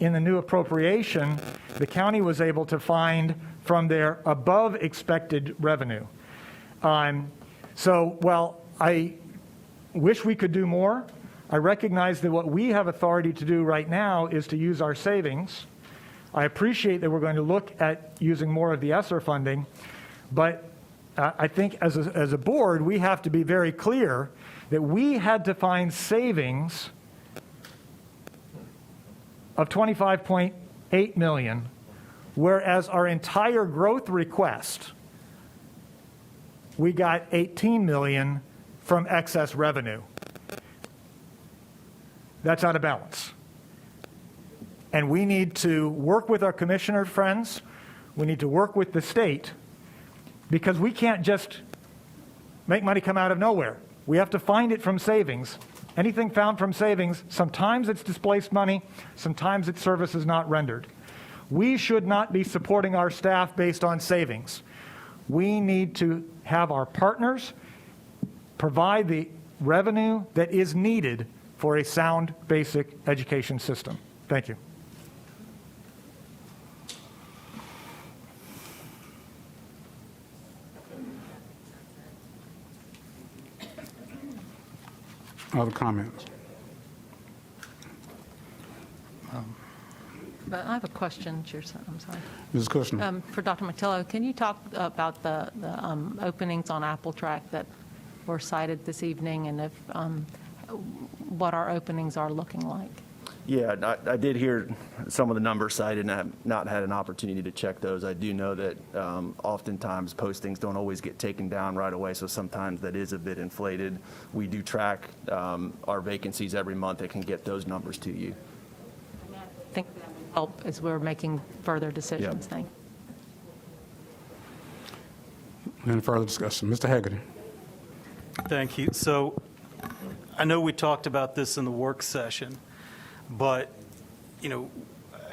in the new appropriation, the county was able to find from their above expected revenue. So while I wish we could do more, I recognize that what we have authority to do right now is to use our savings. I appreciate that we're going to look at using more of the ESSER funding, but I think as a board, we have to be very clear that we had to find savings of $25.8 million, whereas our entire growth request, we got $18 million from excess revenue. That's out of balance. And we need to work with our commissioner friends. We need to work with the state, because we can't just make money come out of nowhere. We have to find it from savings. Anything found from savings, sometimes it's displaced money, sometimes it's services not rendered. We should not be supporting our staff based on savings. We need to have our partners provide the revenue that is needed for a sound basic education system. Thank you. Other comments? But I have a question, Chair. I'm sorry. Mrs. Kushner. For Dr. Matillo, can you talk about the openings on Apple Track that were cited this evening, and if what our openings are looking like? Yeah, I did hear some of the numbers cited, and I have not had an opportunity to check those. I do know that oftentimes postings don't always get taken down right away, so sometimes that is a bit inflated. We do track our vacancies every month that can get those numbers to you. I think that would help as we're making further decisions. Yep. Any further discussion? Mr. Haggerty. Thank you. So I know we talked about this in the work session, but, you know,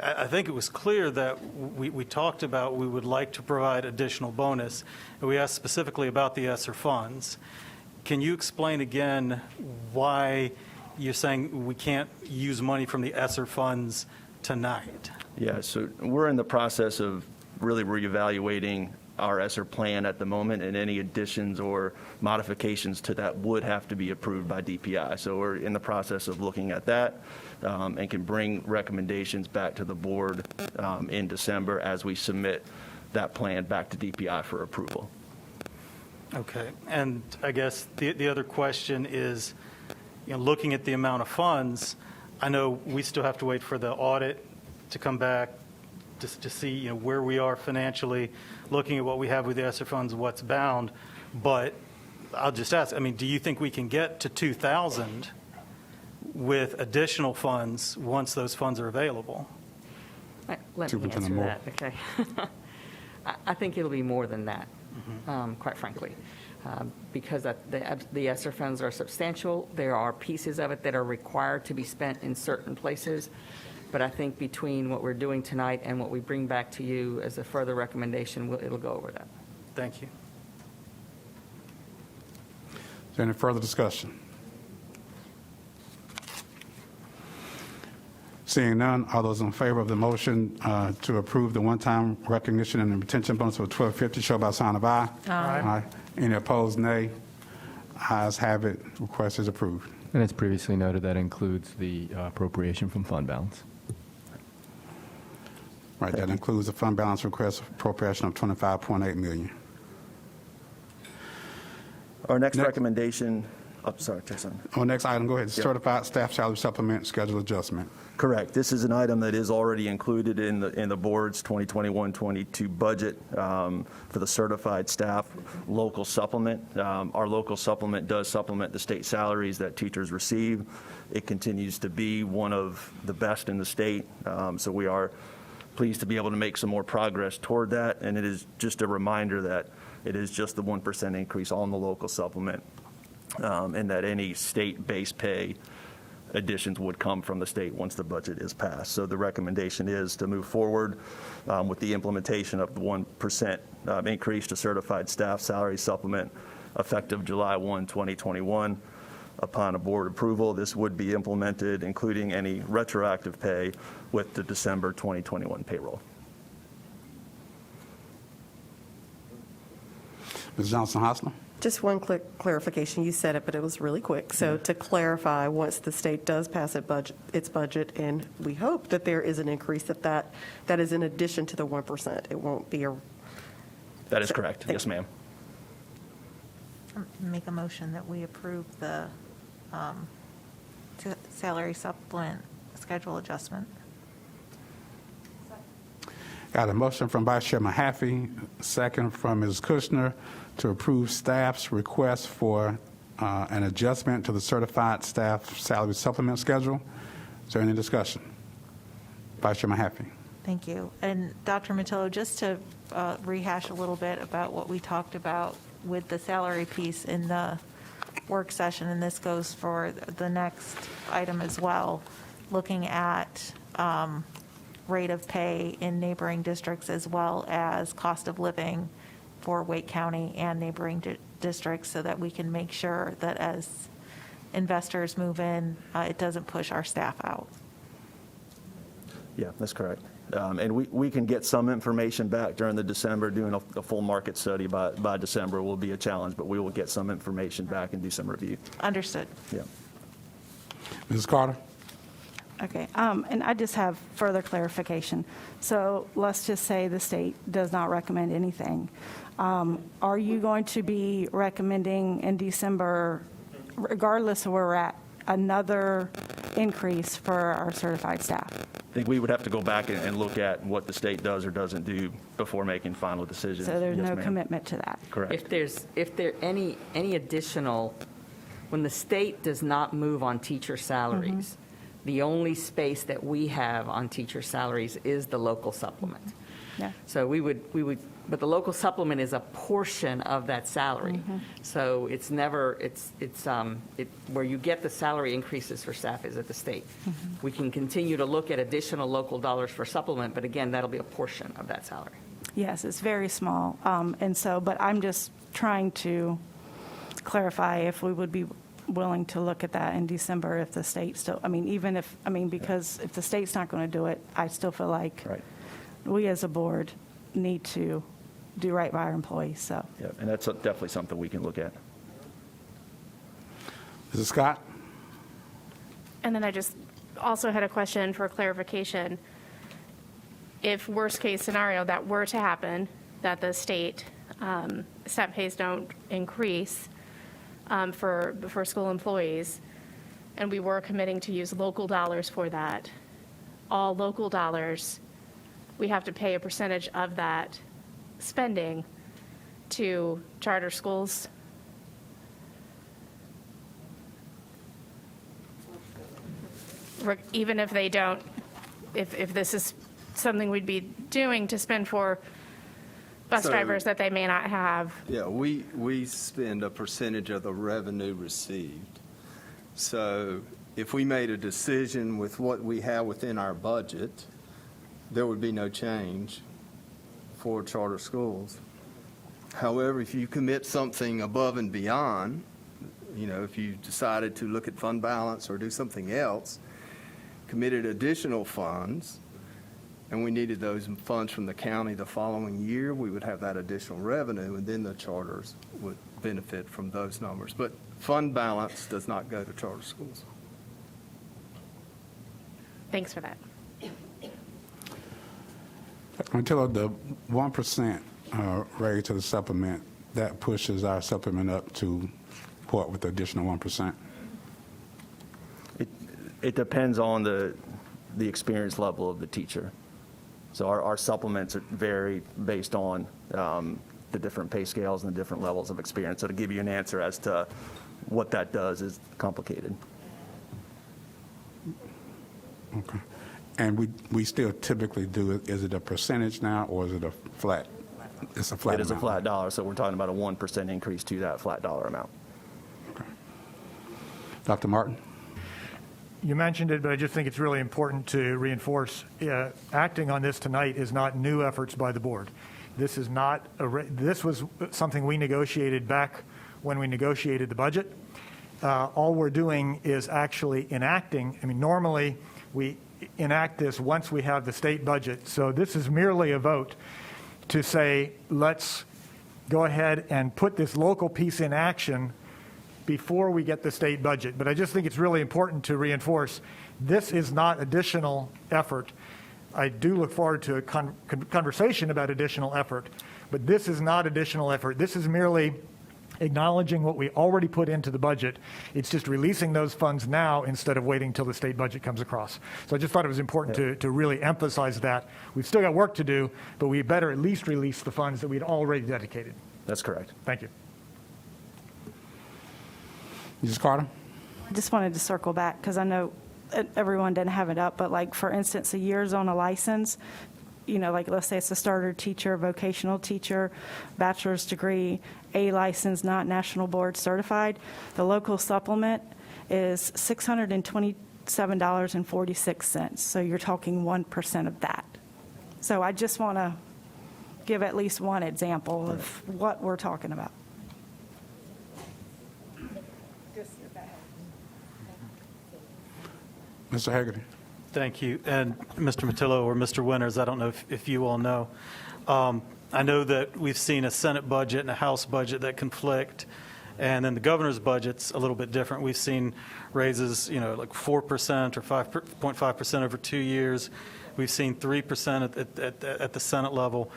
I think it was clear that we talked about we would like to provide additional bonus, and we asked specifically about the ESSER funds. Can you explain again why you're saying we can't use money from the ESSER funds tonight? Yeah, so we're in the process of really reevaluating our ESSER plan at the moment, and any additions or modifications to that would have to be approved by DPI. So we're in the process of looking at that and can bring recommendations back to the board in December as we submit that plan back to DPI for approval. Okay. And I guess the other question is, you know, looking at the amount of funds, I know we still have to wait for the audit to come back to see, you know, where we are financially, looking at what we have with the ESSER funds, what's bound. But I'll just ask, I mean, do you think we can get to 2,000 with additional funds once those funds are available? Let me answer that, okay? I think it'll be more than that, quite frankly, because the ESSER funds are substantial. There are pieces of it that are required to be spent in certain places. But I think between what we're doing tonight and what we bring back to you as a further recommendation, it'll go over that. Thank you. Is there any further discussion? Seeing none, all those in favor of the motion to approve the one-time recognition and retention bonus of $1,250 show by sign of aye. Aye. Any opposed, nay. Ayes have it. Request is approved. And as previously noted, that includes the appropriation from fund balance. Right, that includes the fund balance request appropriation of $25.8 million. Our next recommendation, sorry, Chair Sutton. Next item, go ahead. Yep. Certified staff salary supplement schedule adjustment. Correct. This is an item that is already included in the board's 2021-22 budget for the certified staff local supplement. Our local supplement does supplement the state salaries that teachers receive. It continues to be one of the best in the state, so we are pleased to be able to make some more progress toward that, and it is just a reminder that it is just the 1% increase on the local supplement, and that any state-based pay additions would come from the state once the budget is passed. So the recommendation is to move forward with the implementation of the 1% increase to certified staff salary supplement effective July 1, 2021. Upon a board approval, this would be implemented, including any retroactive pay with the December 2021 payroll. Ms. Johnson-Hostler? Just one quick clarification. You said it, but it was really quick. So to clarify, once the state does pass its budget, and we hope that there is an increase, that is in addition to the 1%. It won't be a... That is correct. Yes, ma'am. Make a motion that we approve the salary supplement schedule adjustment. Got a motion from Vice Chair Mahaffey, second from Ms. Kushner, to approve staff's request for an adjustment to the certified staff salary supplement schedule. Is there any discussion? Vice Chair Mahaffey. Thank you. And Dr. Matillo, just to rehash a little bit about what we talked about with the salary piece in the work session, and this goes for the next item as well, looking at rate of pay in neighboring districts as well as cost of living for Wake County and neighboring districts, so that we can make sure that as investors move in, it doesn't push our staff out. Yeah, that's correct. And we can get some information back during the December. Doing a full market study by December will be a challenge, but we will get some information back and do some review. Understood. Yeah. Mrs. Carter? Okay, and I just have further clarification. So let's just say the state does not recommend anything. Are you going to be recommending in December, regardless of where we're at, another increase for our certified staff? I think we would have to go back and look at what the state does or doesn't do before making final decisions. So there's Yes, no ma'am. commitment to that? Correct. If there any additional, when the state does not move on teacher salaries, the only space that we have on teacher salaries is the local supplement. Yeah. So we would, but the local supplement is a portion of that salary. So it's never, where you get the salary increases for staff is at the state. We can continue to look at additional local dollars for supplement, but again, that'll be a portion of that salary. Yes, it's very small. And so, but I'm just trying to clarify if we would be willing to look at that in December if the state still, because if the state's not going to do it, I still feel like we as a board need to do right by our employees, so. Yeah, and that's definitely something we can look at. Mrs. Scott? And then I just also had a question for clarification. If worst-case scenario that were to happen, that the state step pays don't increase for school employees, and we were committing to use local dollars for that, all local dollars, we have to pay a percentage of that spending to charter schools? Even if they don't, if this is something we'd be doing to spend for bus drivers that they may not have. Yeah, we spend a percentage of the revenue received. So if we made a decision with what we have within our budget, there would be no change for charter schools. However, if you commit something above and beyond, if you decided to look at fund balance or do something else, committed additional funds, and we needed those funds from the county the following year, we would have that additional revenue, and then the charters would benefit from those numbers. But fund balance does not go to charter schools. Thanks for that. Until the 1% raise to the supplement, that pushes our supplement up to what with the additional 1%? It depends on the experience level of the teacher. So our supplements vary based on the different pay scales and the different levels of experience. So to give you an answer as to what that does is complicated. Okay. And we still typically do it, is it a percentage now, or is it a flat? It's a flat It is a amount. flat dollar, so we're talking about a 1% increase to that flat dollar amount. Dr. Martin? You mentioned it, but I just think it's really important to reinforce, acting on this tonight is not new efforts by the board. This is not, this was something we negotiated back when we negotiated the budget. All we're doing is actually enacting. I mean, normally we enact this once we have the state budget. So this is merely a vote to say, let's go ahead and put this local piece in action before we get the state budget. But I just think it's really important to reinforce this is not additional effort. I do look forward to a conversation about additional effort, but this is not additional effort. This is merely acknowledging what we already put into the budget. It's just releasing those funds now instead of waiting until the state budget comes across. So I just thought it was important to really emphasize that. We've still got work to do, but we better at least release the funds that we'd already dedicated. That's correct. Thank you. Mrs. Carter? I just wanted to circle back because I know everyone didn't have it up, but like, for instance, a year's on a license, you know, like let's say it's a starter teacher, vocational teacher, bachelor's degree, A license, not national board certified. The local supplement is $627.46. So you're talking 1% of that. So I just want to give at least one example of what we're talking about. Mr. Haggerty? Thank you. And Mr. Matillo or Mr. Winters, I don't know if you all know. I know that we've seen a Senate budget and a House budget that conflict, and then the governor's budget's a little bit different. We've seen raises, you know, like 4% or 5.5% over 2 years. We've seen 3% at the Senate level.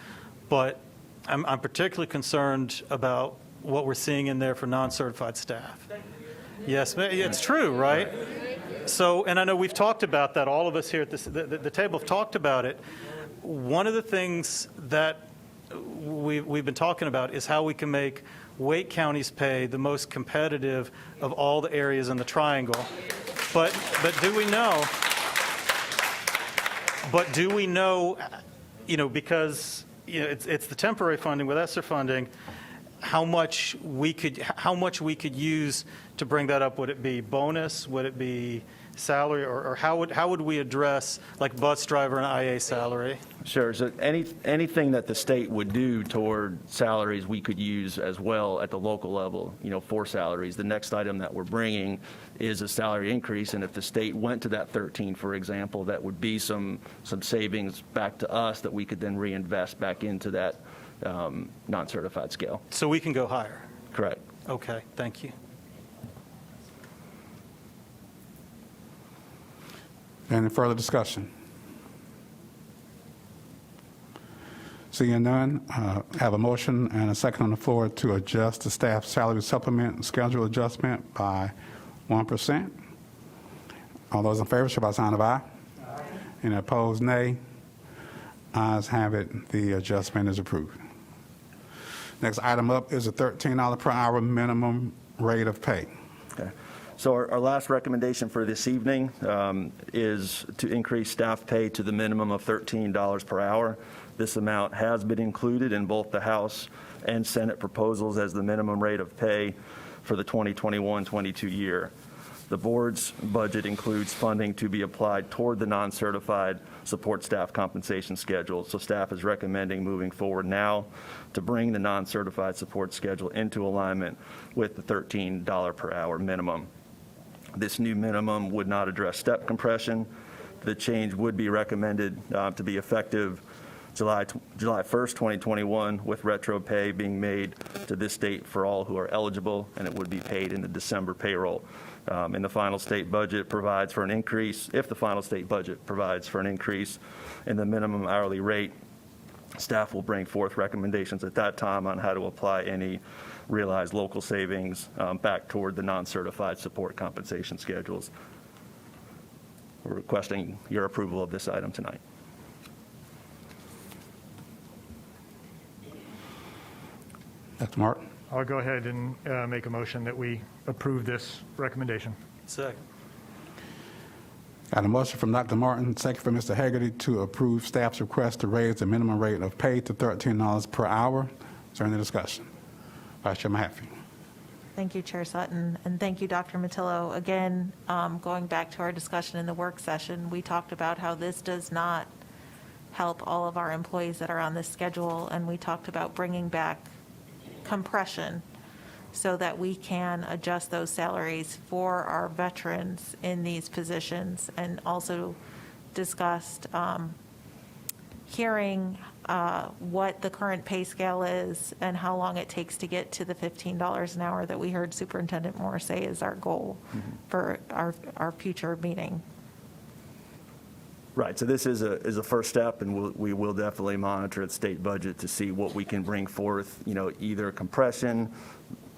But I'm particularly concerned about what we're seeing in there for non-certified staff. Yes, it's true, right? So, and I know we've talked about that. All of us here at the table have talked about it. One of the things that we've been talking about is how we can make Wake County's pay the most competitive of all the areas in the triangle. But do we know? But do we know? You know, because you know it's the temporary funding with ESSER funding. How much we could use to bring that up? Would it be bonus? Would it be salary? Or how would we address like bus driver and IA salary? Sure. So anything that the state would do toward salaries, we could use as well at the local level, you know, for salaries. The next item that we're bringing is a salary increase, and if the state went to that 13, for example, that would be some savings back to us that we could then reinvest back into that non-certified scale. So we can go higher? Correct. Okay, thank you. Any further discussion? Seeing none, have a motion and a second on the floor to adjust the staff salary supplement and schedule adjustment by 1%. All those in favor, show by sign of aye. Aye. Any opposed, nay. Ayes have it. The adjustment is approved. Next item up is a $13 per hour minimum rate of pay. Okay. So our last recommendation for this evening is to increase staff pay to the minimum of $13 per hour. This amount has been included in both the House and Senate proposals as the minimum rate of pay for the 2021-22 year. The board's budget includes funding to be applied toward the non-certified support staff compensation schedule. So staff is recommending moving forward now to bring the non-certified support schedule into alignment with the $13 per hour minimum. This new minimum would not address step compression. The change would be recommended to be effective July 1st, 2021, with retro pay being made to this date for all who are eligible, and it would be paid in the December payroll. And the final state budget provides for an increase. If the final state budget provides for an increase in the minimum hourly rate, staff will bring forth recommendations at that time on how to apply any realized local savings back toward the non-certified support compensation schedules. we're requesting your approval of this item tonight. Dr. Martin? I'll go ahead and make a motion that we approve this recommendation. Second. Got a motion from Dr. Martin, second from Mr. Hagerty to approve staff's request to raise the minimum rate of pay to $13 per hour. Is there any discussion? Vice Chair Mahaffey. Thank you, Chair Sutton, and thank you, Dr. Matillo. Again, going back to our discussion in the work session, we talked about how this does not help all of our employees that are on this schedule, and we talked about bringing back compression so that we can adjust those salaries for our veterans in these positions, and also discussed hearing what the current pay scale is and how long it takes to get to the $15 an hour that we heard Superintendent Moore say is our goal for our future meeting. Right, so this is a first step, and we will definitely monitor the state budget to see what we can bring forth, either compression,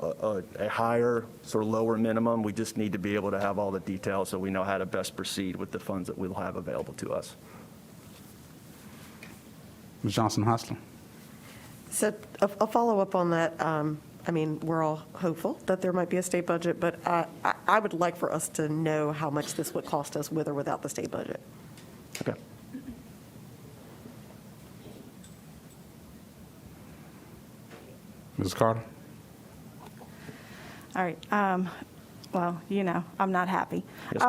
a higher, sort of lower minimum. We just need to be able to have all the details so we know how to best proceed with the funds that we'll have available to us. Ms. Johnson-Hostler? So a follow-up on that. I mean, we're all hopeful that there might be a state budget, but I would like for us to know how much this would cost us with or without the state budget. Okay. Ms. Carter? All right. Well, I'm not happy. Yes,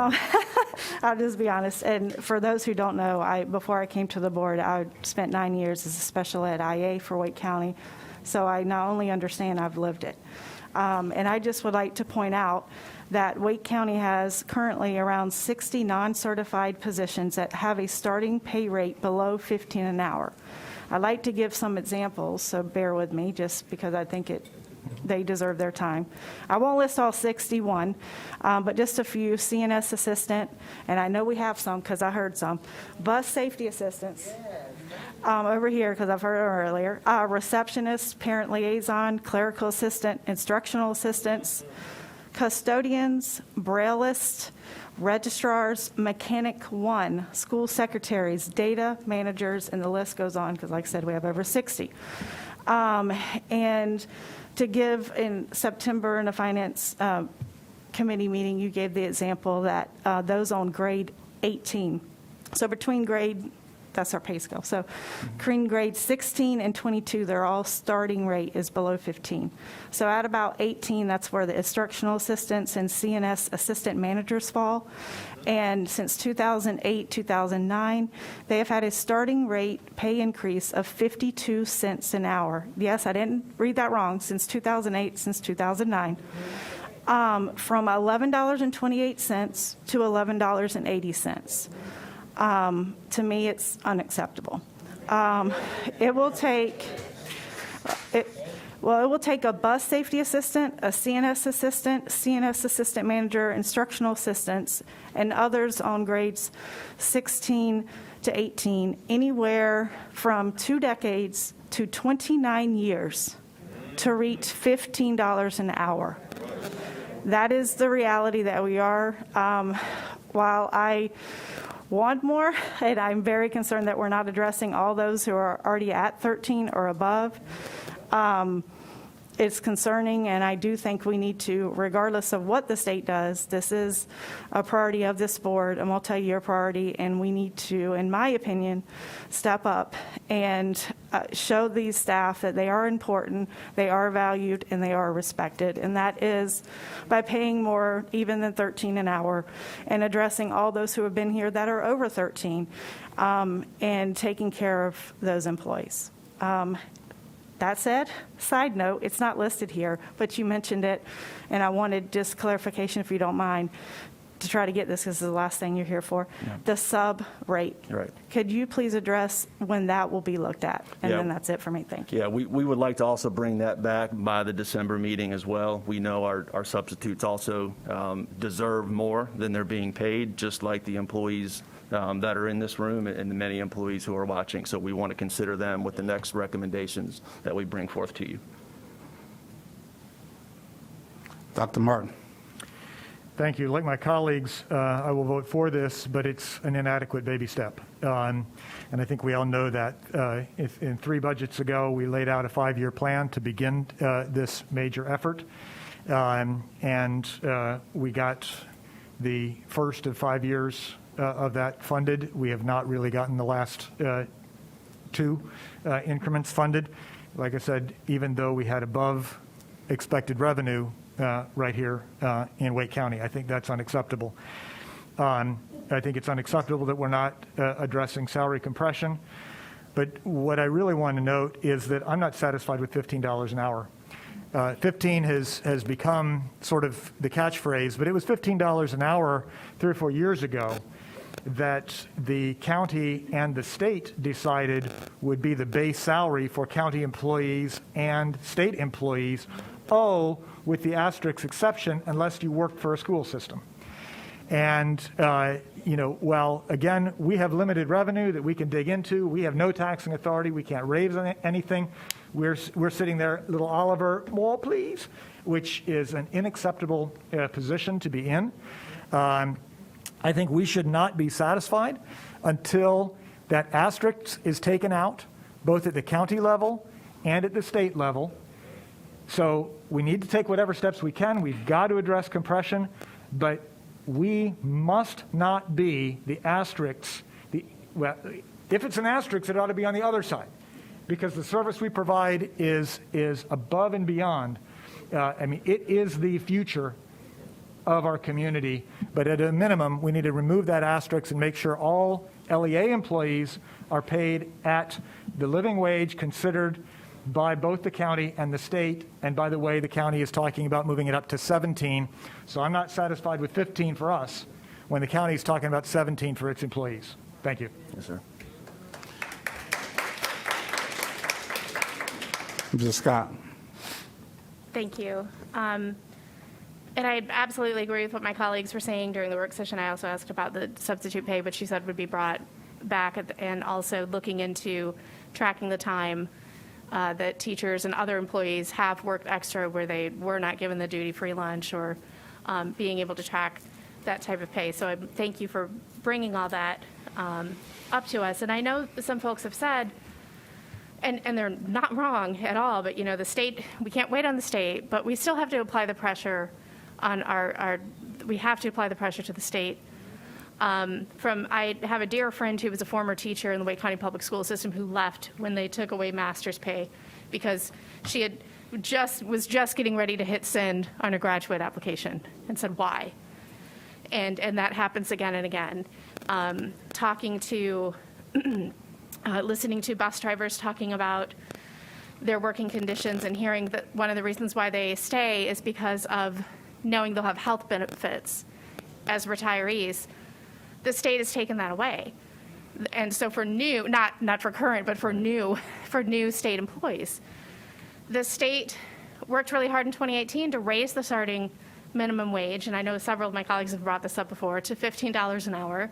I'll just be honest. And for those who don't know, before I came to the board, I spent 9 years as a special ed IA for Wake County. So I not only understand, I've lived it. And I just would like to point out that Wake County has currently around 60 non-certified positions that have a starting pay rate below $15 an hour. I'd like to give some examples, so bear with me, just because I think they deserve their time. I won't list all 61, but just a few. CNS assistant, and I know we have some because I heard some. Bus safety assistants. Over here, because I've heard it earlier. Receptionist, parent liaison, clerical assistant, instructional assistants, custodians, braillists, registrars, mechanic 1, school secretaries, data managers, and the list goes on because, like I said, we have over 60. And to give in September in a finance committee meeting, you gave the example that those on grade 18. So between grade, that's our pay scale. So between grade 16 and 22, their all starting rate is below 15. So at about 18, that's where the instructional assistants and CNS assistant managers fall. And since 2008, 2009, they have had a starting rate pay increase of 52 cents an hour. Yes, I didn't read that wrong. Since 2008, since 2009. From $11.28 to $11.80. To me, it's unacceptable. It will take a bus safety assistant, a CNS assistant manager, instructional assistants, and others on grades 16 to 18, anywhere from 2 decades to 29 years to reach $15 an hour. That is the reality that we are. While I want more, and I'm very concerned that we're not addressing all those who are already at 13 or above. It's concerning, and I do think we need to, regardless of what the state does, this is a priority of this board, a multi-year priority, and we need to, in my opinion, step up and show these staff that they are important, they are valued, and they are respected. And that is by paying more even than 13 an hour and addressing all those who have been here that are over 13 and taking care of those employees. That said, side note, it's not listed here, but you mentioned it, and I wanted just clarification, if you don't mind, to try to get this, because this is the last thing you're here for. Yeah. The sub rate. Right. Could you please address when that will be looked at? And then that's it for me. Thank you. Yeah, we would like to also bring that back by the December meeting as well. We know our substitutes also deserve more than they're being paid, just like the employees that are in this room and the many employees who are watching. So we want to consider them with the next recommendations that we bring forth to you. Dr. Martin. Thank you. Like my colleagues, I will vote for this, but it's an inadequate baby step. And I think we all know that. If in 3 budgets ago, we laid out a 5-year plan to begin this major effort. And we got the first of 5 years of that funded. We have not really gotten the last 2 increments funded. Like I said, even though we had above expected revenue right here in Wake County, I think that's unacceptable. I think it's unacceptable that we're not addressing salary compression. But what I really want to note is that I'm not satisfied with $15 an hour. 15 has become sort of the catchphrase, but it was $15 an hour 3 or 4 years ago that the county and the state decided would be the base salary for county employees and state employees, with the asterisk exception, unless you worked for a school system. And, well, again, we have limited revenue that we can dig into. We have no taxing authority. We can't raise anything. We're sitting there, little Oliver, more please, which is an unacceptable position to be in. I think we should not be satisfied until that asterisk is taken out, both at the county level and at the state level. So we need to take whatever steps we can. We've got to address compression, but we must not be the asterisks. If it's an asterisk, it ought to be on the other side, because the service we provide is above and beyond. It is the future of our community, but at a minimum, we need to remove that asterisk and make sure all LEA employees are paid at the living wage considered by both the county and the state. And by the way, the county is talking about moving it up to 17. So I'm not satisfied with 15 for us when the county is talking about 17 for its employees. Thank you. Yes, sir. Mr. Scott. Thank you. And I absolutely agree with what my colleagues were saying during the work session. I also asked about the substitute pay, which she said would be brought back, and also looking into tracking the time that teachers and other employees have worked extra where they were not given the duty-free lunch, or being able to track that type of pay. So I thank you for bringing all that up to us. And I know some folks have said, and they're not wrong at all, but the state, we can't wait on the state, but we still have to apply the pressure on we have to apply the pressure to the state. I have a dear friend who was a former teacher in the Wake County Public School System who left when they took away master's pay because she was just getting ready to hit send on a graduate application and said, why? And that happens again and again. Listening to bus drivers talking about their working conditions and hearing that one of the reasons why they stay is because of knowing they'll have health benefits as retirees. The state has taken that away. And so for new, not for current, but for new state employees, the state worked really hard in 2018 to raise the starting minimum wage, and I know several of my colleagues have brought this up before, to $15 an hour,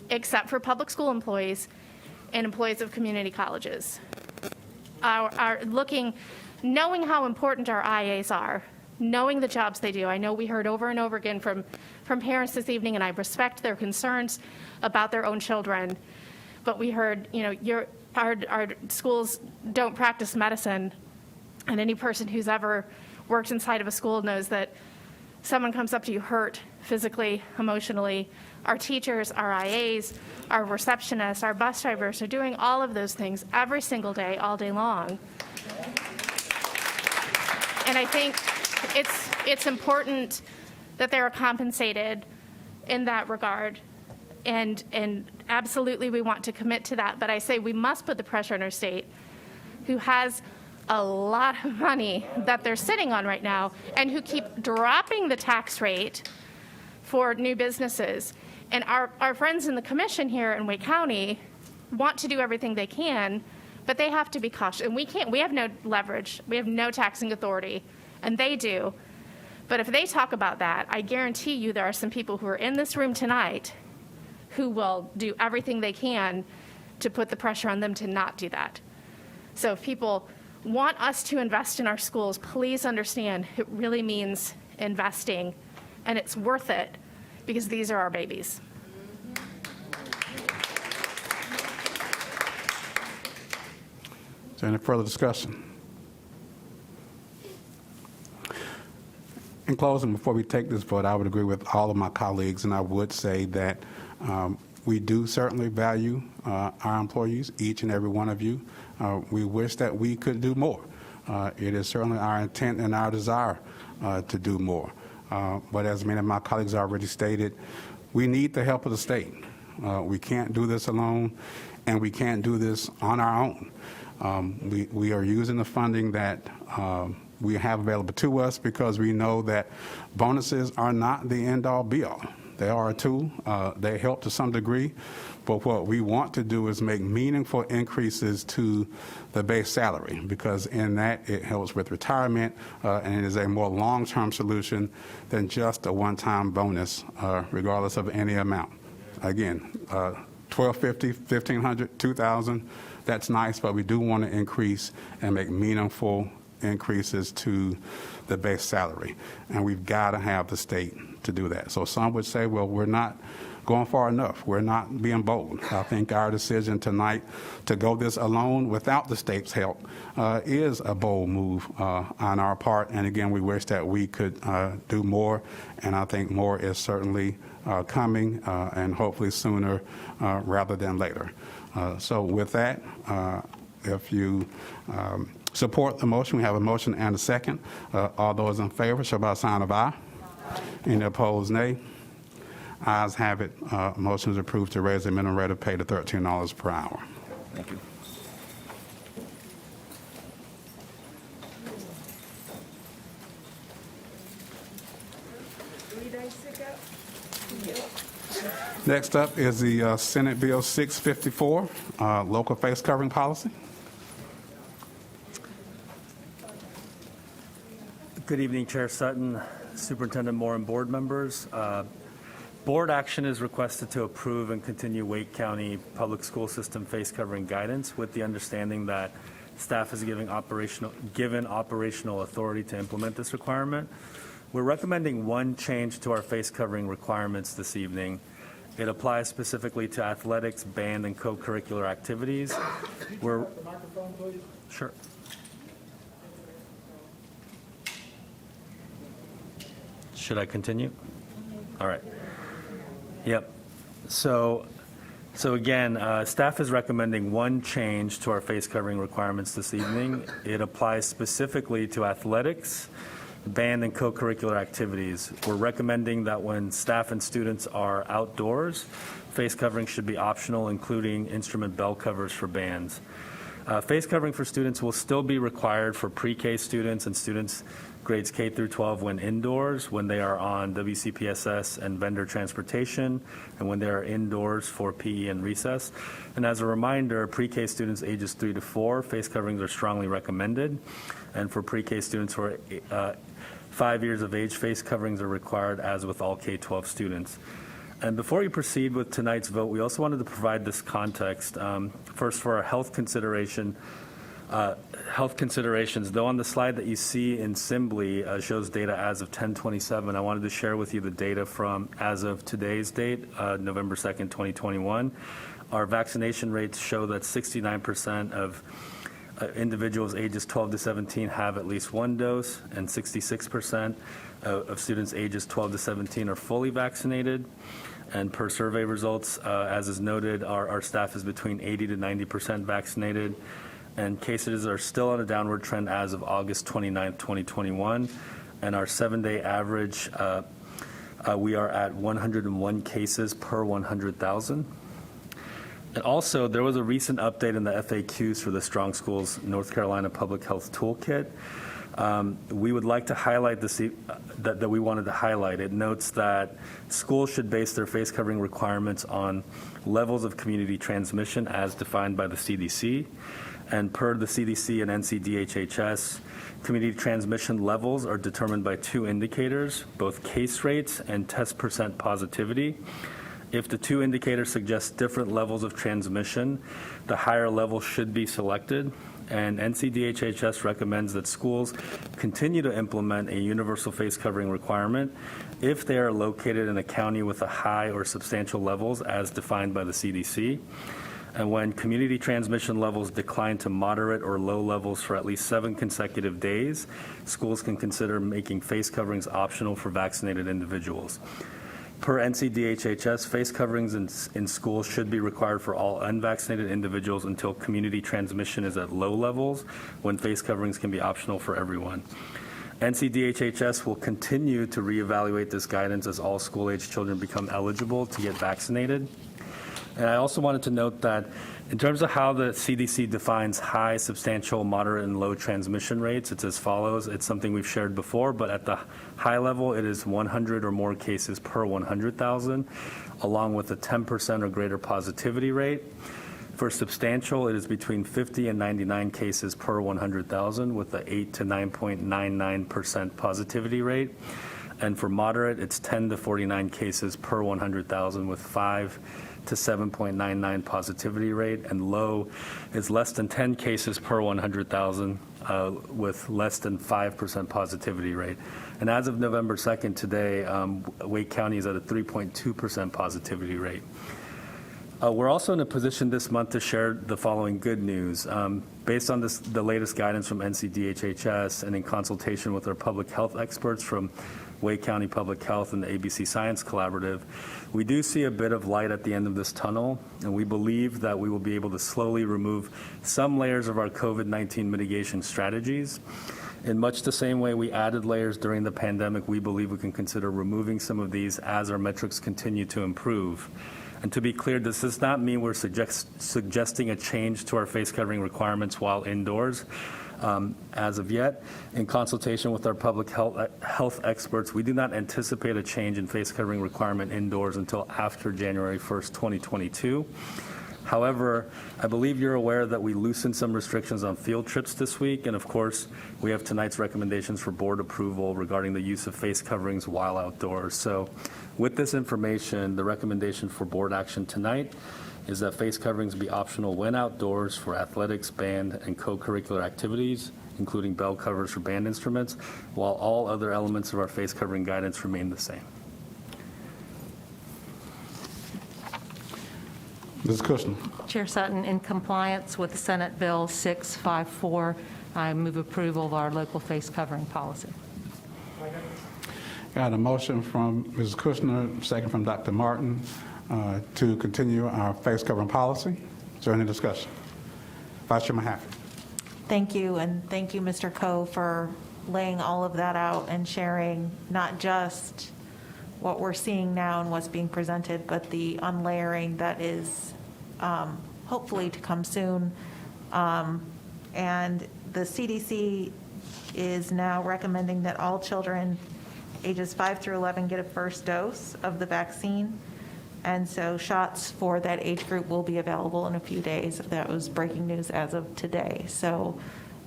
except for public school employees and employees of community colleges. Knowing how important our IAs are, knowing the jobs they do. I know we heard over and over again from parents this evening, and I respect their concerns about their own children, but we heard, our schools don't practice medicine, and any person who's ever worked inside of a school knows that someone comes up to you hurt physically, emotionally. Our teachers, our IAs, our receptionists, our bus drivers are doing all of those things every single day, all day long. And I think it's important that they are compensated in that regard. And absolutely we want to commit to that. But I say we must put the pressure on our state, who has a lot of money that they're sitting on right now and who keep dropping the tax rate for new businesses. And our friends in the commission here in Wake County want to do everything they can, but they have to be cautious. And we have no leverage. We have no taxing authority, and they do. But if they talk about that, I guarantee you there are some people who are in this room tonight who will do everything they can to put the pressure on them to not do that. So if people want us to invest in our schools, please understand it really means investing and it's worth it because these are our babies. Is there any further discussion? In closing, before we take this vote, I would agree with all of my colleagues, and I would say that we do certainly value our employees, each and every one of you. We wish that we could do more. It is certainly our intent and our desire to do more. But as many of my colleagues already stated, we need the help of the state. We can't do this alone, and we can't do this on our own. We are using the funding that we have available to us because we know that bonuses are not the end-all, be-all. They are a tool. They help to some degree. But what we want to do is make meaningful increases to the base salary, because in that it helps with retirement and it is a more long-term solution than just a one-time bonus, regardless of any amount. Again, $1,250, $1,500, $2,000, that's nice, but we do want to increase and make meaningful increases to the base salary. And we've got to have the state to do that. So some would say, well, we're not going far enough. We're not being bold. I think our decision tonight to go this alone without the state's help is a bold move on our part. And again, we wish that we could do more. And I think more is certainly coming and hopefully sooner rather than later. So with that, if you support the motion, we have a motion and a second. All those in favor, show by a sign of aye. Any opposed, nay. Ayes have it. Motion is approved to raise the minimum rate of pay to $13 per hour. Thank you. Next up is the Senate Bill 654, local face covering policy. Good evening, Chair Sutton, Superintendent Moore, and board members. Board action is requested to approve and continue Wake County Public School System face covering guidance with the understanding that staff is given operational authority to implement this requirement. We're recommending one change to our face covering requirements this evening. It applies specifically to athletics, band, and co-curricular activities. Microphone, please. Sure. Should I continue? All right. Yep. So again, staff is recommending one change to our face covering requirements this evening. It applies specifically to athletics, band, and co-curricular activities. We're recommending that when staff and students are outdoors, face covering should be optional, including instrument bell covers for bands. Face covering for students will still be required for pre-K students and students grades K through 12 when indoors, when they are on WCPSS and vendor transportation, and when they are indoors for PE and recess. And as a reminder, pre-K students ages 3 to 4, face coverings are strongly recommended. And for pre-K students who are 5 years of age, face coverings are required, as with all K-12 students. And before you proceed with tonight's vote, we also wanted to provide this context. First, for our health considerations, though on the slide that you see in Simbly shows data as of 10/27, I wanted to share with you the data from as of today's date, November 2nd, 2021. Our vaccination rates show that 69% of individuals ages 12 to 17 have at least one dose, and 66% of students ages 12 to 17 are fully vaccinated. And per survey results, as is noted, our staff is between 80 to 90% vaccinated, and cases are still on a downward trend as of August 29th, 2021. And our 7-day average, we are at 101 cases per 100,000. And also, there was a recent update in the FAQs for the Strong Schools North Carolina Public Health Toolkit. We would like to highlight this, that we wanted to highlight. It notes that schools should base their face covering requirements on levels of community transmission as defined by the CDC. And per the CDC and NCDHHS, community transmission levels are determined by two indicators, both case rates and test percent positivity. If the two indicators suggest different levels of transmission, the higher level should be selected. and NCDHHS recommends that schools continue to implement a universal face covering requirement if they are located in a county with a high or substantial levels as defined by the CDC. And when community transmission levels decline to moderate or low levels for at least 7 consecutive days, schools can consider making face coverings optional for vaccinated individuals. Per NCDHHS, face coverings in schools should be required for all unvaccinated individuals until community transmission is at low levels, when face coverings can be optional for everyone. NCDHHS will continue to reevaluate this guidance as all school-age children become eligible to get vaccinated. And I also wanted to note that in terms of how the CDC defines high, substantial, moderate, and low transmission rates, it's as follows. It's something we've shared before, but at the high level, it is 100 or more cases per 100,000, along with a 10% or greater positivity rate. For substantial, it is between 50 and 99 cases per 100,000, with an 8 to 9.99% positivity rate. And for moderate, it's 10 to 49 cases per 100,000, with 5 to 7.99 positivity rate, and low is less than 10 cases per 100,000 with less than 5% positivity rate. And as of November 2nd today, Wake County is at a 3.2% positivity rate. We're also in a position this month to share the following good news. Based on the latest guidance from NCDHHS and in consultation with our public health experts from Wake County Public Health and the ABC Science Collaborative, we do see a bit of light at the end of this tunnel, and we believe that we will be able to slowly remove some layers of our COVID-19 mitigation strategies. In much the same way we added layers during the pandemic, we believe we can consider removing some of these as our metrics continue to improve. And to be clear, this does not mean we're suggesting a change to our face covering requirements while indoors. As of yet, in consultation with our public health experts, we do not anticipate a change in face covering requirement indoors until after January 1st, 2022. However, I believe you're aware that we loosened some restrictions on field trips this week, and of course, we have tonight's recommendations for board approval regarding the use of face coverings while outdoors. So with this information, the recommendation for board action tonight is that face coverings be optional when outdoors for athletics, band, and co-curricular activities, including bell covers for band instruments, while all other elements of our face covering guidance remain the same. Ms. Kushner. Chair Sutton, in compliance with Senate Bill 654, I move approval of our local face covering policy. Got a motion from Ms. Kushner, second from Dr. Martin, to continue our face covering policy. Is there any discussion? Vice Chairman Hafford. Thank you, and thank you, Mr. Coe, for laying all of that out and sharing not just what we're seeing now and what's being presented, but the unlayering that is hopefully to come soon. And the CDC is now recommending that all children ages 5 through 11 get a first dose of the vaccine. And so shots for that age group will be available in a few days. That was breaking news as of today. So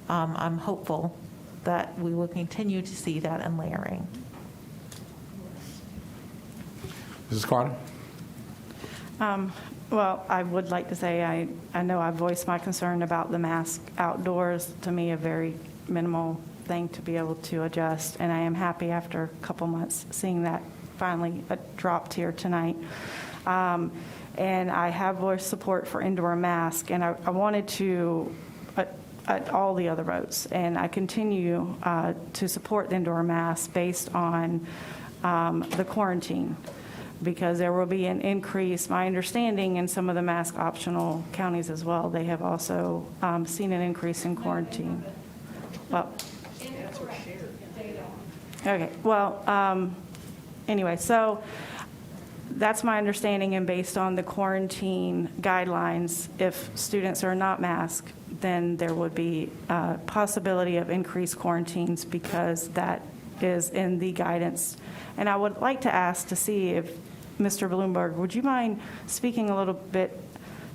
I'm hopeful that we will continue to see that unlayering. Mrs. Carter. Well, I would like to say I know I voiced my concern about the mask outdoors. To me, a very minimal thing to be able to adjust, and I am happy after a couple months seeing that finally dropped here tonight. And I have voiced support for indoor mask, and I wanted to at all the other votes, and I continue to support the indoor mask based on the quarantine, because there will be an increase, my understanding, in some of the mask optional counties as well. They have also seen an increase in quarantine. Well, okay, well, anyway, so that's my understanding, and based on the quarantine guidelines, if students are not masked, then there would be a possibility of increased quarantines because that is in the guidance. And I would like to ask to see if, Mr. Bloomberg, would you mind speaking a little bit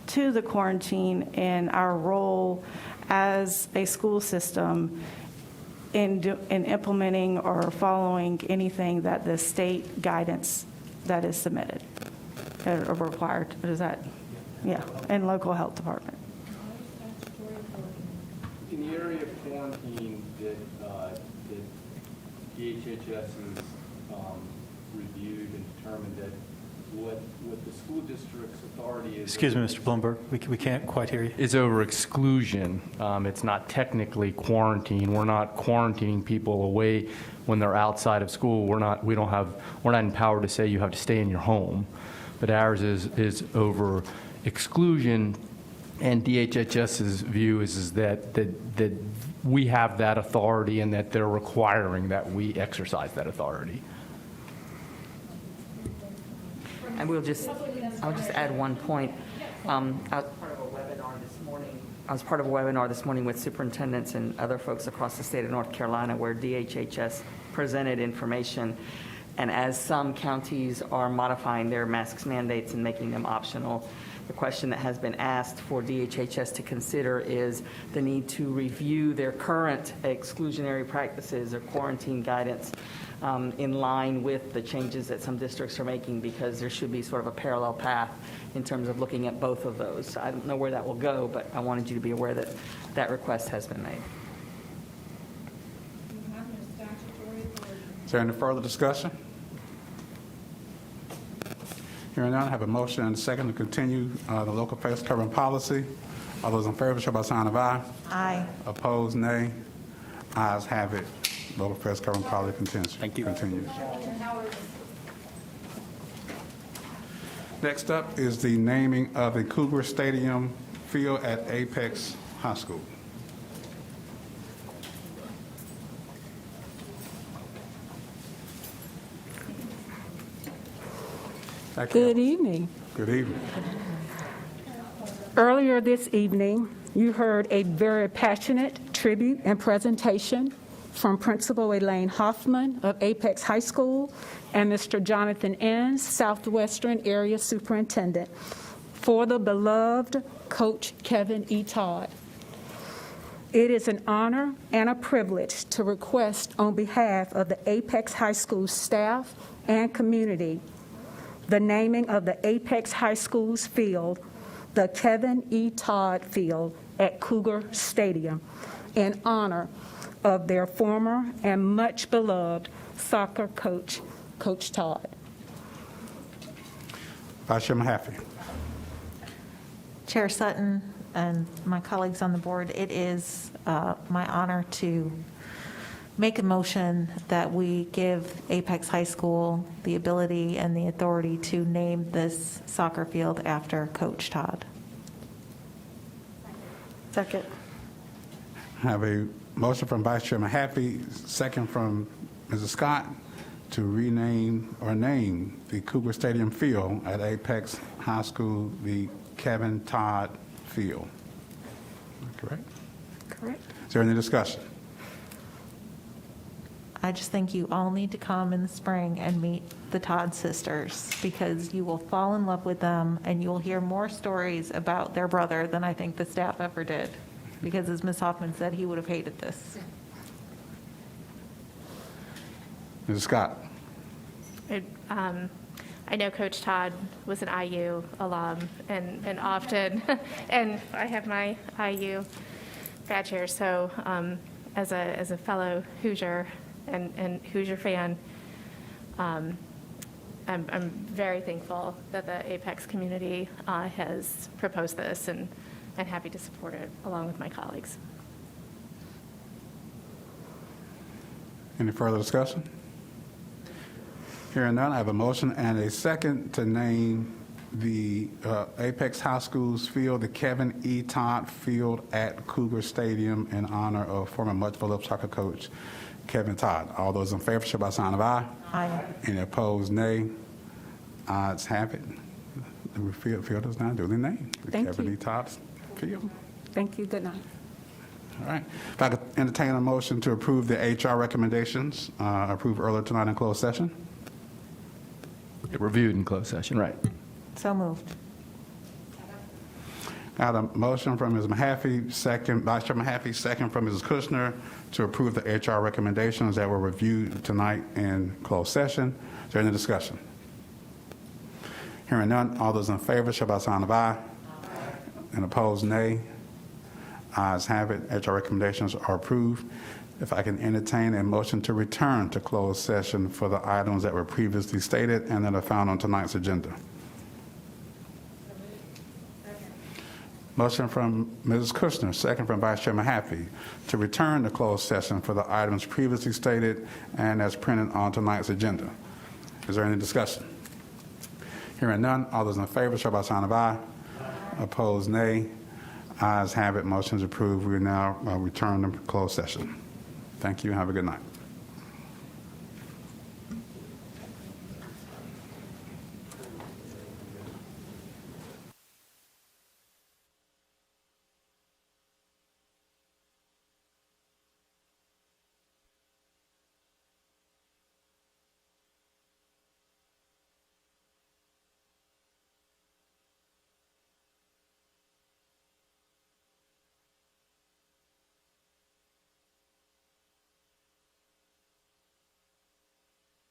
to the quarantine and our role as a school system in implementing or following anything that the state guidance that is submitted or required? Is that, yeah, and local health department. in the area of quarantine that DHHS has reviewed and determined that what the school district's authority is. Excuse me, Mr. Blumberg, we can't quite hear you. It's over exclusion. It's not technically quarantine. We're not quarantining people away when they're outside of school. We're not empowered to say you have to stay in your home. But ours is over exclusion, and DHHS's view is that we have that authority and that they're requiring that we exercise that authority. And I'll just add one point. I was part of a webinar this morning with superintendents and other folks across the state of North Carolina where DHHS presented information. And as some counties are modifying their masks mandates and making them optional, the question that has been asked for DHHS to consider is the need to review their current exclusionary practices or quarantine guidance in line with the changes that some districts are making, because there should be sort of a parallel path in terms of looking at both of those. I don't know where that will go, but I wanted you to be aware that that request has been made. Is there any further discussion? Hearing none, I have a motion and a second to continue the local face covering policy. All those in favor, show by sign of aye. Aye. Opposed, nay. Ayes have it. Local face covering policy continues. Thank you. Continues. Next up is the naming of the Cougar Stadium field at Apex High School. Good evening. Good evening. Earlier this evening, you heard a very passionate tribute and presentation from Principal Elaine Hoffman of Apex High School and Mr. Jonathan Enns, Southwestern Area Superintendent, for the beloved Coach Kevin E. Todd. It is an honor and a privilege to request on behalf of the Apex High School staff and community the naming of the Apex High School's field, the Kevin E. Todd Field at Cougar Stadium, in honor of their former and much beloved soccer coach, Coach Todd. Vice Chair Mahaffey. Chair Sutton and my colleagues on the board, it is my honor to make a motion that we give Apex High School the ability and the authority to name this soccer field after Coach Todd. Second. I have a motion from Vice Chair Mahaffey, second from Mrs. Scott, to rename or name the Cougar Stadium field at Apex High School the Kevin Todd Field. Correct? Correct. Is there any discussion? I just think you all need to come in the spring and meet the Todd sisters, because you will fall in love with them and you will hear more stories about their brother than I think the staff ever did. Because as Ms. Hoffman said, he would have hated this. Mrs. Scott. I know Coach Todd was an IU alum and often, and I have my IU badge here, so as a fellow Hoosier and Hoosier fan, I'm very thankful that the Apex community has proposed this, and happy to support it along with my colleagues. Any further discussion? Hearing none, I have a motion and a second to name the Apex High School's field the Kevin E. Todd Field at Cougar Stadium in honor of former much beloved soccer coach Kevin Todd. All those in favor, show by sign of aye. Aye. Any opposed, nay. Ayes have it. The field is now duly named. The Thank Kevin you. E. Todd Field. Thank you. Good night. All right. If I could entertain a motion to approve the HR recommendations approved earlier tonight in closed session. Reviewed in closed session, right. So moved. I had a motion from Ms. Mahaffey, second, Vice Chair Mahaffey, second from Mrs. Kushner to approve the HR recommendations that were reviewed tonight in closed session. Is there any discussion? Hearing none, all those in favor, show by sign of aye. And opposed, nay. Ayes have it. HR recommendations are approved. If I can entertain a motion to return to closed session for the items that were previously stated and that are found on tonight's agenda. Motion from Mrs. Kushner, second from Vice Chairman Haffey, to return to closed session for the items previously stated and as printed on tonight's agenda. Is there any discussion? Hearing none, all those in favor, show by sign of aye. Opposed, nay. Ayes have it. Motion is approved. We now return to closed session. Thank you. Have a good night.